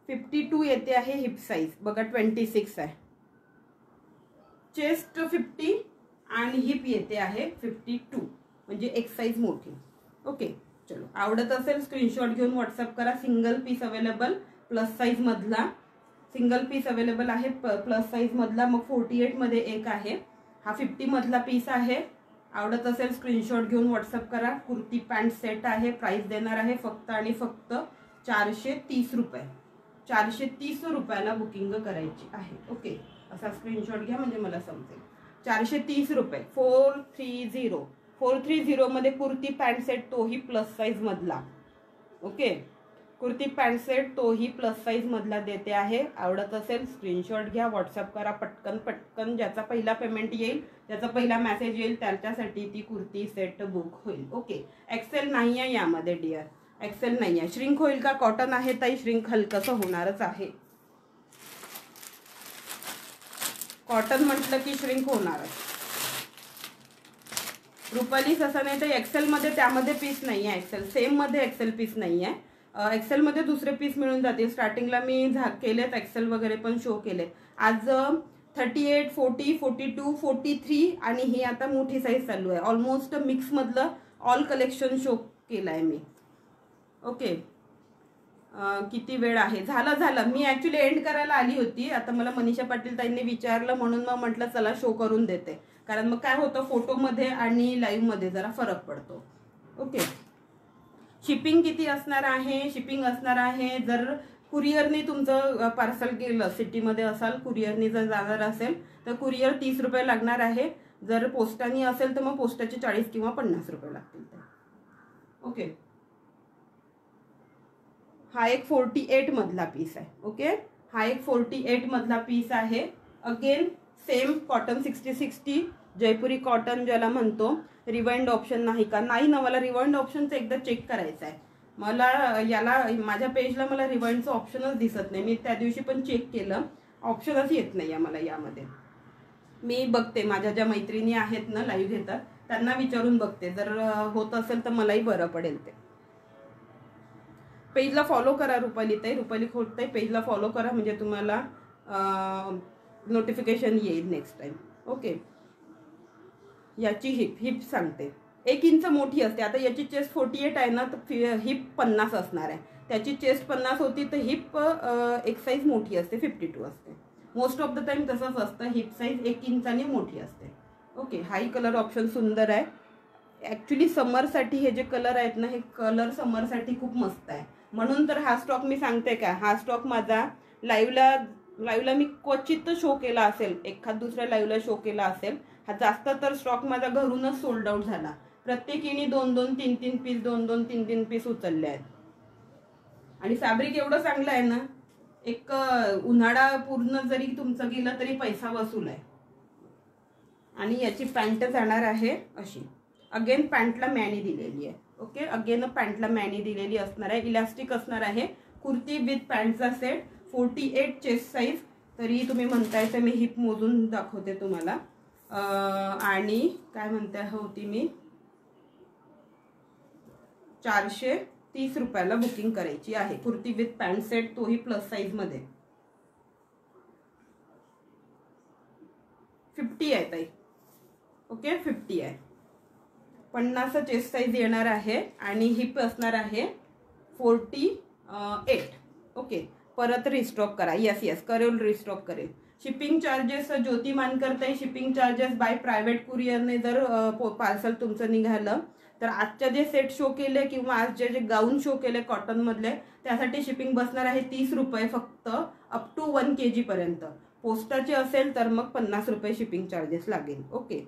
52 येते आहे हिप साईज. बघा 26 आहे. चेस्ट 50 आणि हिप येते आहे 52, म्हणजे एक साईज मोठी. ओके, चलो, आवडत असेल स्क्रीनशॉट घेऊन व्हॉट्सअप करा. Single piece available plus size मधला, सिंगल पीस अवेलेबल आहे प्लस साईज मधला. मग 48 मध्ये एक आहे, हा 50 मधला पीस आहे. आवडत असेल स्क्रीनशॉट घेऊन व्हॉट्सअप करा. कुर्ती पॅन्ट सेट आहे. प्राइस देणार आहे फक्त आणि फक्त 430 रुपये. 430 रुपयाला बुकिंग करायची आहे. ओके, असा स्क्रीनशॉट घ्या म्हणजे मला समजेल. 430 रुपये. 430 मध्ये कुर्ती पॅन्ट सेट, तोही प्लस साईज मधला. ओके, कुर्ती पॅन्ट सेट तोही प्लस साईज मधला देते आहे. आवडत असेल स्क्रीनशॉट घ्या, व्हॉट्सअप करा पटकन पटकन. ज्याचा पहिला पेमेंट येईल, ज्याचा पहिला मेसेज येईल, त्याच्यासाठी ती कुर्ती सेट बुक होईल. ओके, एक्सेल नाही आहे यामध्ये डिअर, एक्सेल नाही आहे. श्रिंक होईल का? कॉटन आहे ताई, श्रिंक हलकसं होणारच आहे. कॉटन म्हटलं की श्रिंक होणारच. रुपालीस असं नाही तर एक्सेल मध्ये त्यामध्ये पीस नाही आहे. एक्सेल सेम मध्ये एक्सेल पीस नाही आहे. एक्सेल मध्ये दुसरे पीस मिळून जातील. स्टार्टिंगला मी केलेत एक्सेल वगैरे पण शो केले. आज 38, 40, 42, 43 आणि ही आता मोठी साईज चालू आहे. ऑलमोस्ट मिक्स मधलं ऑल कलेक्शन शो केलं आहे मी. ओके, किती वेळ आहे? झालं. मी ऍक्च्युली एंड करायला आली होती. आता मला मनीषा पाटील ताईंनी विचारलं म्हणून मग म्हटलं चला शो करून देते. कारण मग काय होतं, फोटोमध्ये आणि लाईव्ह मध्ये जरा फरक पडतो. ओके, शिपिंग किती असणार आहे? शिपिंग असणार आहे, जर कुरिअरने तुमचं पार्सल गेलं, सिटीमध्ये असाल, कुरिअरने जर जाणार असेल तर कुरिअर 30 रुपये लागणार आहे. जर पोस्टाने असेल तर मग पोस्टाचे 40 किंवा 50 रुपये लागतील. ओके, हा एक 48 मधला पीस आहे. ओके, हा एक 48 मधला पीस आहे. अगेन सेम कॉटन 60-60 जयपुरी कॉटन ज्याला म्हणतो. रिवाइंड ऑप्शन नाही का? नाही ना, मला रिवाइंड ऑप्शनचं एकदा चेक करायचं आहे. मला याला माझ्या पेजला मला रिवाइंडचं ऑप्शनच दिसत नाही. मी त्या दिवशी पण चेक केलं, ऑप्शनच येत नाही आहे मला यामध्ये. मी बघते, माझ्या ज्या मैत्रिणी आहेत ना लाईव्ह घेतात त्यांना विचारून बघते, जर होत असेल तर मलाही बरं पडेल. ते पेजला फॉलो करा रुपाली खोटताई, पेजला फॉलो करा म्हणजे तुम्हाला नोटिफिकेशन येईल नेक्स्ट टाइम. ओके, याची हिप सांगते 1 इंच मोठी असते. आता याची चेस्ट 48 आहे ना, तर हिप 50 असणार आहे. त्याची चेस्ट 50 होती तर हिप एक साईज मोठी असते, 52 असते. मोस्ट ऑफ द टाइम तसंच असतं, हिप साईज 1 इंचाने मोठी असते. ओके, हाही कलर ऑप्शन सुंदर आहे. ॲक्च्युली समरसाठी हे जे कलर आहेत ना, हे कलर समरसाठी खूप मस्त आहे. म्हणून तर हा स्टॉक मी सांगते का, हा स्टॉक माझा लाईव्हला मी क्वचित शो केला असेल, एखाद दुसऱ्या लाईव्हला शो केला असेल. हा जास्त तर स्टॉक माझा घरूनच सोल्ड आउट झाला. प्रत्येकीने 2-2, 3-3 पीस, 2-2, 3-3 पीस उचलले आहेत. आणि फॅब्रिक एवढं चांगलं आहे ना, एक उन्हाळा पूर्ण जरी तुमचं गेलं तरी पैसा वसूल आहे. आणि याची पॅन्ट जाणार आहे अशी. अगेन पॅन्टला मॅनी दिलेली आहे. ओके, अगेन पॅन्टला मॅनी दिलेली असणार आहे. इलास्टिक असणार आहे. कुर्ती विथ पॅन्टचा सेट, 48 चेस्ट साईज. तरी तुम्ही म्हणताय तर मी हिप मोजून दाखवते तुम्हाला. आणि काय म्हणते होती मी, 430 रुपयाला बुकिंग करायची आहे. कुर्ती विथ पॅन्ट सेट, तोही प्लस साईज मध्ये. 50 आहे ताई. ओके, 50 आहे. 50 चेस्ट साईज येणार आहे आणि हिप असणार आहे 48. ओके, परत रिस्टॉक करा. येस करेल, रिस्टॉक करेल. शिपिंग चार्जेस ज्योती मानकरताई, शिपिंग चार्जेस बाय प्रायव्हेट कुरिअरने जर पार्सल तुमचं निघालं तर आजच्या जे सेट शो केले किंवा आज जे गाऊन शो केले कॉटन मधले, त्यासाठी शिपिंग बसणार आहे 30 रुपये फक्त, अप टू 1 kg पर्यंत. पोस्टाचे असेल तर मग 50 रुपये शिपिंग चार्जेस लागेल. ओके,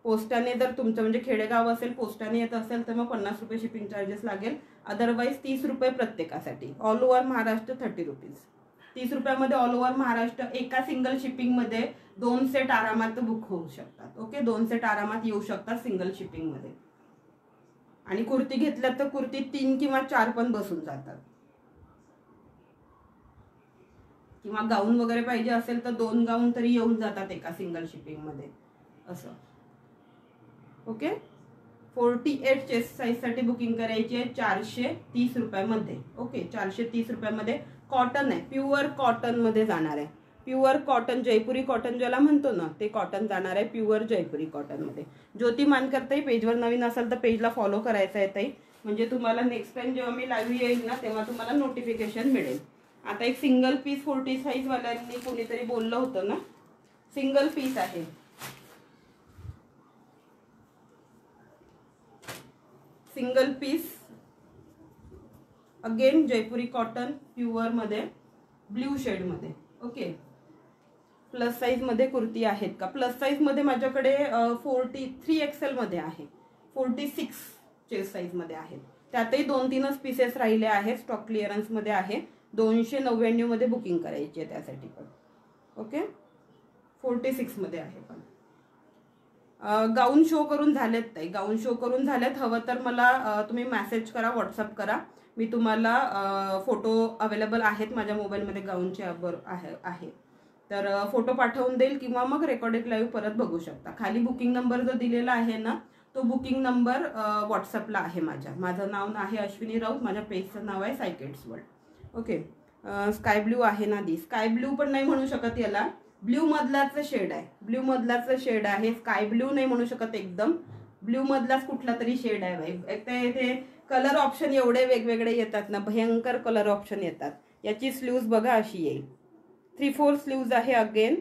पोस्टाने जर तुमचं म्हणजे खेडेगाव असेल, पोस्टाने येत असेल तर मग 50 रुपये शिपिंग चार्जेस लागेल. अदरवाईज 30 रुपये प्रत्येकासाठी. All over Maharashtra 30 rupees. 30 रुपयामध्ये ऑल ओव्हर महाराष्ट्र. एका सिंगल शिपिंग मध्ये 2 सेट आरामात बुक होऊ शकतात. ओके, 2 सेट आरामात येऊ शकतात सिंगल शिपिंग मध्ये. आणि कुर्ती घेतल्यात तर कुर्ती 3 किंवा 4 पण बसून जातात. किंवा गाऊन वगैरे पाहिजे असेल तर 2 गाऊन तरी येऊन जातात एका सिंगल शिपिंग मध्ये असं. ओके, 48 चेस्ट साईज साठी बुकिंग करायची आहे 430 रुपयामध्ये. ओके, 430 रुपयामध्ये. कॉटन आहे, प्युअर कॉटन मध्ये जाणार आहे. प्युअर कॉटन, जयपुरी कॉटन ज्याला म्हणतो ना, ते कॉटन जाणार आहे प्युअर जयपुरी कॉटन मध्ये. ज्योती मानकरताई, पेजवर नवीन असाल तर पेजला फॉलो करायचं आहे ताई, म्हणजे तुम्हाला नेक्स्ट टाइम जेव्हा मी लाईव्ह येईल ना तेव्हा तुम्हाला नोटिफिकेशन मिळेल. आता एक सिंगल पीस 40 साईज वाल्यांनी कोणीतरी बोललं होतं ना, सिंगल पीस आहे. सिंगल पीस अगेन जयपुरी कॉटन प्युअर मध्ये. ब्ल्यू शेडमध्ये. ओके, प्लस साईजमध्ये कुर्ती आहेत का? प्लस साईजमध्ये माझ्याकडे 43 XL मध्ये आहे, 46 चेस्ट साईजमध्ये आहेत. त्यातही 2-3च पीसेस राहिले आहेत, स्टॉक क्लिअरन्समध्ये आहे. 299 मध्ये बुकिंग करायची आहे त्यासाठी पण. ओके, 46 मध्ये आहे पण. गाऊन शो करून झालेत ताई, गाऊन शो करून झालेत. हवं तर मला तुम्ही मेसेज करा, व्हॉट्सअप करा, मी तुम्हाला फोटो अवेलेबल आहेत माझ्या मोबाईलमध्ये गाऊनचे आहे तर फोटो पाठवून देईल, किंवा मग रेकॉर्डेड लाईव्ह परत बघू शकता. खाली बुकिंग नंबर जो दिलेला आहे ना, तो बुकिंग नंबर व्हॉट्सअपला आहे माझ्या. माझं नाव आहे अश्विनी राऊत, माझ्या पेजचं नाव आहे सायकेट्स वर्ल्ड. ओके, स्काय ब्ल्यू आहे ना, दी स्काय ब्ल्यू पण नाही म्हणू शकत याला, ब्ल्यू मधलाच शेड आहे, ब्ल्यू मधलाच शेड आहे. स्काय ब्ल्यू नाही म्हणू शकत, एकदम ब्ल्यू मधलाच कुठला तरी शेड आहे भाई. ते कलर ऑप्शन एवढे वेगवेगळे येतात ना, भयंकर कलर ऑप्शन येतात. याची स्लीव्ज बघा अशी येईल, 3/4 स्लीव्ज आहे. अगेन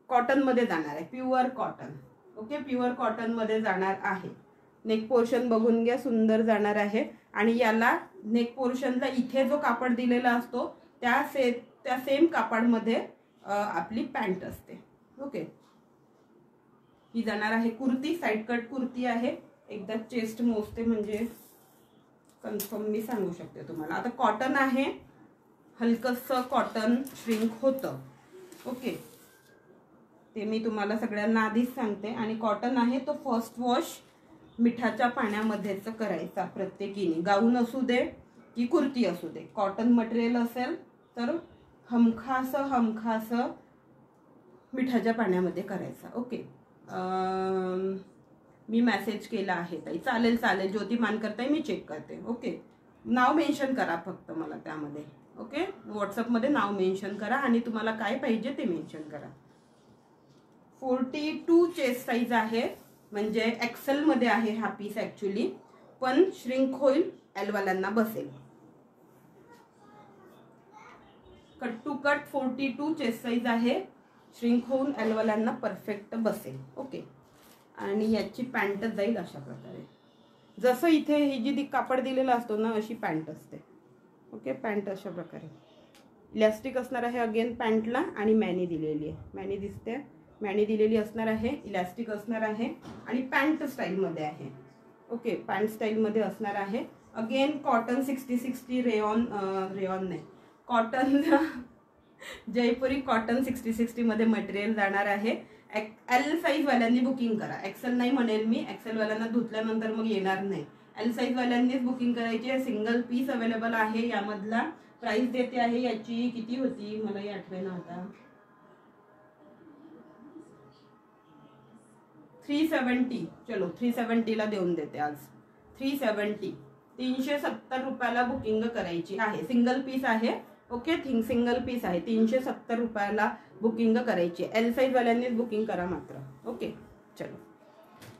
कॉटनमध्ये जाणार आहे, प्युअर कॉटन. ओके, प्युअर कॉटनमध्ये जाणार आहे. नेक पोर्शन बघून घ्या, सुंदर जाणार आहे. आणि याला नेक पोर्शनला इथे जो कापड दिलेला असतो त्या सेम कापडमध्ये आपली पॅन्ट असते. ओके, ही जाणार आहे कुर्ती, साईड कट कुर्ती आहे. एकदा चेस्ट मोजते म्हणजे कन्फर्म मी सांगू शकते तुम्हाला. आता कॉटन आहे, हलकसं कॉटन श्रिंक होतं. ओके, ते मी तुम्हाला सगळ्यांना आधीच सांगते. आणि कॉटन आहे तो फर्स्ट वॉश मिठाच्या पाण्यामध्येच करायचा प्रत्येकीने. गाऊन असू दे की कुर्ती असू दे, कॉटन मटेरियल असेल तर हमखास मिठाच्या पाण्यामध्ये करायचा. ओके, मी मेसेज केला आहे ताई. चालेल चालेल, ज्योती मानकर ताई, मी चेक करते. ओके, नाव मेन्शन करा फक्त मला त्यामध्ये. ओके, व्हॉट्सअपमध्ये नाव मेन्शन करा आणि तुम्हाला काय पाहिजे ते मेन्शन करा. 42 चेस्ट साईज आहे, म्हणजे एक्सेल मध्ये आहे हा पीस ऍक्च्युली, पण श्रिंक होईल, एलवाल्यांना बसेल. Cut to cut 42 chest size आहे, श्रिंक होऊन एलवाल्यांना परफेक्ट बसेल. ओके, आणि याची पॅन्ट जाईल अशा प्रकारे, जसं इथे ही जी कापड दिलेला असतो ना, अशी पॅन्ट असते. ओके, पॅन्ट अशा प्रकारे इलास्टिक असणार आहे अगेन पॅन्टला, आणि मॅनी दिलेली आहे, मॅनी दिसते, मॅनी दिलेली असणार आहे, इलास्टिक असणार आहे, आणि पॅन्ट स्टाईलमध्ये आहे. ओके, पॅन्ट स्टाईलमध्ये असणार आहे. अगेन कॉटन 60-60 रेयॉन नाही, कॉटन जयपुरी कॉटन 60-60 मध्ये मटेरियल जाणार आहे. एल साईज वाल्यांनी बुकिंग करा, एक्सेल नाही म्हणेल मी, एक्सेल वाल्यांना धुतल्यानंतर मग येणार नाही. एल साईज वाल्यांनीच बुकिंग करायची आहे. सिंगल पीस अवेलेबल आहे यामधला. प्राइस देते आहे याची, किती होती मलाही आठवेना आता, 370. चलो 370 ला देऊन देते आज. 370, 370 रुपयाला बुकिंग करायची आहे. सिंगल पीस आहे. ओके, सिंगल पीस आहे, 370 रुपयाला बुकिंग करायची. एल साईज वाल्यांनीच बुकिंग करा मात्र. ओके, चलो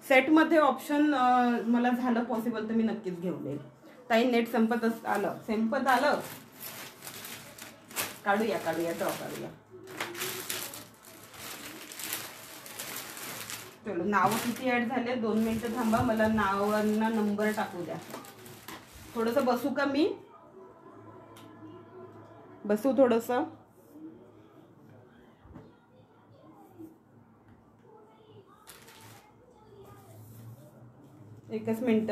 सेटमध्ये ऑप्शन मला झालं पॉसिबल तर मी नक्कीच घेऊन येईल ताई. नेट संपत आलं, काढूया ड्रॉ काढूया. चलो, नावं किती ऍड झाले, 2 मिनिटं थांबा, मला नावांना नंबर टाकू द्या. थोडंसं बसू का मी, बसू थोडंसं. एकच मिनिट,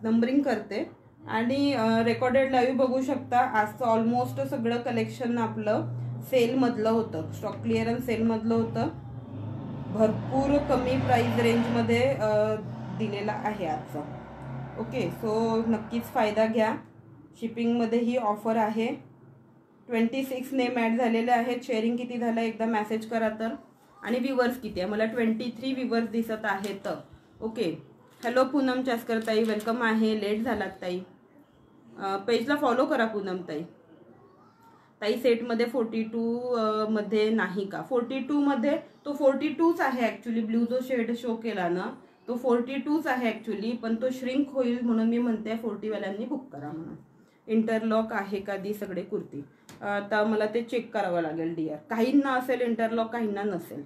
नंबरिंग करते. आणि रेकॉर्डेड लाईव्ह बघू शकता. आजचं ऑलमोस्ट सगळं कलेक्शन आपलं सेलमधलं होतं, स्टॉक क्लिअरन्स सेलमधलं होतं. भरपूर कमी प्राइस रेंजमध्ये दिलेला आहे आजचा. ओके, सो नक्कीच फायदा घ्या. शिपिंगमध्ये ही ऑफर आहे. 26 नेम ॲड झालेले आहेत. शेअरिंग किती झालं एकदा मेसेज करा तर. आणि व्ह्यूवर्स किती आहे, मला 23 व्ह्यूवर्स दिसत आहेत. ओके, हॅलो पूनम चास्कर ताई, वेलकम आहे. लेट झालात ताई, पेजला फॉलो करा पूनम ताई. ताई सेटमध्ये 42 मध्ये नाही का? 42 मध्ये तो 42च आहे ॲक्च्युली. ब्ल्यू जो शेड शो केला ना तो 42च आहे ॲक्च्युली, पण तो श्रिंक होईल म्हणून मी म्हणते 40 वाल्यांनी बुक करा म्हणून. इंटरलॉक आहे का दी सगळे कुर्ती? आता मला ते चेक करावं लागेल डिअर. काहींना असेल इंटरलॉक, काहींना नसेल.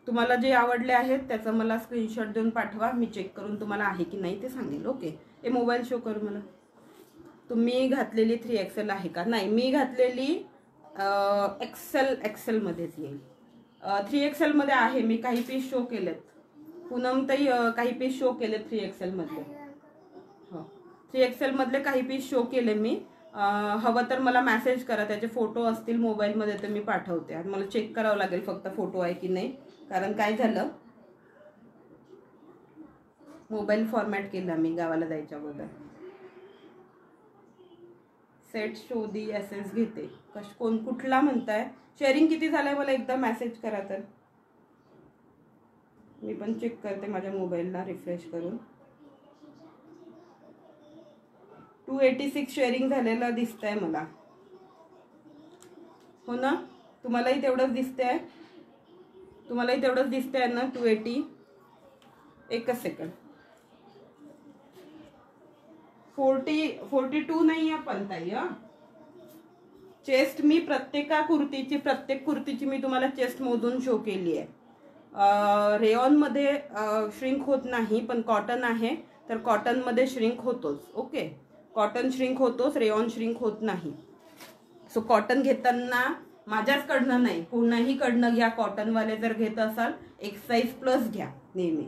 तुम्हाला जे आवडले आहेत त्याचं मला स्क्रीनशॉट देऊन पाठवा, मी चेक करून तुम्हाला आहे की नाही ते सांगेल. ओके, हे मोबाईल शो करू मला. तुम्ही घातलेली 3XL आहे का? नाही, मी घातलेली एक्सेलमध्येच येईल. 3XL मध्ये आहे. मी काही पीस शो केलेत. पूनमताई काही पीस शो केले 3XL मधले. हो 3XL मधले काही पीस शो केले मी. हवं तर मला मेसेज करा, त्याचे फोटो असतील मोबाईलमध्ये तर मी पाठवते. आणि मला चेक करावं लागेल फक्त फोटो आहे की नाही, कारण काय झालं मोबाईल फॉर्मॅट केला मी गावाला जायच्या अगोदर. सेट शोधी SS घेते. कोण कुठला म्हणताय? शेअरिंग किती झालंय मला एकदा मेसेज करा तर मी पण चेक करते माझ्या मोबाईलला रिफ्रेश करून. 286 शेअरिंग झालेलं दिसतंय मला. हो ना, तुम्हालाही तेवढंच दिसतंय? तुम्हालाही तेवढंच दिसतंय ना 280? एकच सेकंड. 42 नाही आहे पण ताई. चेस्ट मी प्रत्येक कुर्तीची मी तुम्हाला चेस्ट मोजून शो केली आहे. रेयॉन मध्ये श्रिंक होत नाही, पण कॉटन आहे तर कॉटन मध्ये श्रिंक होतोच. ओके, कॉटन श्रिंक होतोच, रेयॉन श्रिंक होत नाही. सो कॉटन घेताना माझ्याचकडनं नाही, कोणाही कडनं घ्या. कॉटनवाले जर घेत असाल एक साईज प्लस घ्या नेहमी,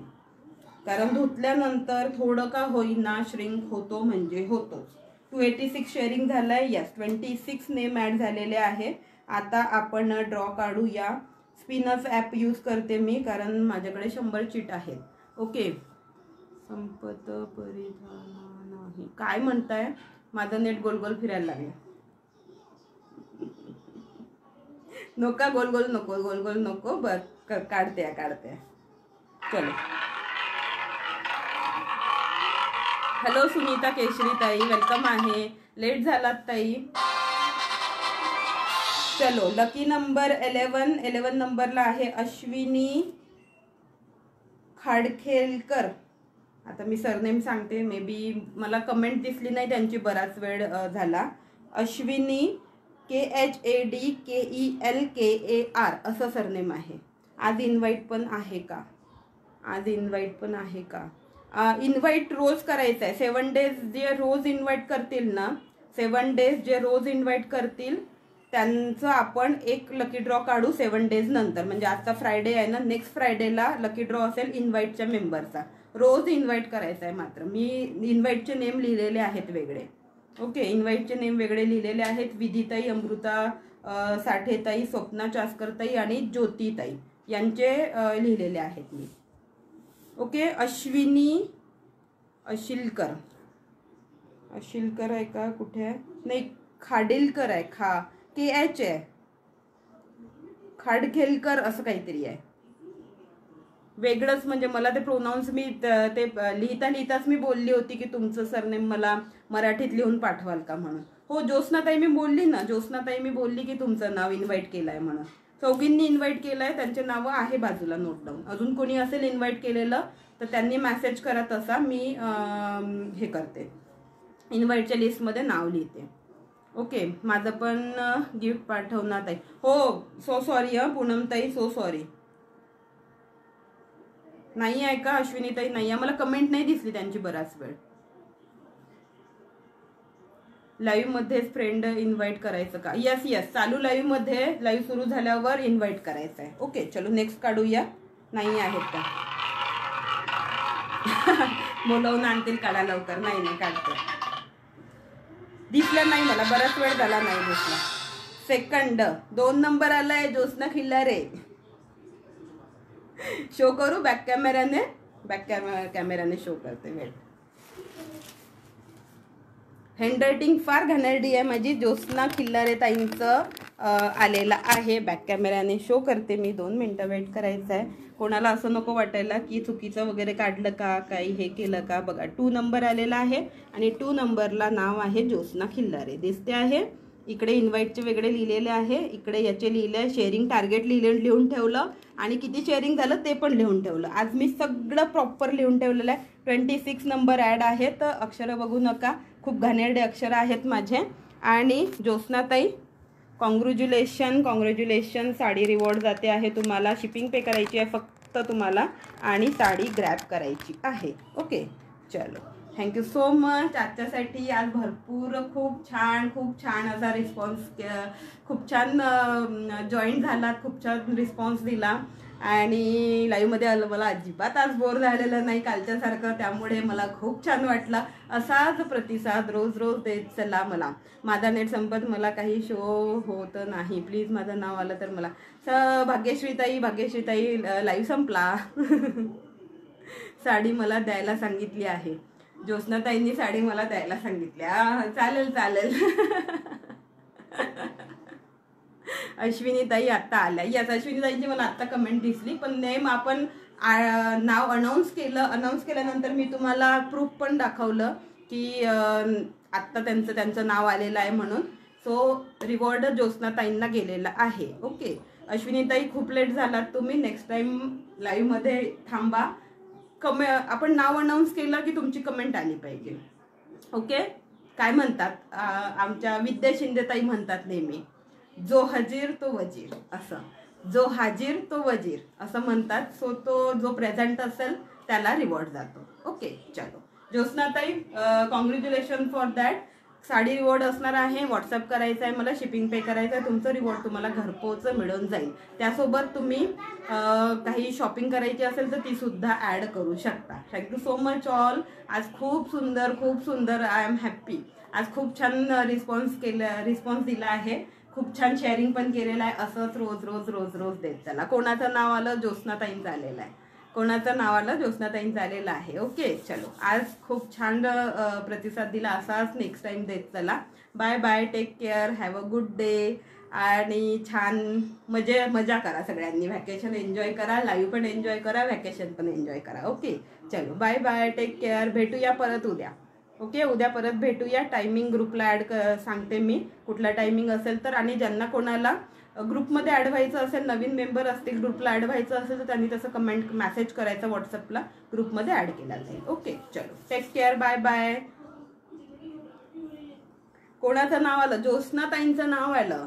कारण धुतल्यानंतर थोडं का होईना श्रिंक होतो म्हणजे होतोच. 286 शेअरिंग झालंय. यस, 26 नेम ॲड झालेले आहे. आता आपण ड्रॉ काढूया. स्पिनर्स ॲप यूज करते मी, कारण माझ्याकडे 100 चीट आहेत. ओके, संपत परिधान नाही. काय म्हणताय? माझं नेट गोल गोल फिरायला लागलं. नका गोल गोल नको, गोल गोल नको. बर काढते. चलो. हॅलो सुनीता केशरी ताई, वेलकम आहे. लेट झालात ताई. चलो, लकी नंबर 11 नंबरला आहे अश्विनी खाडखेलकर. आता मी सरनेम सांगते, मे बी मला कमेंट दिसली नाही त्यांची, बराच वेळ झाला. अश्विनी KHADKELKAR असं सरनेम आहे. आज इन्व्हाइट पण आहे का? इन्व्हाइट रोज करायचं आहे. 7 डेज जे रोज इन्व्हाइट करतील ना, 7 डेज जे रोज इन्व्हाइट करतील त्यांचं आपण एक लकी ड्रॉ काढू 7 डेज नंतर. म्हणजे आजचा फ्रायडे आहे ना, नेक्स्ट फ्रायडेला लकी ड्रॉ असेल इन्व्हाइटच्या मेंबरचा. रोज इन्व्हाइट करायचा आहे. मात्र मी इन्व्हाइटचे नेम लिहिलेले आहेत वेगळे. ओके, इन्व्हाइटचे नेम वेगळे लिहिलेले आहेत. विधीताई, अमृता साठेताई, स्वप्ना चास्करताई आणि ज्योतिताई यांचे लिहिलेले आहेत मी. ओके, अश्विनी अशिलकर आहे का? कुठे आहे? नाही, खाडिलकर आहे. KH आहे. खाडखेलकर असं काहीतरी आहे. वेगळंच, म्हणजे मला ते प्रोनाऊन्स मी ते लिहिताच मी बोलली होती की तुमचं सरनेम मला मराठीत लिहून पाठवाल का म्हणून. हो, ज्योत्स्नाताई मी बोलली की तुमचं नाव इन्व्हाइट केलंय म्हणून. चौघींनी इन्व्हाइट केलंय, त्यांचे नावं आहे बाजूला नोट डाऊन. अजून कोणी असेल इन्व्हाइट केलेलं तर त्यांनी मेसेज करा, तसा मी हे करते, इन्व्हाइटच्या लिस्टमध्ये नाव लिहिते. ओके, माझं पण गिफ्ट पाठवणार ताई. हो, सो सॉरी पूनमताई, सो सॉरी. नाही आहे का अश्विनीताई? नाही आहे, मला कमेंट नाही दिसली त्यांची बराच वेळ. लाईव्ह मध्येच फ्रेंड इन्व्हाइट करायचं का? यस, चालू लाईव्ह मध्ये, लाईव्ह सुरू झाल्यावर इन्व्हाइट करायचं आहे. ओके, चलो नेक्स्ट काढूया. नाही आहेत का? बोलवून आणतील, काढा लवकर. नाही काढते. दिसलं नाही मला, बराच वेळ झाला नाही दिसला. सेकंड 2 नंबर आलाय ज्योत्स्ना खिल्लारे. शो करू बॅक कॅमेराने शो करते. वेळ हँडरायटिंग फार घाणेरडी आहे माझी. ज्योत्स्ना खिल्लारे ताईंचं आलेला आहे. बॅक कॅमेराने शो करते मी. 2 मिनटं वेट करायचं आहे. कोणाला असं नको वाटायला की चुकीचं वगैरे काढलं का, काही हे केलं का. बघा 2 नंबर आलेला आहे आणि 2 नंबरला नाव आहे ज्योत्स्ना खिल्लारे दिसते आहे. इकडे इन्व्हाइटचे वेगळे लिहिलेले आहे, इकडे याचे लिहिले आहे. शेअरिंग टार्गेट लिहून ठेवलं आणि किती शेअरिंग झालं ते पण लिहून ठेवलं. आज मी सगळं प्रॉपर लिहून ठेवलेलं आहे. 26 नंबर ॲड आहे, तर अक्षरं बघू नका, खूप घाणेरडे अक्षरं आहेत माझे. आणि ज्योत्स्नाताई कॉंग्रॅच्युलेशन. साडी रिवॉर्ड जाते आहे तुम्हाला. शिपिंग पे करायची आहे फक्त तुम्हाला आणि साडी ग्रॅब करायची आहे. ओके, चलो थँक्यू सो मच आजच्यासाठी. आज भरपूर खूप छान असा रिस्पॉन्स, खूप छान जॉईन झाला, खूप छान रिस्पॉन्स दिला आणि लाईव्हमध्ये आलं. मला अजिबात आज बोर झालेलं नाही कालच्यासारखं, त्यामुळे मला खूप छान वाटलं. असाच प्रतिसाद रोज रोज देत चला. मला माझा नेट संपत मला काही शो होत नाही, प्लीज माझं नाव आलं तर मला. भाग्यश्रीताई लाईव्ह संपला. साडी मला द्यायला सांगितली आहे. ज्योत्स्नाताईंनी साडी मला द्यायला सांगितली. चालेल. अश्विनीताई आत्ता आल्या. यस, अश्विनीताईंची मला आत्ता कमेंट दिसली, पण नेम आपण नाव अनाऊन्स केल्यानंतर मी तुम्हाला प्रूफ पण दाखवलं की आत्ता त्यांचं नाव आलेलं आहे म्हणून. सो रिवॉर्ड ज्योत्स्नाताईंना गेलेला आहे. ओके अश्विनीताई, खूप लेट झालात तुम्ही. नेक्स्ट टाइम लाईव्हमध्ये थांबा. आपण नाव अनाऊन्स केलं की तुमची कमेंट आली पाहिजे. ओके, काय म्हणतात आमच्या विद्या शिंदेताई म्हणतात नेहमी, जो हजीर तो वजीर, असं जो हाजीर तो वजीर असं म्हणतात. सो तो जो प्रेझेंट असेल त्याला रिवॉर्ड जातो. ओके चलो ज्योत्स्नाताई, congratulation for that. Sari reward असणार आहे. व्हॉट्सअप करायचं आहे मला, शिपिंग पे करायचं आहे. तुमचं रिवॉर्ड तुम्हाला घरपोच मिळून जाईल. त्यासोबत तुम्ही काही शॉपिंग करायची असेल तर ती सुद्धा ॲड करू शकता. Thank you so much all. आज खूप सुंदर आय एम हॅप्पी. आज खूप छान रिस्पॉन्स दिला आहे. खूप छान शेअरिंग पण केलेलं आहे. असंच रोज देत चला. कोणाचं नाव आलं? ज्योत्स्नाताईंचं आलेलं आहे. ज्योत्स्नाताईंचं आलेलं आहे. ओके चलो, आज खूप छान प्रतिसाद दिला. असाच नेक्स्ट टाइम देत चला. Bye, take care, have a good day आणि छान मजा करा सगळ्यांनी. व्हॅकेशन एन्जॉय करा, लाईव्ह पण एन्जॉय करा, व्हॅकेशन पण एन्जॉय करा. ओके चलो, बाय, टेक केअर. भेटूया परत उद्या. ओके, उद्या परत भेटूया. टायमिंग ग्रुपला सांगते मी कुठला टायमिंग असेल तर. आणि ज्यांना कोणाला ग्रुपमध्ये ॲड व्हायचं असेल, नवीन मेंबर असतील, ग्रुपला ॲड व्हायचं असेल तर त्यांनी तसं मेसेज करायचं व्हॉट्सअपला, ग्रुपमध्ये ॲड केला जाईल. ओके चलो, टेक केअर, बाय. कोणाचं नाव आलं? ज्योत्स्नाताईंचं नाव आलं.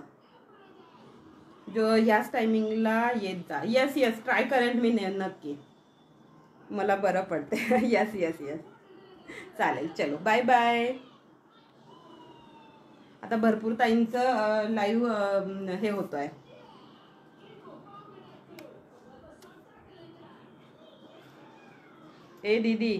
जो ह्याच टायमिंगला येत जा. येस, ट्राय करेल मी नक्की, मला बरं पडते. येस चालेल. चलो बाय. आता भरपूर ताईंचं लाईव्ह हे होतोय. ए दीदी